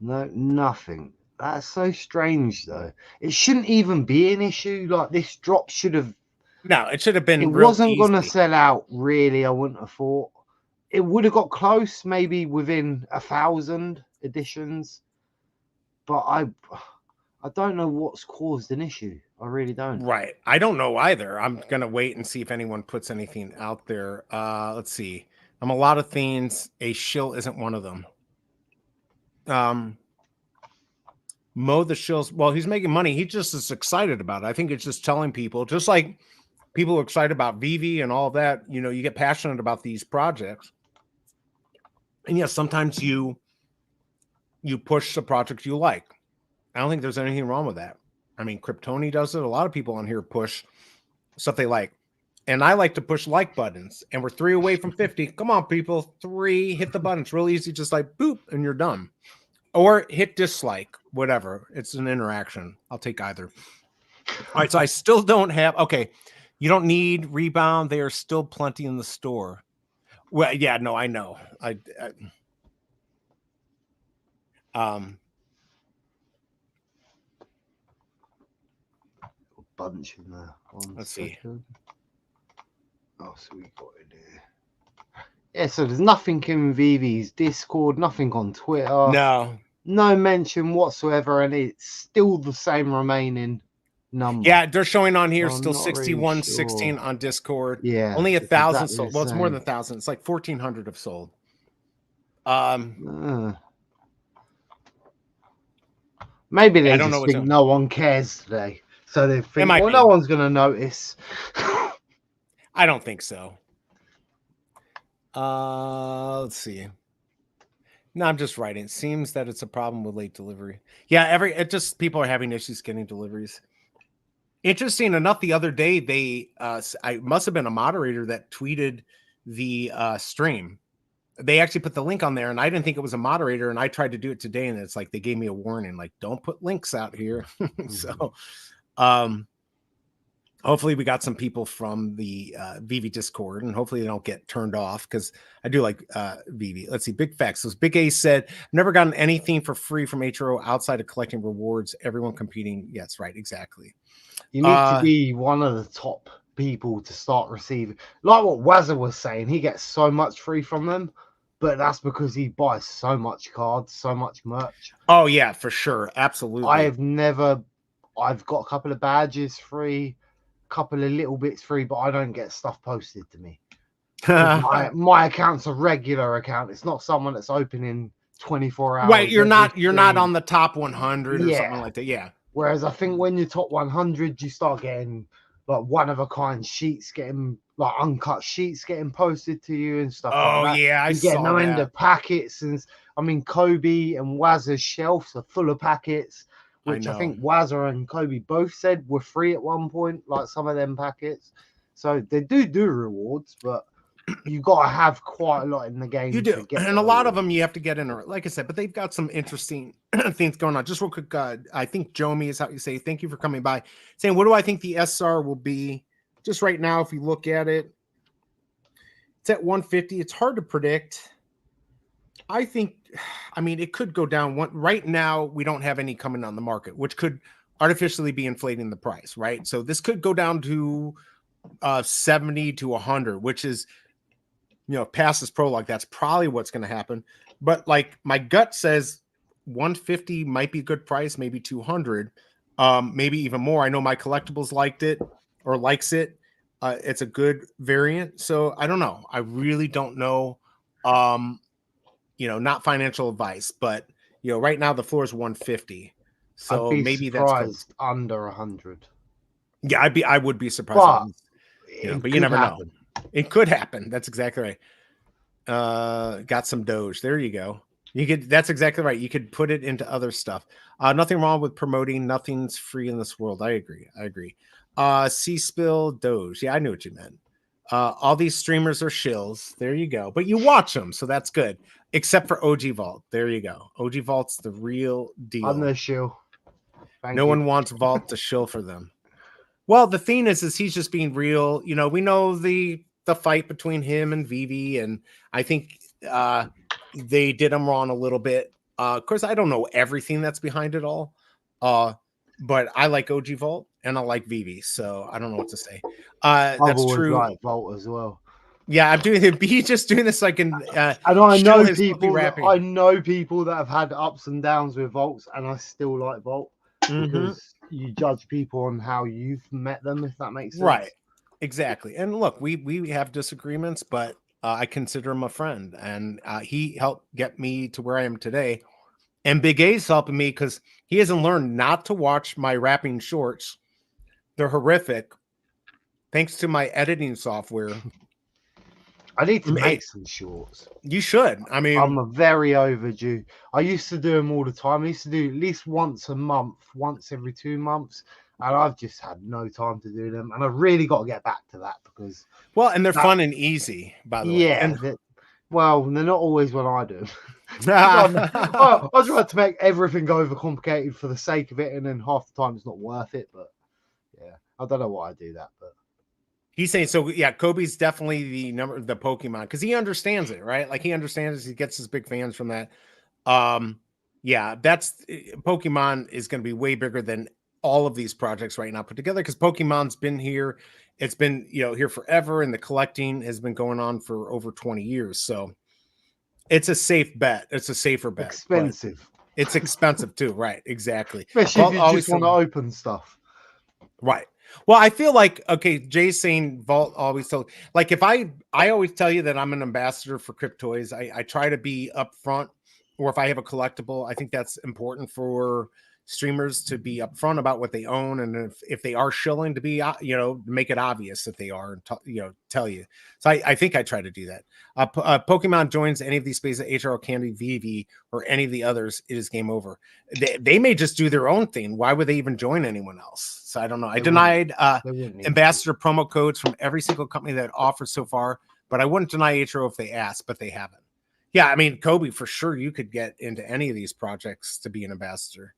S2: No, nothing. That's so strange, though. It shouldn't even be an issue. Like, this drop should have...
S1: No, it should have been.
S2: It wasn't going to sell out, really, I wouldn't have thought. It would have got close, maybe within 1,000 editions. But I don't know what's caused an issue. I really don't.
S1: Right. I don't know either. I'm going to wait and see if anyone puts anything out there. Let's see. I'm a lot of things. A shill isn't one of them. Mo the shills. Well, he's making money. He just is excited about it. I think it's just telling people, just like people are excited about VeVe and all that, you get passionate about these projects. And yes, sometimes you push the project you like. I don't think there's anything wrong with that. I mean, Kryptoni does it. A lot of people on here push stuff they like. And I like to push like buttons. And we're 3 away from 50. Come on, people. 3, hit the button. It's really easy. Just like boop, and you're done. Or hit dislike, whatever. It's an interaction. I'll take either. All right, so I still don't have... Okay, you don't need rebound. They are still plenty in the store. Well, yeah, no, I know. A
S2: bunch in there.
S1: Let's see.
S2: Oh, so we got it here. Yeah, so there's nothing in VeVe's Discord, nothing on Twitter. No mention whatsoever, and it's still the same remaining number.
S1: Yeah, they're showing on here still 6116 on Discord.
S2: Yeah,
S1: only 1,000 sold. Well, it's more than 1,000. It's like 1,400 have sold.
S2: Maybe they just think no one cares today, so they think, well, no one's going to notice.
S1: I don't think so. Let's see. No, I'm just writing. It seems that it's a problem with late delivery. Yeah, people are having issues getting deliveries. Interesting enough, the other day I must have been a moderator that tweeted the stream, they actually put the link on there, and I didn't think it was a moderator, and I tried to do it today, and it's like they gave me a warning, like don't put links out here. So hopefully we got some people from the VeVe Discord, and hopefully they don't get turned off, because I do like VeVe. Let's see, Big Facts. So Big A said, never gotten anything for free from HRO outside of collecting rewards. Everyone competing. Yes, right, exactly.
S2: You need to be one of the top people to start receiving. Like what Wazza was saying, he gets so much free from them, but that's because he buys so much cards, so much merch.
S1: Oh yeah, for sure. Absolutely.
S2: I've got a couple of badges free, couple of little bits free, but I don't get stuff posted to me. my account's a regular account. It's not someone that's opening 24 hours.
S1: Right, you're not on the top 100 or something like that. Yeah.
S2: Whereas I think when you're top 100, you start getting like one of a kind sheets, getting like uncut sheets getting posted to you and stuff. Like that.
S1: Yeah,
S2: you get no end of packets, and I mean Kobe and Wazza's shelves are full of packets, which I think Wazza and Kobe both said were free at one point, like some of them packets. So they do rewards, but you got to have quite a lot in the game.
S1: You do, and a lot of them you have to get in, like I said, but they've got some interesting things going on. Just real quick, I think Jomi is how you say, thank you for coming by, saying, what do I think the SR will be? Just right now, if you look at it, it's at 150. It's hard to predict. I think, I mean, it could go down. Right now, we don't have any coming on the market, which could artificially be inflating the price, right? So this could go down to 70 to 100, which is, past this prologue, that's probably what's going to happen. But like my gut says 150 might be a good price, maybe 200, maybe even more. I know my collectibles likes it. It's a good variant. So I don't know. I really don't know. Not financial advice, but right now the floor is 150. So maybe that's
S2: under 100.
S1: Yeah, I would be surprised. But you never know. It could happen. That's exactly right. Got some Doge. There you go. That's exactly right. You could put it into other stuff. Nothing wrong with promoting. Nothing's free in this world. I agree. C-Spill Doge. Yeah, I knew what you meant. All these streamers are shills. There you go. But you watch them, so that's good. Except for OG Vault. There you go. OG Vault's the real deal.
S2: I'm the shill.
S1: No one wants Vault to shill for them. Well, the thing is he's just being real. We know the fight between him and VeVe, and I think they did him wrong a little bit. Of course, I don't know everything that's behind it all, but I like OG Vault and I like VeVe, so I don't know what to say. That's true.
S2: Like Vault as well.
S1: Yeah, I'm doing it. He's just doing this like in.
S2: And I know people. I know people that have had ups and downs with Vaults, and I still like Vault because you judge people on how you've met them, if that makes sense.
S1: Right. Exactly. And look, we have disagreements, but I consider him a friend, and he helped get me to where I am today. And Big A's helping me because he hasn't learned not to watch my rapping shorts. They're horrific. Thanks to my editing software.
S2: I need to make some shorts.
S1: You should. I mean,
S2: I'm very overdue. I used to do them all the time. I used to do at least once a month, once every 2 months. And I've just had no time to do them. And I've really got to get back to that because...
S1: Well, and they're fun and easy, by the way.
S2: Yeah. They're not always when I do. I try to make everything overcomplicated for the sake of it. And then half the time it's not worth it. But yeah, I don't know why I do that. But
S1: he's saying, so yeah, Kobe's definitely the Pokemon because he understands it, right? Like he understands, he gets his big fans from that. Yeah, that's Pokemon is going to be way bigger than all of these projects right now put together because Pokemon's been here. It's been, here forever, and the collecting has been going on for over 20 years. So it's a safe bet. It's a safer bet.
S2: Expensive.
S1: It's expensive too, right? Exactly.
S2: Especially if you just want to open stuff.
S1: Right. Well, I feel like, okay, Jay's saying Vault always told, like if I always tell you that I'm an ambassador for Cryptoys, I try to be upfront, or if I have a collectible, I think that's important for streamers to be upfront about what they own, and if they are shilling to be, make it obvious that they are, and tell you. So I think I try to do that. Pokemon joins any of these spaces, HRL, Candy, VeVe, or any of the others, it is game over. They may just do their own thing. Why would they even join anyone else? So I don't know. I denied ambassador promo codes from every single company that offers so far, but I wouldn't deny HRO if they asked, but they haven't. Yeah, I mean, Kobe, for sure, you could get into any of these projects to be an ambassador.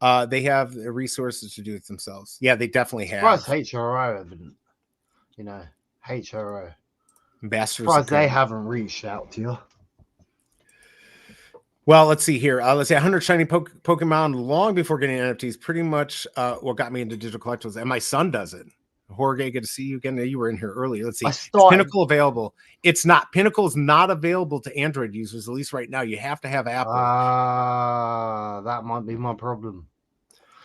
S1: They have the resources to do it themselves. Yeah, they definitely
S2: Surprised
S1: have.
S2: HRO haven't, you know, HRO.
S1: Ambassadors of
S2: Surprised they
S1: Kobe.
S2: haven't reached out to you.
S1: Well, let's see here. Let's say 100 shiny Pokemon long before getting NFTs. Pretty much what got me into digital collectibles, and my son does it. Jorge, good to see you again. You were in here earlier. Let's see.
S2: I
S1: Is
S2: started.
S1: Pinnacle available? It's not. Pinnacle is not available to Android users, at least right now. You have to have Apple.
S2: That might be my problem.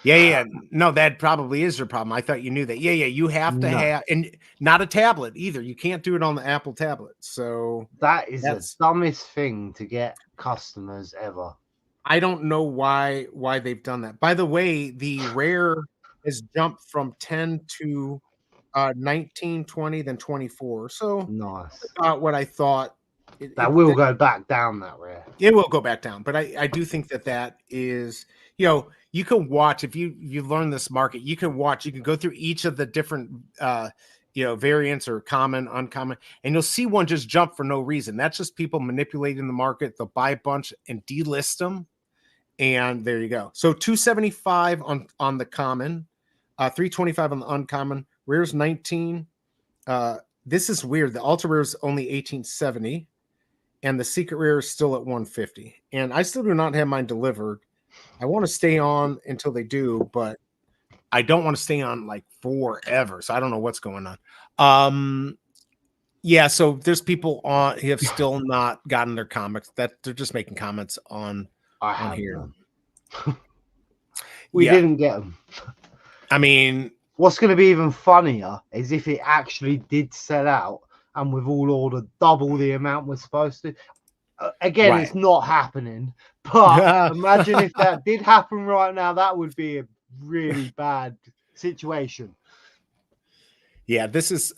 S1: Yeah. No, that probably is your problem. I thought you knew that. Yeah. You have to have, and not a tablet either. You can't do it on the Apple tablet. So
S2: that is the dumbest thing to get customers ever.
S1: I don't know why they've done that. By the way, the rare has jumped from 10 to 19, 20, then 24. So
S2: nice.
S1: Not what I thought.
S2: That will go back down, that rare.
S1: It will go back down, but I do think that is, you can watch, if you learn this market, you can go through each of the different variants or common, uncommon, and you'll see one just jump for no reason. That's just people manipulating the market. They'll buy a bunch and delist them, and there you go. So 275 on the common, 325 on the uncommon. Rare's 19. This is weird. The ultra rare is only 1870. And the secret rare is still at 150. And I still do not have mine delivered. I want to stay on until they do, but I don't want to stay on like forever. So I don't know what's going on. Yeah, so there's people on who have still not gotten their comics, that they're just making comments on here.
S2: We didn't get them.
S1: I mean,
S2: what's going to be even funnier is if it actually did sell out and we've all ordered double the amount we're supposed to. Again, It's not happening. But imagine if that did happen right now, that would be a really bad situation.
S1: Yeah, this is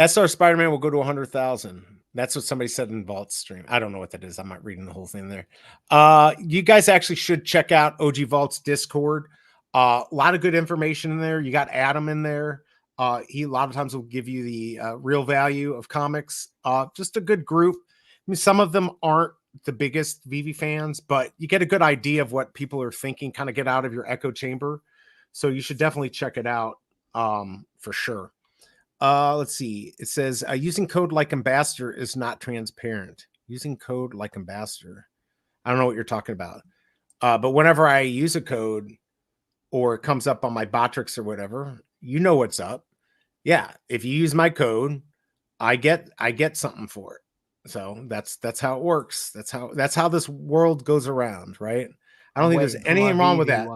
S1: SR Spider-Man will go to 100,000. That's what somebody said in Vault's stream. I don't know what that is. I'm not reading the whole thing there. You guys actually should check out OG Vault's Discord. A lot of good information in there. You got Adam in there. He a lot of times will give you the real value of comics. Just a good group. I mean, some of them aren't the biggest VeVe fans, but you get a good idea of what people are thinking, kind of get out of your echo chamber. So you should definitely check it out for sure. Let's see. It says using code like ambassador is not transparent. Using code like ambassador. I don't know what you're talking about. But whenever I use a code or it comes up on my Botrix or whatever, you know what's up. Yeah, if you use my code, I get something for it. So that's how it works. That's how this world goes around, right? I don't think there's anything wrong with that.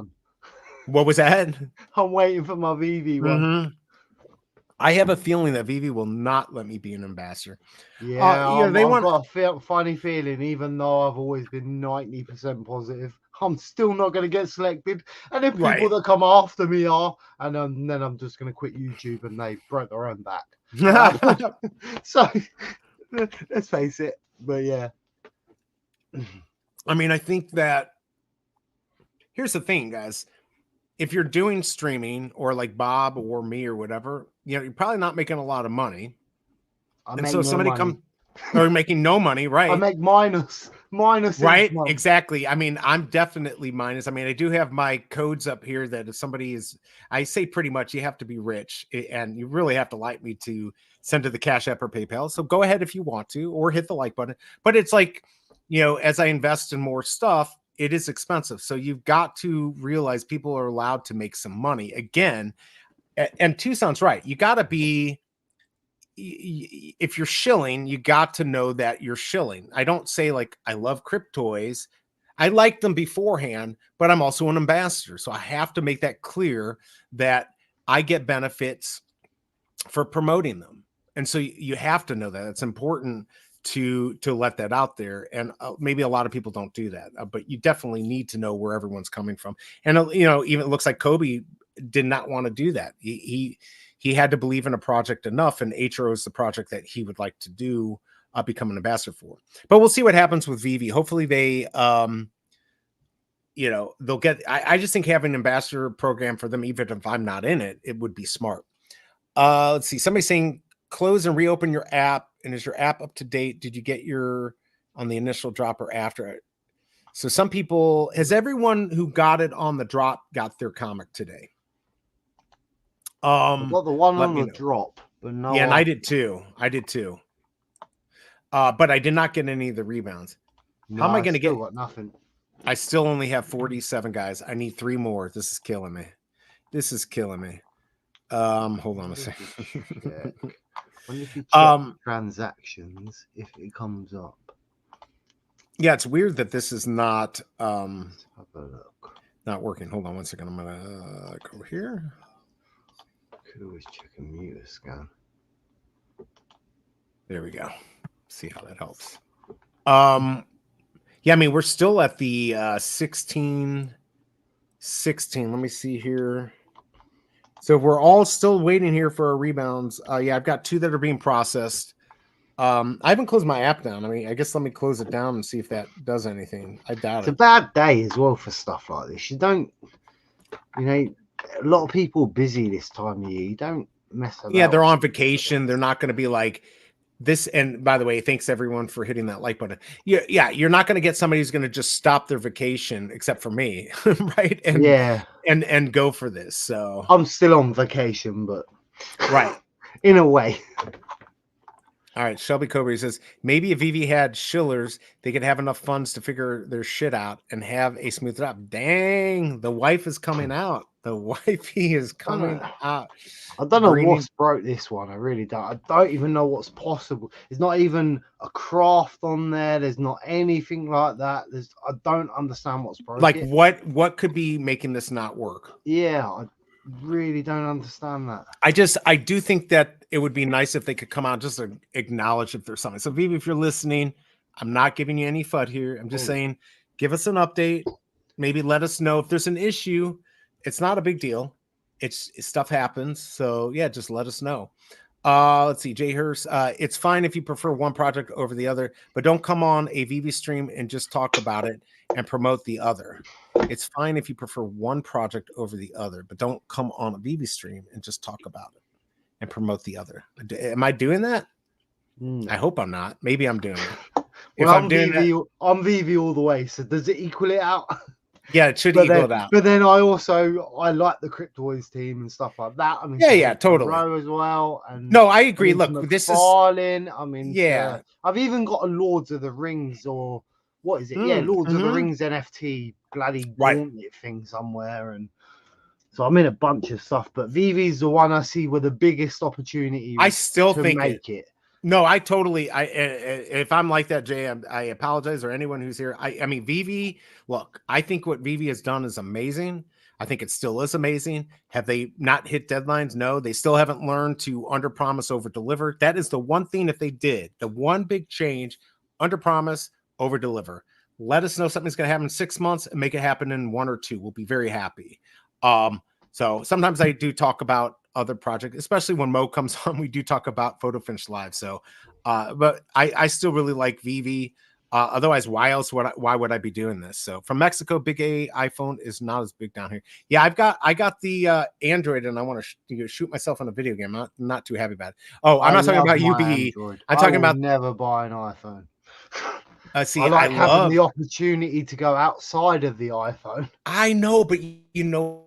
S1: What was that?
S2: I'm waiting for my VeVe one.
S1: I have a feeling that VeVe will not let me be an ambassador.
S2: Yeah, I've got a funny feeling, even though I've always been 90% positive, I'm still not going to get selected. And if people that come after me are, and then I'm just going to quit YouTube and they broke their own back. So let's face it. But yeah.
S1: I mean, I think that here's the thing, guys. If you're doing streaming or like Bob or me or whatever, you're probably not making a lot of money. And so somebody come or making no money, right?
S2: I make minus.
S1: Right? Exactly. I mean, I'm definitely minus. I mean, I do have my codes up here that if somebody is, I say pretty much you have to be rich and you really have to like me to send to the Cash App or PayPal. So go ahead if you want to, or hit the like button. But it's like, as I invest in more stuff, it is expensive. So you've got to realize people are allowed to make some money again. And Tucson's right. You got to be, if you're shilling, you got to know that you're shilling. I don't say like, I love Cryptoys. I like them beforehand, but I'm also an ambassador. So I have to make that clear that I get benefits for promoting them. And so you have to know that. It's important to let that out there. And maybe a lot of people don't do that, but you definitely need to know where everyone's coming from. And, even it looks like Kobe did not want to do that. He had to believe in a project enough, and HRO is the project that he would like to do, become an ambassador for. But we'll see what happens with VeVe. Hopefully they, they'll get, I just think having an ambassador program for them, even if I'm not in it, it would be smart. Let's see. Somebody's saying close and reopen your app. And is your app up to date? Did you get your on the initial drop or after it. So some people, has everyone who got it on the drop got their comic today?
S2: I got the one
S1: Let
S2: on
S1: me
S2: the
S1: know.
S2: drop, but no.
S1: Yeah, and I did too. But I did not get any of the rebounds.
S2: No,
S1: How am I going to
S2: still
S1: get?
S2: got nothing.
S1: I still only have 47 guys. I need 3 more. This is killing me. Hold on a second.
S2: When if you check transactions, if it comes up.
S1: Yeah, it's weird that this is not
S2: Let's have a look.
S1: Not working. Hold on one second. I'm gonna go here.
S2: Could always check a meter scan.
S1: There we go. See how that helps. Yeah, I mean, we're still at the 16. Let me see here. So we're all still waiting here for our rebounds. Yeah, I've got 2 that are being processed. I haven't closed my app down. I mean, I guess let me close it down and see if that does anything. I doubt
S2: It's
S1: it.
S2: a bad day as well for stuff like this. You don't, a lot of people are busy this time of year. You don't mess about.
S1: Yeah, they're on vacation. They're not going to be like this. And by the way, thanks everyone for hitting that like button. Yeah, you're not going to get somebody who's going to just stop their vacation, except for me, right? And
S2: yeah,
S1: and go for this. So
S2: I'm still on vacation, but
S1: right,
S2: in a way.
S1: All right, Shelby Cobra says maybe if VeVe had Schillers, they could have enough funds to figure their shit out and have a smooth drop. Dang, the wife is coming out. The wifey is coming out.
S2: I don't know what's broke this one. I really don't. I don't even know what's possible. There's not even a craft on there. There's not anything like that. I don't understand what's broke.
S1: Like what could be making this not work?
S2: Yeah, I really don't understand that.
S1: I do think that it would be nice if they could come out just to acknowledge if there's something. So VeVe, if you're listening, I'm not giving you any FUD here. I'm just saying, give us an update. Maybe let us know if there's an issue. It's not a big deal. It's stuff happens. So yeah, just let us know. Let's see, Jay Hurst. It's fine if you prefer one project over the other, but don't come on a VeVe stream and just talk about it and promote the other. It's fine if you prefer one project over the other, but don't come on a VeVe stream and just talk about it and promote the other. Am I doing that? I hope I'm not. Maybe I'm doing it.
S2: Well, I'm VeVe all the way. So does it equal it out?
S1: Yeah, it should equal it out.
S2: But then I like the Cryptoids team and stuff like that. I mean,
S1: yeah, totally.
S2: As well. And
S1: no, I agree. Look, this is.
S2: I mean,
S1: yeah,
S2: I've even got a Lords of the Rings or what is it? Yeah, Lords of the Rings NFT bloody gauntlet thing somewhere, and so I'm in a bunch of stuff. But VeVe's the one I see with the biggest opportunity.
S1: I still think
S2: make it.
S1: No, I totally. If I'm like that, Jay, I apologize, or anyone who's here. I mean, VeVe. Look, I think what VeVe has done is amazing. I think it still is amazing. Have they not hit deadlines? No, they still haven't learned to under promise, over deliver. That is the one thing. If they did, the one big change: under promise, over deliver. Let us know something's going to happen in 6 months and make it happen in 1 or 2. We'll be very happy. So sometimes I do talk about other projects, especially when Mo comes on, we do talk about Photo Finish Live. So, but I still really like VeVe. Otherwise, why would I be doing this? So from Mexico, Big A iPhone is not as big down here. Yeah, I got the Android, and I want to shoot myself on a video game. I'm not too happy about it. Oh, I'm not talking about UBE.
S2: Android.
S1: I'm talking about
S2: never buy an iPhone.
S1: See,
S2: I having the opportunity to go outside of the iPhone.
S1: I know, but you know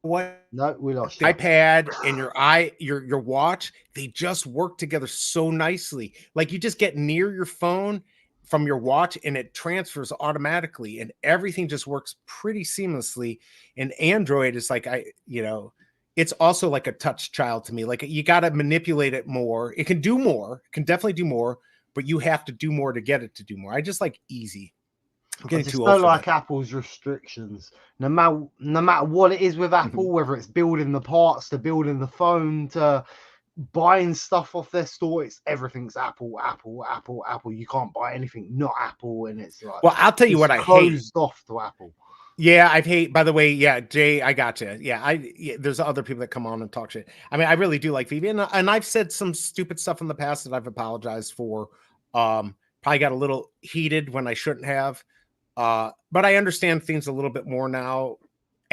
S1: what?
S2: No, we lost you.
S1: iPad and your watch, they just work together so nicely. Like you just get near your phone from your watch and it transfers automatically and everything just works pretty seamlessly. And Android is like, it's also like a touch child to me. Like you got to manipulate it more. It can do more, it can definitely do more, but you have to do more to get it to do more. I just like easy. I'm getting too old.
S2: Like Apple's restrictions. No matter what it is with Apple, whether it's building the parts to building the phone to buying stuff off their store, everything's Apple. You can't buy anything not Apple, and it's like,
S1: well, I'll tell you what I hate.
S2: Closed off to Apple.
S1: Yeah, I hate. By the way, yeah, Jay, I got you. Yeah, there's other people that come on and talk shit. I mean, I really do like VeVe, and I've said some stupid stuff in the past that I've apologized for. Probably got a little heated when I shouldn't have. But I understand things a little bit more now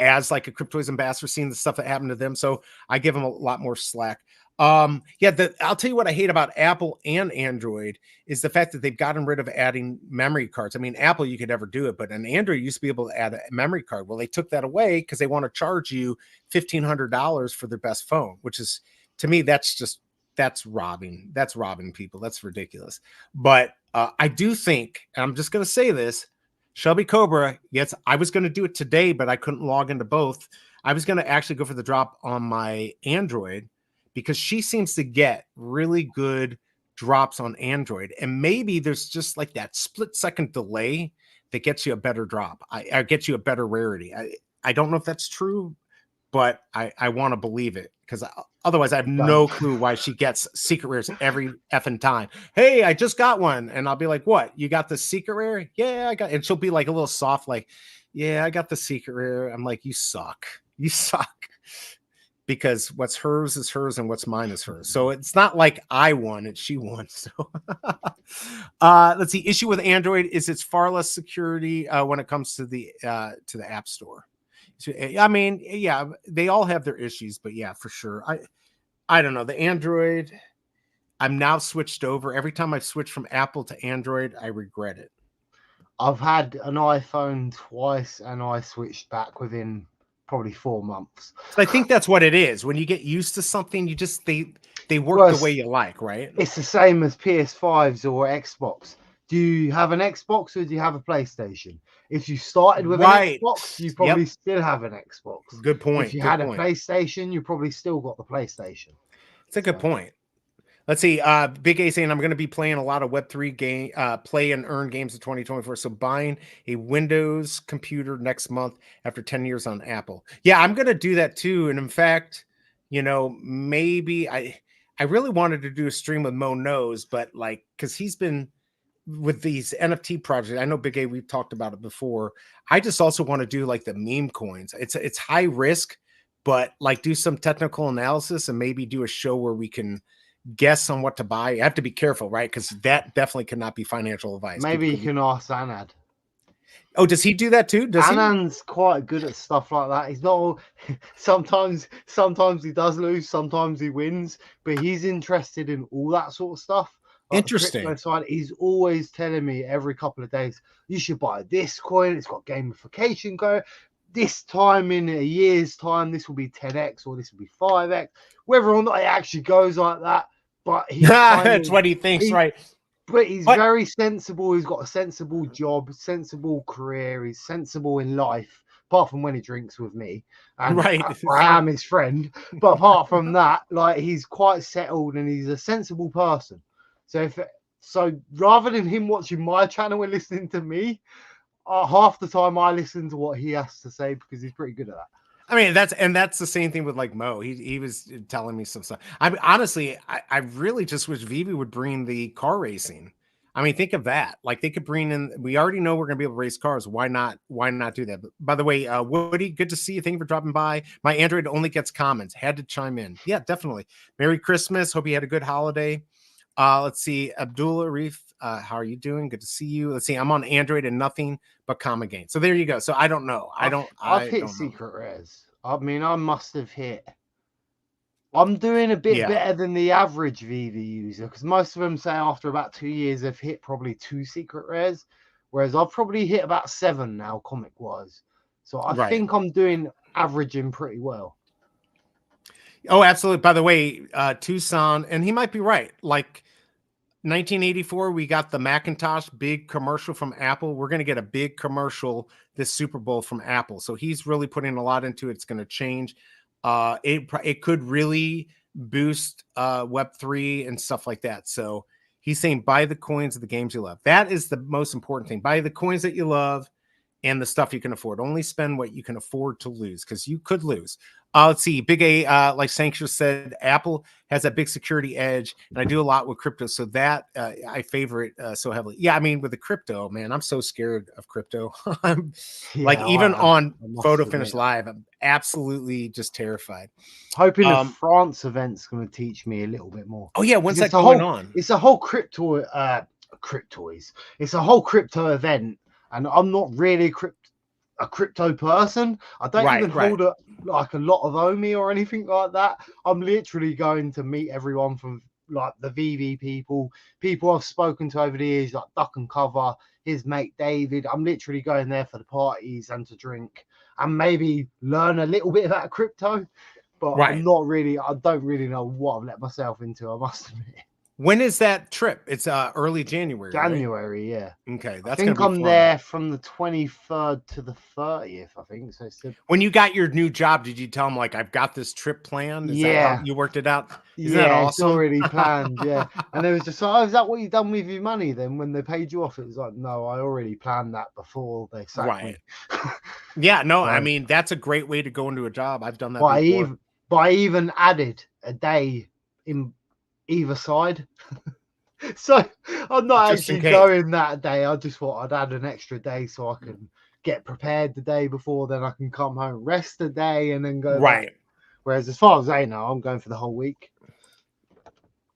S1: as like a Cryptoids ambassador, seeing the stuff that happened to them. So I give them a lot more slack. Yeah, I'll tell you what I hate about Apple and Android is the fact that they've gotten rid of adding memory cards. I mean, Apple, you could never do it, but an Android used to be able to add a memory card. Well, they took that away because they want to charge you $1,500 for their best phone, which is, to me, that's robbing. That's robbing people. That's ridiculous. But I do think, and I'm just going to say this, Shelby Cobra, yes, I was going to do it today, but I couldn't log into both. I was going to actually go for the drop on my Android because she seems to get really good drops on Android. And maybe there's just like that split second delay that gets you a better drop. I gets you a better rarity. I don't know if that's true, but I want to believe it because otherwise I have no clue why she gets secret rares every effing time. Hey, I just got one. And I'll be like, what? You got the secret rare? Yeah, I got, and she'll be like a little soft, like, yeah, I got the secret rare. I'm like, you suck. You suck. Because what's hers is hers and what's mine is hers. So it's not like I won, it's she won. So let's see. Issue with Android is it's far less security when it comes to the App Store. So, I mean, yeah, they all have their issues, but yeah, for sure. I don't know. The Android, I'm now switched over. Every time I switch from Apple to Android, I regret it.
S2: I've had an iPhone twice and I switched back within probably 4 months.
S1: So I think that's what it is. When you get used to something, you just they work the way you like, right?
S2: It's the same as PS5s or Xbox. Do you have an Xbox or do you have a PlayStation? If you started with an Xbox, you probably still have an Xbox.
S1: Good point.
S2: If you had a PlayStation, you probably still got the PlayStation.
S1: It's a good point. Let's see. Big A saying I'm going to be playing a lot of Web3 game, play and earn games in 2024. So buying a Windows computer next month after 10 years on Apple. Yeah, I'm going to do that too. And in fact, you know, maybe I really wanted to do a stream with Mo Knows, but like, because he's been with these NFT projects. I know Big A, we've talked about it before. I just also want to do like the meme coins. It's high risk, but like do some technical analysis and maybe do a show where we can guess on what to buy. You have to be careful, right? Because that definitely cannot be financial advice.
S2: Maybe you can ask Anand.
S1: Oh, does he do that too? Does
S2: Anand's quite good at stuff like that. He's not all, sometimes he does lose, sometimes he wins, but he's interested in all that sort of stuff. Like
S1: interesting.
S2: Side, he's always telling me every couple of days, you should buy this coin. It's got gamification going. This time in a year's time, this will be 10x or this will be 5x. Whether or not it actually goes like that, but he's
S1: that's what he thinks, right?
S2: But he's very sensible. He's got a sensible job, sensible career. He's sensible in life, apart from when he drinks with me. And
S1: right.
S2: I am his friend. But apart from that, like he's quite settled and he's a sensible person. So rather than him watching my channel and listening to me, half the time I listen to what he has to say because he's pretty good at that.
S1: I mean, that's the same thing with like Mo. He was telling me some stuff. I mean, honestly, I really just wish VeVe would bring the car racing. I mean, think of that. Like they could bring in. We already know we're gonna be able to race cars. Why not? Why not do that? But by the way, Woody, good to see you. Thank you for dropping by. My Android only gets comments. Had to chime in. Yeah, definitely. Merry Christmas. Hope you had a good holiday. Let's see, Abdullah Reef. How are you doing? Good to see you. Let's see. I'm on Android and nothing but common gain. So there you go. So I don't know. I've
S2: hit secret rares. I mean, I must have hit. I'm doing a bit better than the average VeVe user because most of them say after about 2 years they've hit probably 2 secret rares, whereas I've probably hit about 7 now, comic wise. So I think I'm doing averaging pretty well.
S1: Oh, absolutely. By the way, Tucson, and he might be right. Like 1984, we got the Macintosh big commercial from Apple. We're going to get a big commercial this Super Bowl from Apple. So he's really putting a lot into it. It's going to change. It could really boost Web3 and stuff like that. So he's saying buy the coins of the games you love. That is the most important thing. Buy the coins that you love and the stuff you can afford. Only spend what you can afford to lose because you could lose. Let's see. Big A, like Sancture said, Apple has a big security edge, and I do a lot with crypto, so that I favor it so heavily. Yeah, I mean, with the crypto, man, I'm so scared of crypto. Like even on Photo Finish Live, I'm absolutely just terrified.
S2: Hoping the France event's going to teach me a little bit more.
S1: Oh yeah, when's that going on?
S2: It's a whole cryptoids. It's a whole crypto event, and I'm not really a crypto person. I don't
S1: Right,
S2: even hold a lot of OMI or anything like that. I'm literally going to meet everyone from like the VeVe people I've spoken to over the years, like Duck and Cover, his mate David. I'm literally going there for the parties and to drink and maybe learn a little bit about crypto. But
S1: Right.
S2: I don't really know what I've let myself into, I must admit.
S1: When is that trip? It's early January.
S2: January, right?
S1: Yeah. Okay,
S2: I
S1: that's
S2: think
S1: gonna be
S2: I'm
S1: fun.
S2: there from the 23rd to the 30th, I think. So it's
S1: When you got your new job, did you tell them like I've got this trip planned? Is that how you worked it out? Isn't that
S2: It's
S1: awesome?
S2: already planned. Yeah. And it was just like, oh, is that what you done with your money then when they paid you off? It was like, no, I already planned that before they sacked me.
S1: Yeah, no,
S2: So,
S1: I mean that's a great way to go into a job. I've done that
S2: but
S1: before.
S2: I even added a day in either side. So I'm not
S1: Just in
S2: actually
S1: case.
S2: going that day. I just thought I'd add an extra day so I can get prepared the day before. Then I can come home, rest a day, and then go back. Whereas as far as they know, I'm going for the whole week.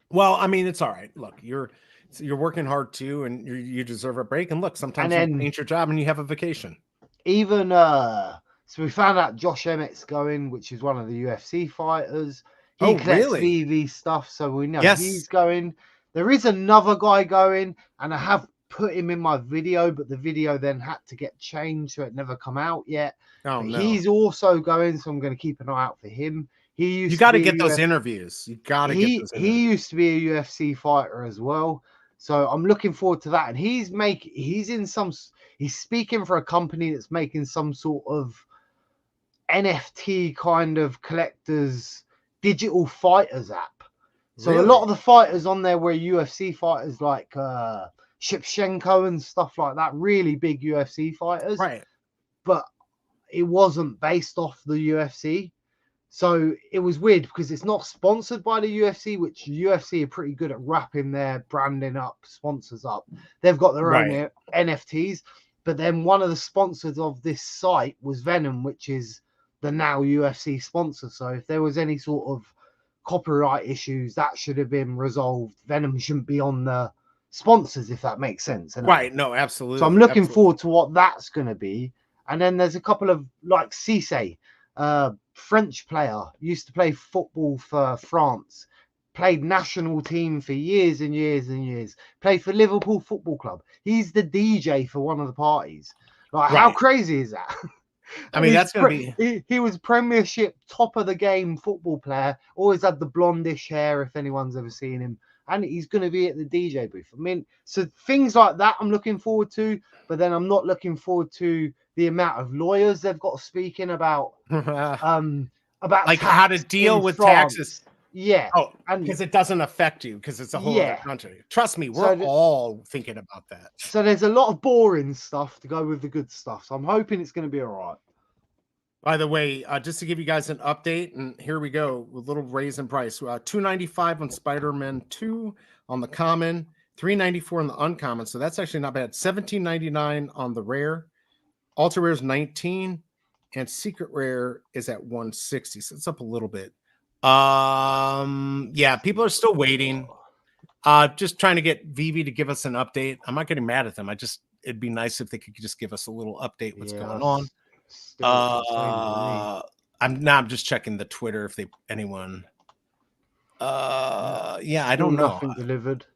S1: Well, I mean, it's all right. Look, you're working hard too, and you deserve a break. And look, sometimes you change your job and you have a vacation.
S2: Even so we found out Josh Emmett's going, which is one of the UFC fighters. He collects VeVe stuff, so we know he's going. There is another guy going, and I have put him in my video, but the video then had to get changed, so it never come out yet.
S1: Oh,
S2: but
S1: no.
S2: He's also going, so I'm going to keep an eye out for him.
S1: You got to get those interviews. You got to get those interviews.
S2: He used to be a UFC fighter as well, so I'm looking forward to that. And he's speaking for a company that's making some sort of NFT kind of collectors digital fighters app. So a lot of the fighters on there were UFC fighters like Shevchenko and stuff like that, really big UFC fighters.
S1: Right.
S2: But it wasn't based off the UFC. So it was weird because it's not sponsored by the UFC, which UFC are pretty good at wrapping their branding up, sponsors up. They've got their own NFTs. But then one of the sponsors of this site was Venom, which is the now UFC sponsor. So if there was any sort of copyright issues, that should have been resolved. Venom shouldn't be on the sponsors, if that makes sense.
S1: Right. No, absolutely.
S2: So I'm looking forward to what that's going to be. And then there's a couple of like Cisse, French player, used to play football for France, played national team for years and years and years, played for Liverpool Football Club. He's the DJ for one of the parties. Like, how crazy is that?
S1: I mean, that's going to
S2: be... He was Premiership top of the game football player, always had the blondish hair, if anyone's ever seen him. And he's going to be at the DJ booth. I mean, so things like that I'm looking forward to, but then I'm not looking forward to the amount of lawyers they've got speaking about
S1: like how to deal with taxes.
S2: Yeah.
S1: Oh, because it doesn't affect you because it's a whole other country. Trust me, we're all thinking about that.
S2: So there's a lot of boring stuff to go with the good stuff. So I'm hoping it's going to be all right.
S1: By the way, just to give you guys an update, and here we go, with a little raise in price. $295 on Spider-Man 2 on the common, $394 on the uncommon. So that's actually not bad. $17.99 on the rare. Ultra rare is $19, and secret rare is at $160. So it's up a little bit. Yeah, people are still waiting. Just trying to get VeVe to give us an update. I'm not getting mad at them. It'd be nice if they could just give us a little update what's going on. I'm just checking the Twitter if anyone. Yeah, I don't know.
S2: Nothing delivered.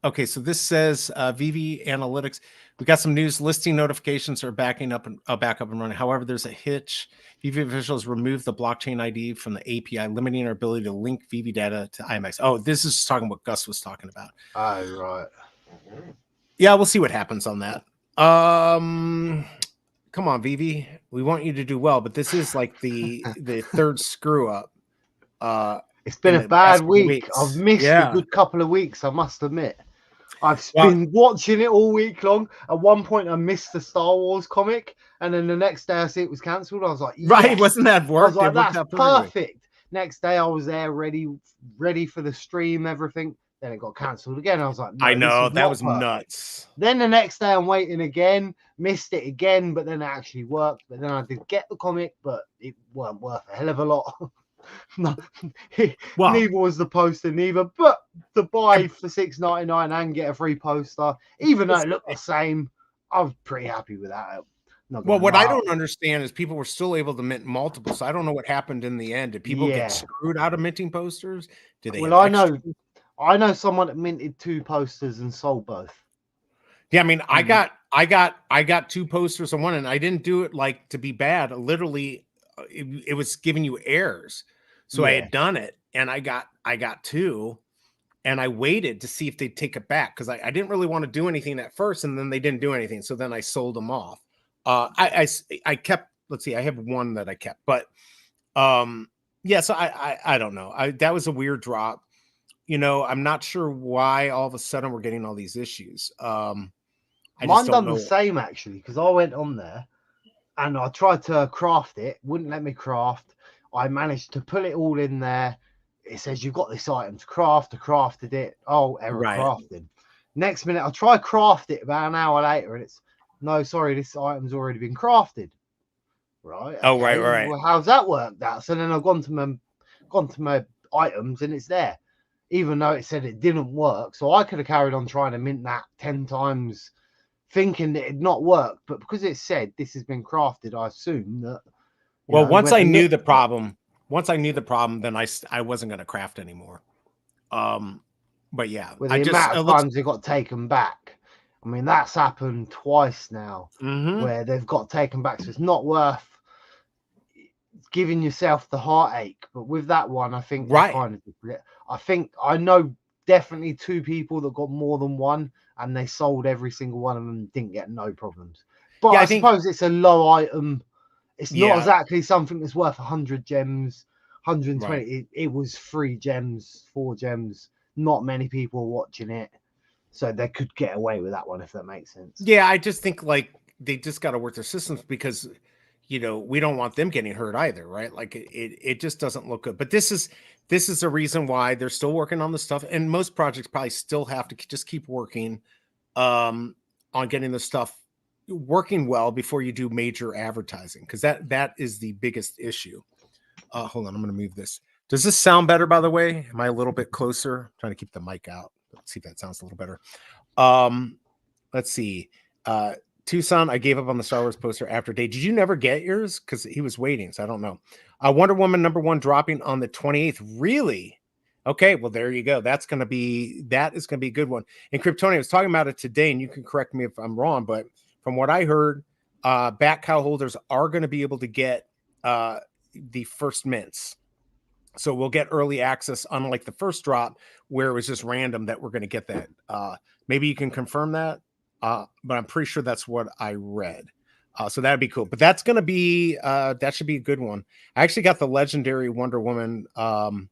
S1: Okay, so this says VeVe Analytics. We got some news. Listing notifications are back up and running. However, there's a hitch. VeVe officials removed the blockchain ID from the API, limiting our ability to link VeVe data to IMX. Oh, this is talking what Gus was talking about.
S2: Oh, right.
S1: Yeah, we'll see what happens on that. Come on, VeVe. We want you to do well, but this is like the third screw up.
S2: It's been a bad week. I've missed a good couple of weeks, I must admit. I've been watching it all week long. At one point, I missed the Star Wars comic, and then the next day I see it was cancelled. I was like, yes.
S1: Right, wasn't that work?
S2: I was like, that's perfect. Next day I was there, ready for the stream, everything. Then it got cancelled again. I was like, no,
S1: I know, that was nuts.
S2: Then the next day I'm waiting again, missed it again, but then it actually worked. But then I did get the comic, but it weren't worth a hell of a lot. No, neither was the poster, neither. But to buy for $6.99 and get a free poster, even though it looked the same, I'm pretty happy with that. Not
S1: Well,
S2: gonna
S1: what I
S2: lie.
S1: don't understand is people were still able to mint multiple. So I don't know what happened in the end. Did people get
S2: Yeah.
S1: screwed out of minting posters? Do they
S2: Well,
S1: have extra?
S2: I know someone that minted 2 posters and sold both.
S1: Yeah, I mean,
S2: Mm.
S1: I got 2 posters on one, and I didn't do it like to be bad. Literally, it was giving you errors. So I
S2: Yeah.
S1: had done it, and I got 2, and I waited to see if they'd take it back because I didn't really want to do anything at first, and then they didn't do anything. So then I sold them off. I kept. Let's see, I have 1 that I kept, but yeah. So I don't know. That was a weird drop. I'm not sure why all of a sudden we're getting all these issues. I just
S2: Mine
S1: don't
S2: done the
S1: know.
S2: same actually, because I went on there and I tried to craft it, wouldn't let me craft. I managed to pull it all in there. It says you've got this item to craft. I crafted it. Oh, error
S1: Right.
S2: crafting. Next minute, I try craft it about an hour later, and it's no, sorry, this item's already been crafted. Right?
S1: Oh, right,
S2: Okay.
S1: right.
S2: Well, how's that worked out? So then I've gone to my items, and it's there, even though it said it didn't work. So I could have carried on trying to mint that 10 times thinking that it'd not worked, but because it said this has been crafted, I assume that
S1: Well,
S2: when the
S1: once I knew the problem, then I wasn't going to craft anymore. But yeah,
S2: with
S1: I
S2: the
S1: just
S2: amount
S1: it
S2: of
S1: looks.
S2: times it got taken back. I mean, that's happened twice now
S1: Mhm.
S2: where they've got taken back, so it's not worth giving yourself the heartache. But with that one, I think they
S1: Right.
S2: kind of did it. I think I know definitely 2 people that got more than one, and they sold every single one of them and didn't get no problems. But
S1: Yeah,
S2: I
S1: I think.
S2: suppose it's a low item. It's not
S1: Yeah.
S2: exactly something that's worth 100 gems, 120.
S1: Right.
S2: It was 3 gems, 4 gems. Not many people were watching it. So they could get away with that one, if that makes sense.
S1: Yeah, I just think like they just got to work their systems because we don't want them getting hurt either, right? Like it just doesn't look good. But this is a reason why they're still working on the stuff, and most projects probably still have to just keep working um on getting the stuff working well before you do major advertising, because that is the biggest issue. Hold on, I'm going to move this. Does this sound better, by the way? Am I a little bit closer? I'm trying to keep the mic out. Let's see if that sounds a little better. um let's see. uh Tucson, I gave up on the Star Wars poster after day. Did you never get yours? Because he was waiting, so I don't know. Wonder Woman #1 dropping on the 28th. Really? Okay, well, there you go. That is gonna be a good one. And Kryptonian was talking about it today, and you can correct me if I'm wrong, but from what I heard, back cow holders are going to be able to get the first mints. So we'll get early access, unlike the first drop where it was just random that we're going to get that. Maybe you can confirm that, but I'm pretty sure that's what I read. So that'd be cool. But that's going to be that should be a good one. I actually got the legendary Wonder Woman on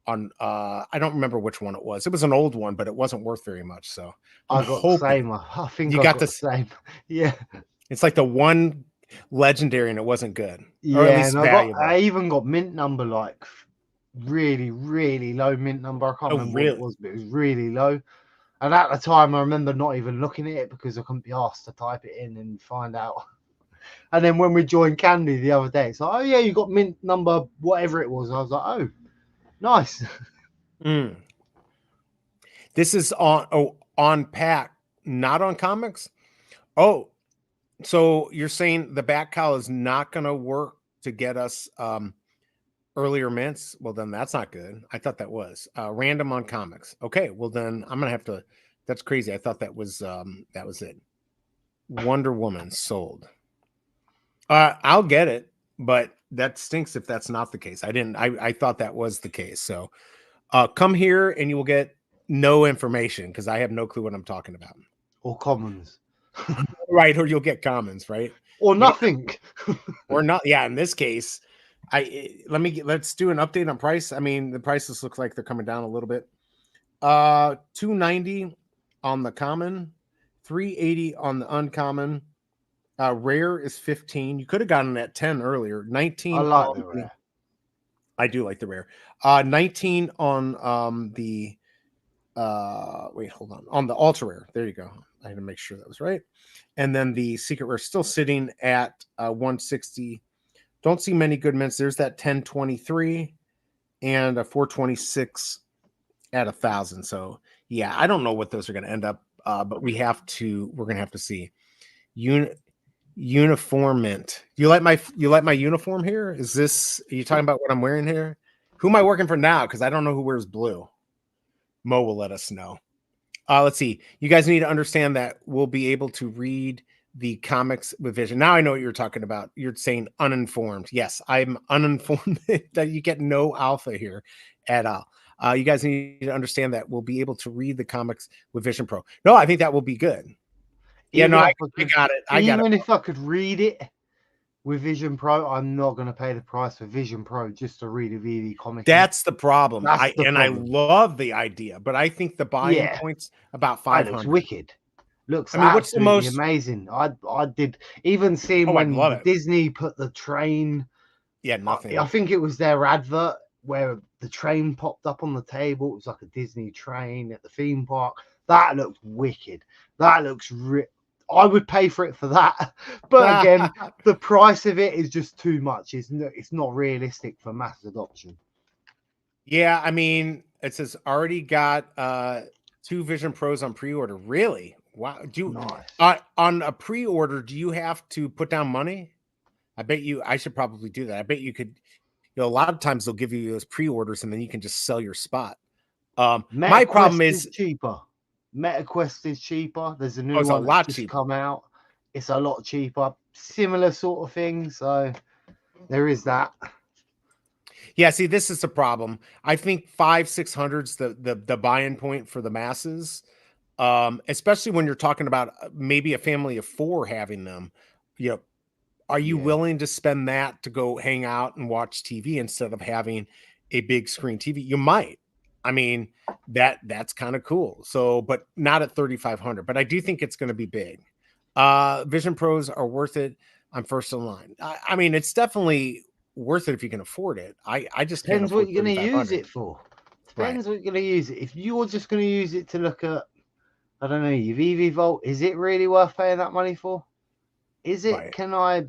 S1: I don't remember which one it was. It was an old one, but it wasn't worth very much. So I'm
S2: I got the
S1: hoping
S2: same. I think
S1: you
S2: I
S1: got
S2: got the
S1: this.
S2: same. Yeah.
S1: It's like the one legendary, and it wasn't good, or at
S2: Yeah.
S1: least
S2: And
S1: valuable.
S2: I even got mint number like really, really low mint number. I can't
S1: Oh,
S2: remember what it
S1: really?
S2: was, but it was really low. And at the time, I remember not even looking at it because I couldn't be asked to type it in and find out. And then when we joined Candy the other day, it's like, oh yeah, you got mint number whatever it was. I was like, oh, nice.
S1: Mm. This is on pack, not on comics. Oh, so you're saying the back cow is not going to work to get us earlier mints? Well, then that's not good. I thought that was random on comics. Okay, well then I'm gonna have to. That's crazy. I thought that was it. Wonder Woman sold. I'll get it, but that stinks if that's not the case. I didn't. I thought that was the case. So come here and you will get no information because I have no clue what I'm talking about.
S2: Or commons.
S1: Right, or you'll get commons, right?
S2: Or
S1: You don't
S2: nothing.
S1: or not. Yeah, in this case, let's do an update on price. I mean, the prices look like they're coming down a little bit. 290 on the common, 380 on the uncommon. Rare is 15. You could have gotten that 10 earlier.
S2: I
S1: 19
S2: like
S1: on
S2: the rare.
S1: I do like the rare. 19 on the wait, hold on the ultra rare. There you go. I had to make sure that was right. And then the secret rare still sitting at 160. Don't see many good mints. There's that 1023 and a 426 at 1,000. So yeah, I don't know what those are going to end up. but we're gonna have to see. Uniformant. You like my uniform here? Are you talking about what I'm wearing here? Who am I working for now? Because I don't know who wears blue. Mo will let us know. Let's see. You guys need to understand that we'll be able to read the comics with vision. Now I know what you're talking about. You're saying uninformed. Yes, I'm uninformed. That you get no alpha here at all. You guys need to understand that we'll be able to read the comics with Vision Pro. No, I think that will be good. Yeah, no, I got it.
S2: Even if I could read it with Vision Pro, I'm not going to pay the price for Vision Pro just to read a VeVe comic.
S1: That's the problem. I love the idea, but I think the buying point's about 500.
S2: Looks wicked. Looks
S1: what's the most
S2: amazing? I did even seeing when Disney put the train.
S1: Yeah, nothing.
S2: I think it was their advert where the train popped up on the table. It was like a Disney train at the theme park. That looked wicked. That looks I would pay for it for that, but again, the price of it is just too much. It's not realistic for mass adoption.
S1: Yeah, I mean, it says already got 2 Vision Pros on pre-order. Really? Wow. On a pre-order, do you have to put down money? I should probably do that. I bet you could. A lot of times they'll give you those pre-orders and then you can just sell your spot. My problem is
S2: cheaper. MetaQuest is cheaper. There's a new one that's just come out. It's a lot cheaper. Similar sort of thing. So there is that.
S1: Yeah, see, this is the problem. I think 500-600's the buy-in point for the masses. Especially when you're talking about maybe a family of 4 having them. Are you willing to spend that to go hang out and watch TV instead of having a big screen TV? You might. I mean, that's kind of cool. So, but not at 3,500. But I do think it's going to be big. Vision Pros are worth it. I'm first in line. I mean, it's definitely worth it if you can afford it. I just
S2: depends what you're going to use it for. Depends what you're going to use it. If you're just going to use it to look at, I don't know, your VeVe Vault, is it really worth paying that money for? Is it? Right. Can I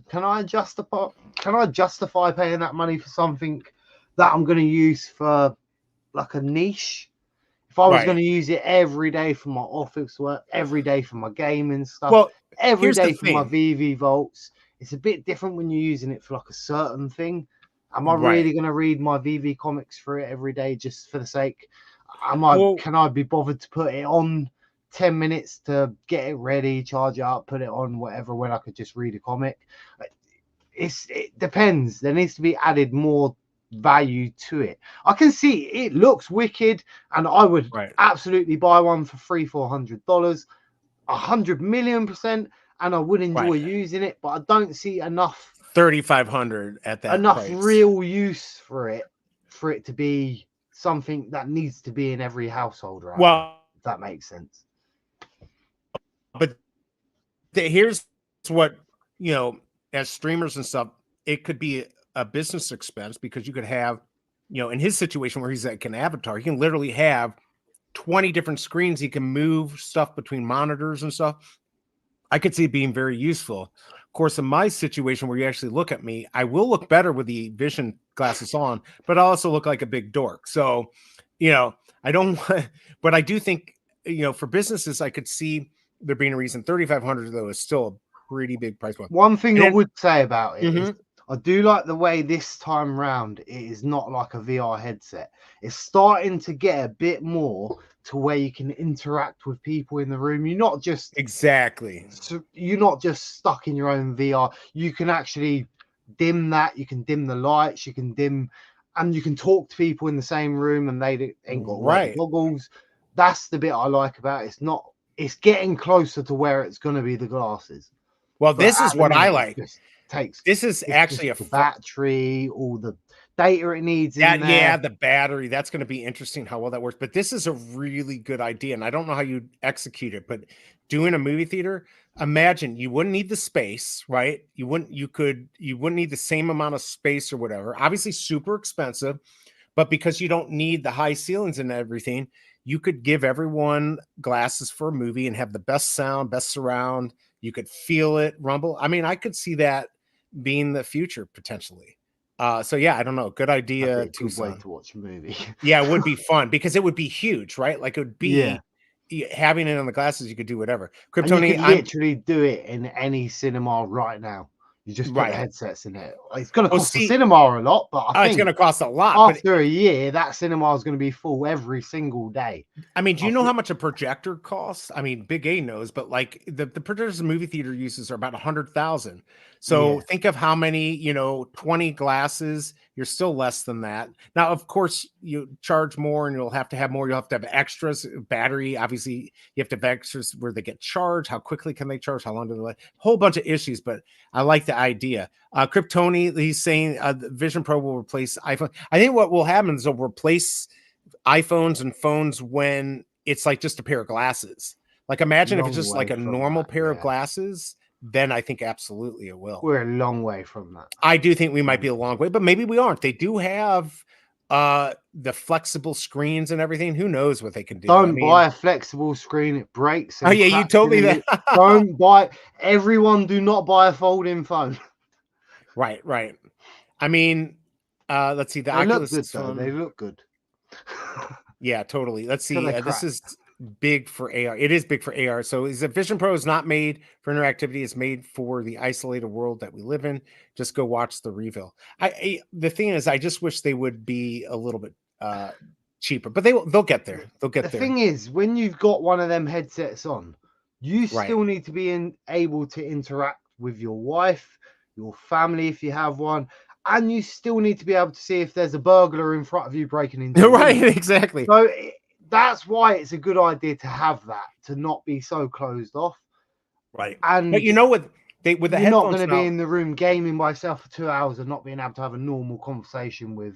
S2: justify paying that money for something that I'm going to use for like a niche? If I was going to use it every day for my office work, every day for my gaming stuff, every day for my VeVe Vaults, it's a bit different when you're using it for like a certain thing. Am I really going to read my VeVe comics for it every day just for the sake? Can I be bothered to put it on 10 minutes to get it ready, charge it up, put it on, whatever, when I could just read a comic? It depends. There needs to be added more value to it. I can see it looks wicked, and I would absolutely buy one for $300-400, 100,000,000%, and I would enjoy using it, but I don't see enough
S1: 3,500 at that
S2: enough real use for it to be something that needs to be in every household, right? Well, if that makes sense.
S1: But here's what, as streamers and stuff, it could be a business expense, because you could have, in his situation where he's like an avatar, he can literally have 20 different screens. He can move stuff between monitors and stuff. I could see it being very useful. Of course, in my situation where you actually look at me, I will look better with the vision glasses on, but I also look like a big dork. So, I don't want, but I do think, for businesses, I could see there being a reason. 3,500 though is still a pretty big price point.
S2: One thing I would say about it is I do like the way this time round it is not like a VR headset. It's starting to get a bit more to where you can interact with people in the room. You're not just you're not just stuck in your own VR. You can actually dim that. You can dim the lights. You can dim, and you can talk to people in the same room, and they ain't got goggles. That's the bit I like about it. It's getting closer to where it's going to be the glasses.
S1: Well, this is what I like.
S2: This is actually a battery, all the data it needs in there.
S1: Yeah, the battery. That's going to be interesting how well that works. But this is a really good idea, and I don't know how you execute it. But doing a movie theater, imagine you wouldn't need the space, right? You wouldn't need the same amount of space or whatever. Obviously, super expensive, but because you don't need the high ceilings and everything, you could give everyone glasses for a movie and have the best sound, best surround. You could feel it rumble. I mean, I could see that being the future potentially. So yeah, I don't know. Good idea.
S2: Good way to watch a movie.
S1: Yeah, it would be fun because it would be huge, right? Like it would be, having it on the glasses, you could do whatever.
S2: And you
S1: Kryptoni,
S2: could
S1: I'm
S2: literally do it in any cinema right now. You just put the
S1: right.
S2: headsets in it. It's going to
S1: Well,
S2: cost the
S1: see,
S2: cinema a lot, but I
S1: it's going
S2: think
S1: to cost a lot, but
S2: after a year, that cinema is going to be full every single day.
S1: I mean, do
S2: I
S1: you know
S2: thi-
S1: how much a projector costs? I mean, Big A knows, but like the projectors the movie theater uses are about 100,000. So
S2: Yeah,
S1: think of how many, 20 glasses. You're still less than that. Now, of course, you charge more, and you'll have to have more. You'll have to have extras, battery. Obviously, you have to have extras where they get charged. How quickly can they charge? How long do they? Whole bunch of issues, but I like the idea. Kryptoni, he's saying the Vision Pro will replace iPhone. I think what will happen is they'll replace iPhones and phones when it's like just a pair of glasses. Like imagine if it's
S2: long
S1: just like
S2: way
S1: a
S2: from
S1: normal
S2: that.
S1: pair of
S2: Yeah,
S1: glasses, then I think absolutely it will.
S2: we're a long way from that.
S1: I do think we might be a long way, but maybe we aren't. They do have the flexible screens and everything. Who knows what they can do? I
S2: Don't buy
S1: mean,
S2: a flexible screen; it breaks
S1: oh
S2: and
S1: yeah, you
S2: cracks
S1: told me
S2: in
S1: that.
S2: it. Don't buy. Everyone, do not buy a folding phone.
S1: Right. I mean, let's see. The
S2: They look
S1: Oculus
S2: good
S1: is
S2: though. They
S1: fun.
S2: look good.
S1: Yeah, totally. Let's
S2: Till
S1: see.
S2: they
S1: This
S2: crack.
S1: is big for AR. It is big for AR. So is the Vision Pro is not made for interactivity. It's made for the isolated world that we live in. Just go watch the reveal. The thing is, I just wish they would be a little bit cheaper, but they'll get there. They'll
S2: The
S1: get there.
S2: thing is, when you've got one of them headsets on, you
S1: Right.
S2: still need to be able to interact with your wife, your family if you have one, and you still need to be able to see if there's a burglar in front of you breaking into the
S1: Right.
S2: window.
S1: Exactly.
S2: So that's why it's a good idea to have that, to not be so closed off.
S1: Right.
S2: And
S1: But you know what? With the
S2: you're not
S1: headphones
S2: going to be
S1: now,
S2: in the room gaming by yourself for 2 hours and not being able to have a normal conversation with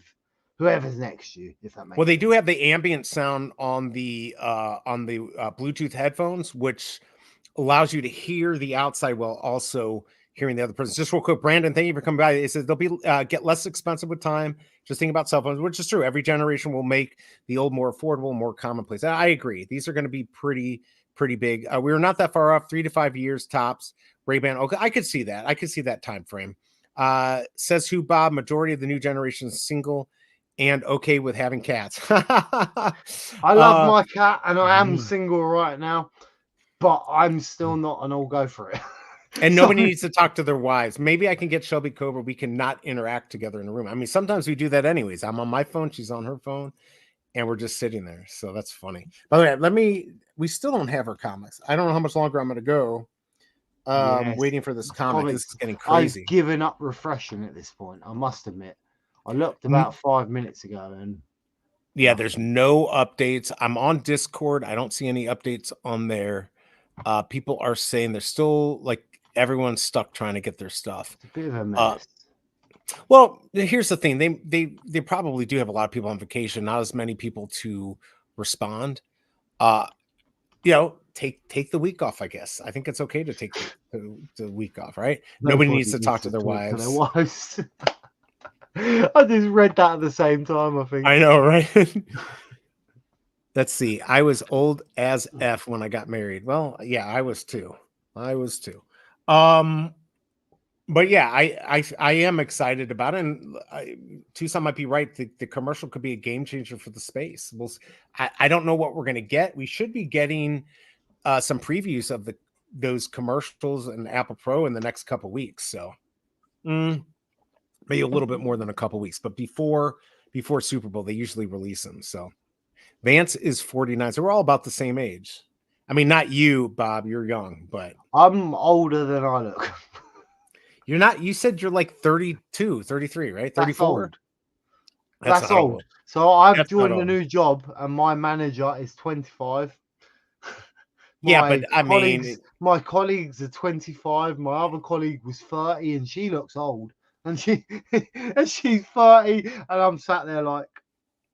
S2: whoever's next to you, if that makes
S1: well, they
S2: sense.
S1: do have the ambient sound on the Bluetooth headphones, which allows you to hear the outside while also hearing the other person. Just real quick, Brandon, thank you for coming by. It says they'll be get less expensive with time. Just think about cell phones, which is true. Every generation will make the old more affordable, more commonplace. I agree. These are going to be pretty big. We were not that far off, 3 to 5 years tops. Ray-Ban. Okay, I could see that. I could see that time frame. Says who, Bob? Majority of the new generation is single and okay with having cats.
S2: I love my cat and I am single right now, but I'm still not, and I'll go for it.
S1: And nobody needs to talk to their wives. Maybe I can get Shelby Cobra. We can not interact together in a room. I mean, sometimes we do that anyways. I'm on my phone, she's on her phone, and we're just sitting there. So that's funny. By the way, we still don't have her comics. I don't know how much longer I'm going to go.
S2: Yes,
S1: Waiting for this comic.
S2: comics.
S1: This is getting
S2: I've
S1: crazy.
S2: given up refreshing at this point, I must admit. I looked about 5 minutes ago and
S1: yeah, there's no updates. I'm on Discord. I don't see any updates on there. People are saying they're still like everyone's stuck trying to get their stuff.
S2: it's a bit of a mess.
S1: Well, here's the thing. They probably do have a lot of people on vacation, not as many people to respond. Take the week off, I guess. I think it's okay to take the week off, right? Nobody needs to talk to their wives.
S2: I just read that at the same time, I think.
S1: I know, right? Let's see. I was old as F when I got married. Well, yeah, I was too. But yeah, I am excited about it. And Tucson might be right. The commercial could be a game changer for the space. I don't know what we're going to get. We should be getting some previews of those commercials and Apple Pro in the next couple weeks. So maybe a little bit more than a couple weeks. But before Super Bowl, they usually release them. So Vance is 49. So we're all about the same age. I mean, not you, Bob. You're young, but
S2: I'm older than I look.
S1: You're not, you said you're like 32, 33, right? 34.
S2: That's old. So I've joined a
S1: old.
S2: new job and my manager is 25.
S1: Yeah, but I mean,
S2: my colleagues are 25. My other colleague was 30 and she looks old. And she's 30 and I'm sat there like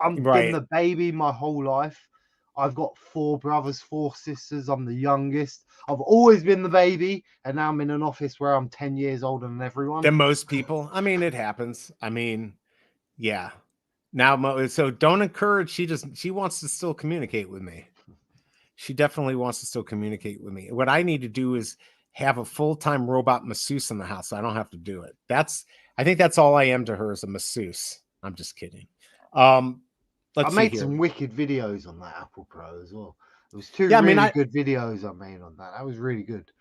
S2: I've been the baby my whole life. I've got 4 brothers, 4 sisters. I'm the youngest. I've always been the baby, and now I'm in an office where I'm 10 years older than everyone.
S1: Than most people. I mean, it happens. I mean, yeah. Now, so don't encourage. She wants to still communicate with me. She definitely wants to still communicate with me. What I need to do is have a full-time robot masseuse in the house, so I don't have to do it. I think that's all I am to her, is a masseuse. I'm just kidding.
S2: I made some wicked videos on that Apple Pro as well. It was two
S1: Yeah, I mean,
S2: really good videos I made on that. That was really good.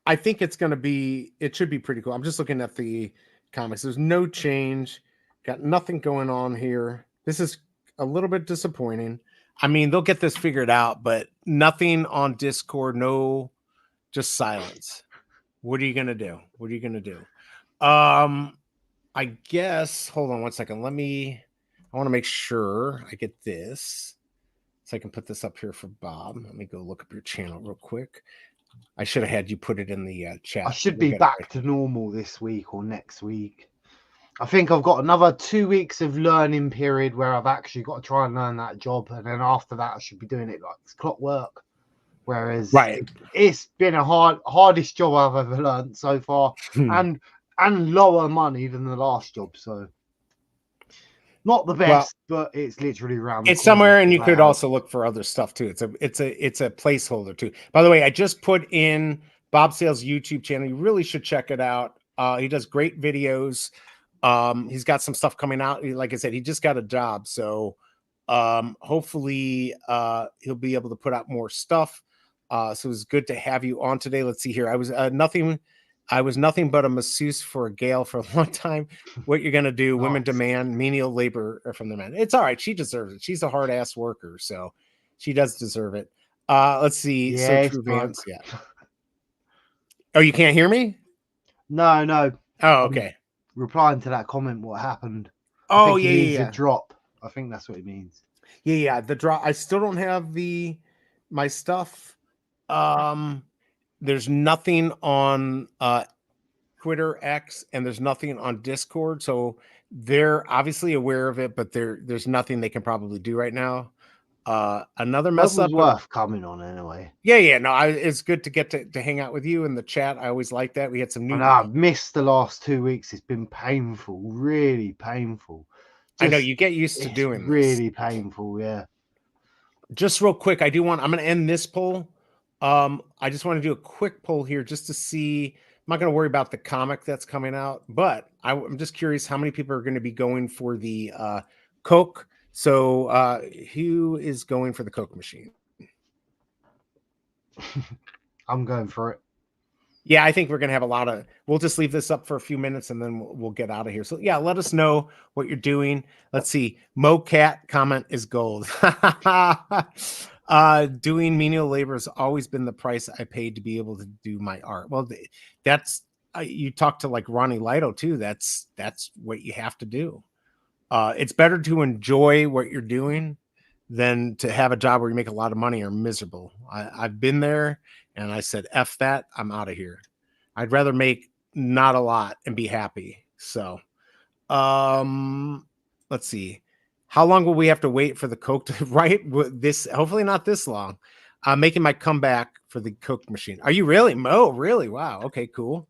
S1: I think it's going to be, it should be pretty cool. I'm just looking at the comics. There's no change. Got nothing going on here. This is a little bit disappointing. I mean, they'll get this figured out, but nothing on Discord. No, just silence. What are you going to do? What are you going to do? I guess, hold on one second. I want to make sure I get this so I can put this up here for Bob. Let me go look up your channel real quick. I should have had you put it in the chat.
S2: I should be back to normal this week or next week. I think I've got another 2 weeks of learning period where I've actually got to try and learn that job. And then after that, I should be doing it like clockwork. Whereas it's been a hardest job I've ever learned so far, and lower money than the last job. So not the best, but it's literally around.
S1: It's somewhere, and you could also look for other stuff too. It's a placeholder too. By the way, I just put in Bob Sales YouTube channel. You really should check it out. He does great videos. He's got some stuff coming out. Like I said, he just got a job, so hopefully he'll be able to put out more stuff. So it's good to have you on today. Let's see here. I was nothing but a masseuse for a gal for a long time. What you're gonna do? Nice. Women demand menial labor from the men. It's all right. She deserves it. She's a hard ass worker, so she does deserve it. Let's see.
S2: Yeah,
S1: so true, Vance. Yeah. Oh, you can't hear me?
S2: No.
S1: Oh, okay.
S2: Replying to that comment, what happened?
S1: Oh, yeah.
S2: A drop. I think that's what it means.
S1: Yeah. The drop. I still don't have my stuff. There's nothing on Twitter X, and there's nothing on Discord, so they're obviously aware of it, but there's nothing they can probably do right now. Another mess up.
S2: Worth coming on anyway.
S1: Yeah. No, it's good to get to hang out with you in the chat. I always like that. We had some new.
S2: I've missed the last 2 weeks. It's been painful, really painful.
S1: I know you get used to doing
S2: really this. Painful, yeah.
S1: Just real quick, I'm going to end this poll. I just want to do a quick poll here just to see. I'm not going to worry about the comic that's coming out, but I'm just curious how many people are going to be going for the Coke. So who is going for the Coke machine?
S2: I'm going for it.
S1: Yeah, I think we're going to have we'll just leave this up for a few minutes and then we'll get out of here. So yeah, let us know what you're doing. Let's see. MoCat comment is gold. Doing menial labor has always been the price I paid to be able to do my art. Well, that's you talk to like Ronnie Lido too. That's what you have to do. It's better to enjoy what you're doing than to have a job where you make a lot of money or miserable. I've been there and I said, F that, I'm out of here. I'd rather make not a lot and be happy. So, let's see. How long will we have to wait for the Coke to write this? Hopefully not this long. I'm making my comeback for the Coke machine. Are you really? Mo, really? Wow. Okay, cool.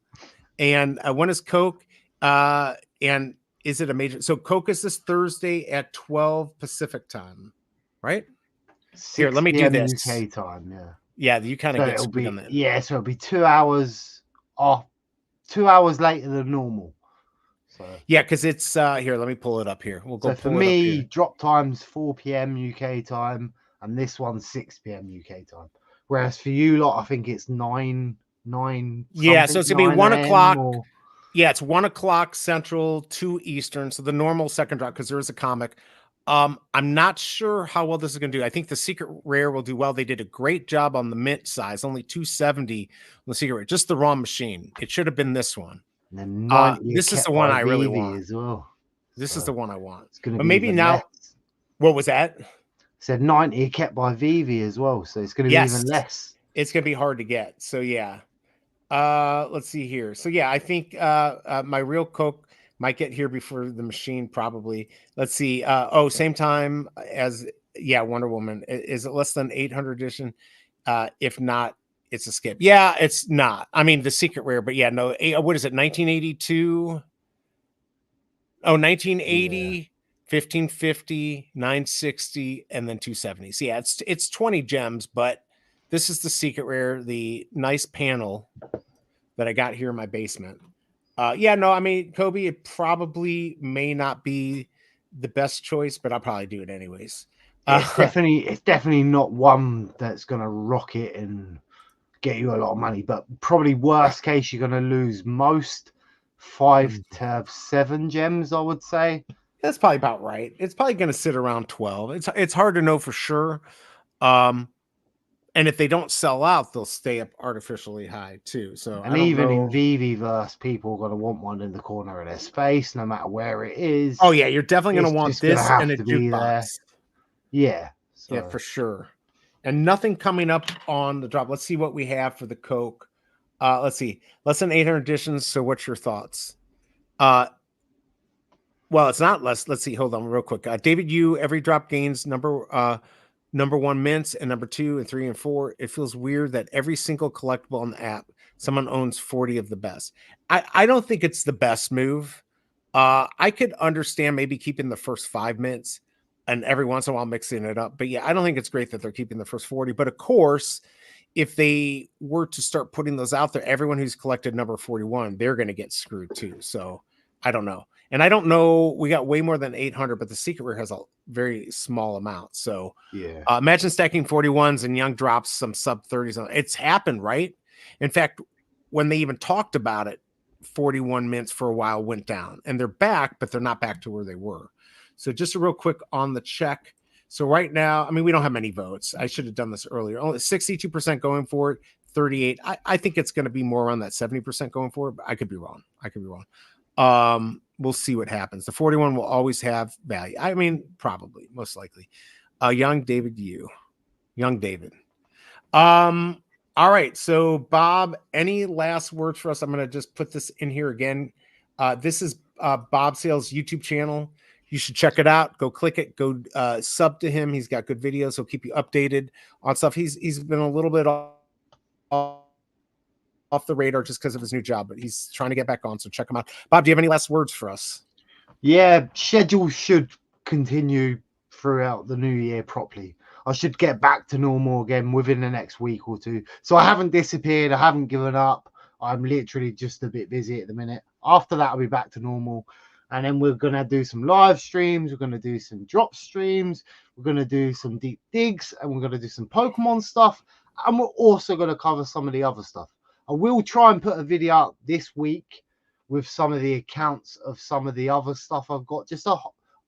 S1: And when is Coke? And is it a major? So Coke is this Thursday at 12 Pacific time, right? Here, let me do this.
S2: UK time, yeah.
S1: Yeah, you kind of get screwed on that.
S2: Yeah, so it'll be 2 hours off, 2 hours later than normal. So
S1: yeah, because it's here. Let me pull it up here. We'll go.
S2: So for me, drop time's 4 p.m. UK time, and this one's 6 p.m. UK time. Whereas for you lot, I think it's 9.
S1: Yeah, so it's gonna be 1 o'clock. Yeah, it's 1 o'clock Central, 2 Eastern. So the normal second drop, because there is a comic. I'm not sure how well this is going to do. I think the secret rare will do well. They did a great job on the mint size, only 270 on the secret rare, just the raw machine. It should have been this one. This is the one I really want
S2: as well.
S1: This is the one I want.
S2: It's going to
S1: but maybe now. Less. What was that?
S2: Said 90 kept by VeVe as well, so it's going to be even less.
S1: It's going to be hard to get. So yeah. Let's see here. So yeah, I think my real Coke might get here before the machine, probably. Let's see. Same time as Wonder Woman. Is it less than 800 edition? If not, it's a skip. Yeah, it's not. I mean, the secret rare, but yeah, no. What is it? 1982. Oh, 1980, 1550, 960, and then 270. So yeah, it's 20 gems, but this is the secret rare, the nice panel that I got here in my basement. I mean, Kobe, it probably may not be the best choice, but I'll probably do it anyways.
S2: It's definitely not one that's gonna rock it and get you a lot of money, but probably worst case, you're going to lose most 5 to 7 gems, I would say.
S1: That's probably about right. It's probably going to sit around 12. It's hard to know for sure. And if they don't sell out, they'll stay up artificially high too. So
S2: And
S1: I don't
S2: even
S1: know.
S2: in VeVe, people are going to want one in the corner of their space, no matter where it is.
S1: Oh yeah, you're definitely going
S2: It's
S1: to want
S2: just going to
S1: this and
S2: have
S1: a
S2: to be there.
S1: jukebox.
S2: Yeah. So.
S1: Yeah, for sure. And nothing coming up on the drop. Let's see what we have for the Coke. Let's see. Less than 800 editions. So what's your thoughts? Well, it's not less. Let's see. Hold on real quick. David, every drop gains number one mints and number 2 and 3 and 4. It feels weird that every single collectible on the app, someone owns 40 of the best. I don't think it's the best move. I could understand maybe keeping the first 5 mints and every once in a while mixing it up. But yeah, I don't think it's great that they're keeping the first 40. But of course, if they were to start putting those out there, everyone who's collected number 41, they're going to get screwed too. So I don't know. And I don't know, we got way more than 800, but the secret rare has a very small amount. So
S2: yeah,
S1: imagine stacking 41s and Young drops some sub 30s. It's happened, right? In fact, when they even talked about it, 41 mints for a while went down and they're back, but they're not back to where they were. So just a real quick on the check. So right now, I mean, we don't have many votes. I should have done this earlier. Only 62% going for it, 38. I think it's going to be more around that 70% going for it, but I could be wrong. We'll see what happens. The 41 will always have value. I mean, probably, most likely. Young David. All right. So Bob, any last words for us? I'm going to just put this in here again. This is Bob Sales YouTube channel. You should check it out. Go click it. Go sub to him. He's got good videos. He'll keep you updated on stuff. He's been a little bit off the radar just because of his new job, but he's trying to get back on. So check him out. Bob, do you have any last words for us?
S2: Yeah, schedule should continue throughout the new year properly. I should get back to normal again within the next week or two. So I haven't disappeared. I haven't given up. I'm literally just a bit busy at the minute. After that, I'll be back to normal. And then we're going to do some live streams. We're going to do some drop streams. We're going to do some deep digs. And we're going to do some Pokemon stuff. And we're also going to cover some of the other stuff. I will try and put a video out this week with some of the accounts of some of the other stuff I've got. Just a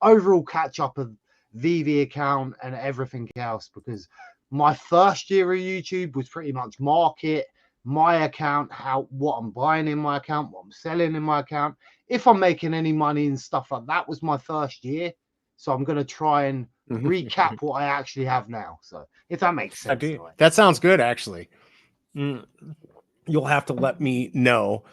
S2: overall catch up of VeVe account and everything else. Because my first year of YouTube was pretty much market, my account, what I'm buying in my account, what I'm selling in my account. If I'm making any money and stuff like that was my first year. So I'm going to try and recap what I actually have now. So if that makes sense.
S1: That sounds good, actually. You'll have to let me know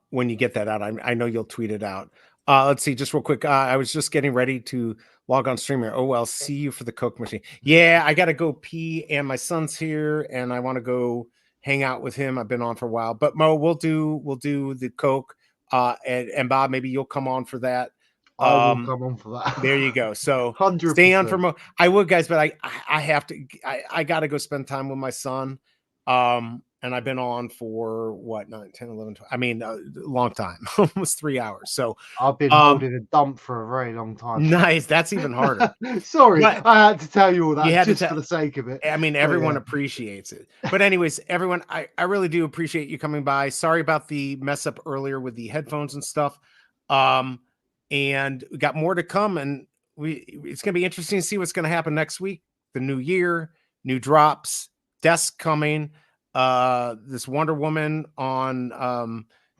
S1: when you get that out. I know you'll tweet it out. Let's see, just real quick. I was just getting ready to log on stream here. Oh, well, see you for the Coke machine. Yeah, I got to go pee, and my son's here, and I want to go hang out with him. I've been on for a while, but Mo, we'll do the Coke. And Bob, maybe you'll come on for that.
S2: I will come on for that.
S1: There you go. So
S2: 100%.
S1: Stay on for Mo. I would, guys, but I have to. I got to go spend time with my son. And I've been on for what, 9, 10, 11, 12, I mean, a long time, almost 3 hours. So
S2: I've been holding a dump for a very long time.
S1: Nice. That's even harder.
S2: Sorry, but I had to tell you all that just for the sake of it.
S1: I mean, everyone appreciates it. But anyways, everyone, I really do appreciate you coming by. Sorry about the mess up earlier with the headphones and stuff. And we got more to come, and it's going to be interesting to see what's going to happen next week. The new year, new drops, desk coming. This Wonder Woman on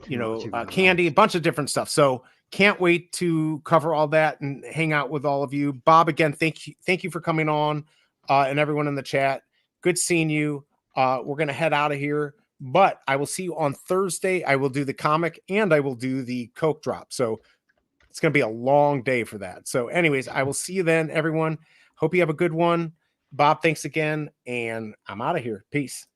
S1: Candy, a bunch of different stuff. So can't wait to cover all that and hang out with all of you. Bob, again, thank you for coming on, and everyone in the chat. Good seeing you. We're gonna head out of here, but I will see you on Thursday. I will do the comic and I will do the Coke drop. So it's gonna be a long day for that. So anyways, I will see you then, everyone. Hope you have a good one. Bob, thanks again, and I'm out of here. Peace.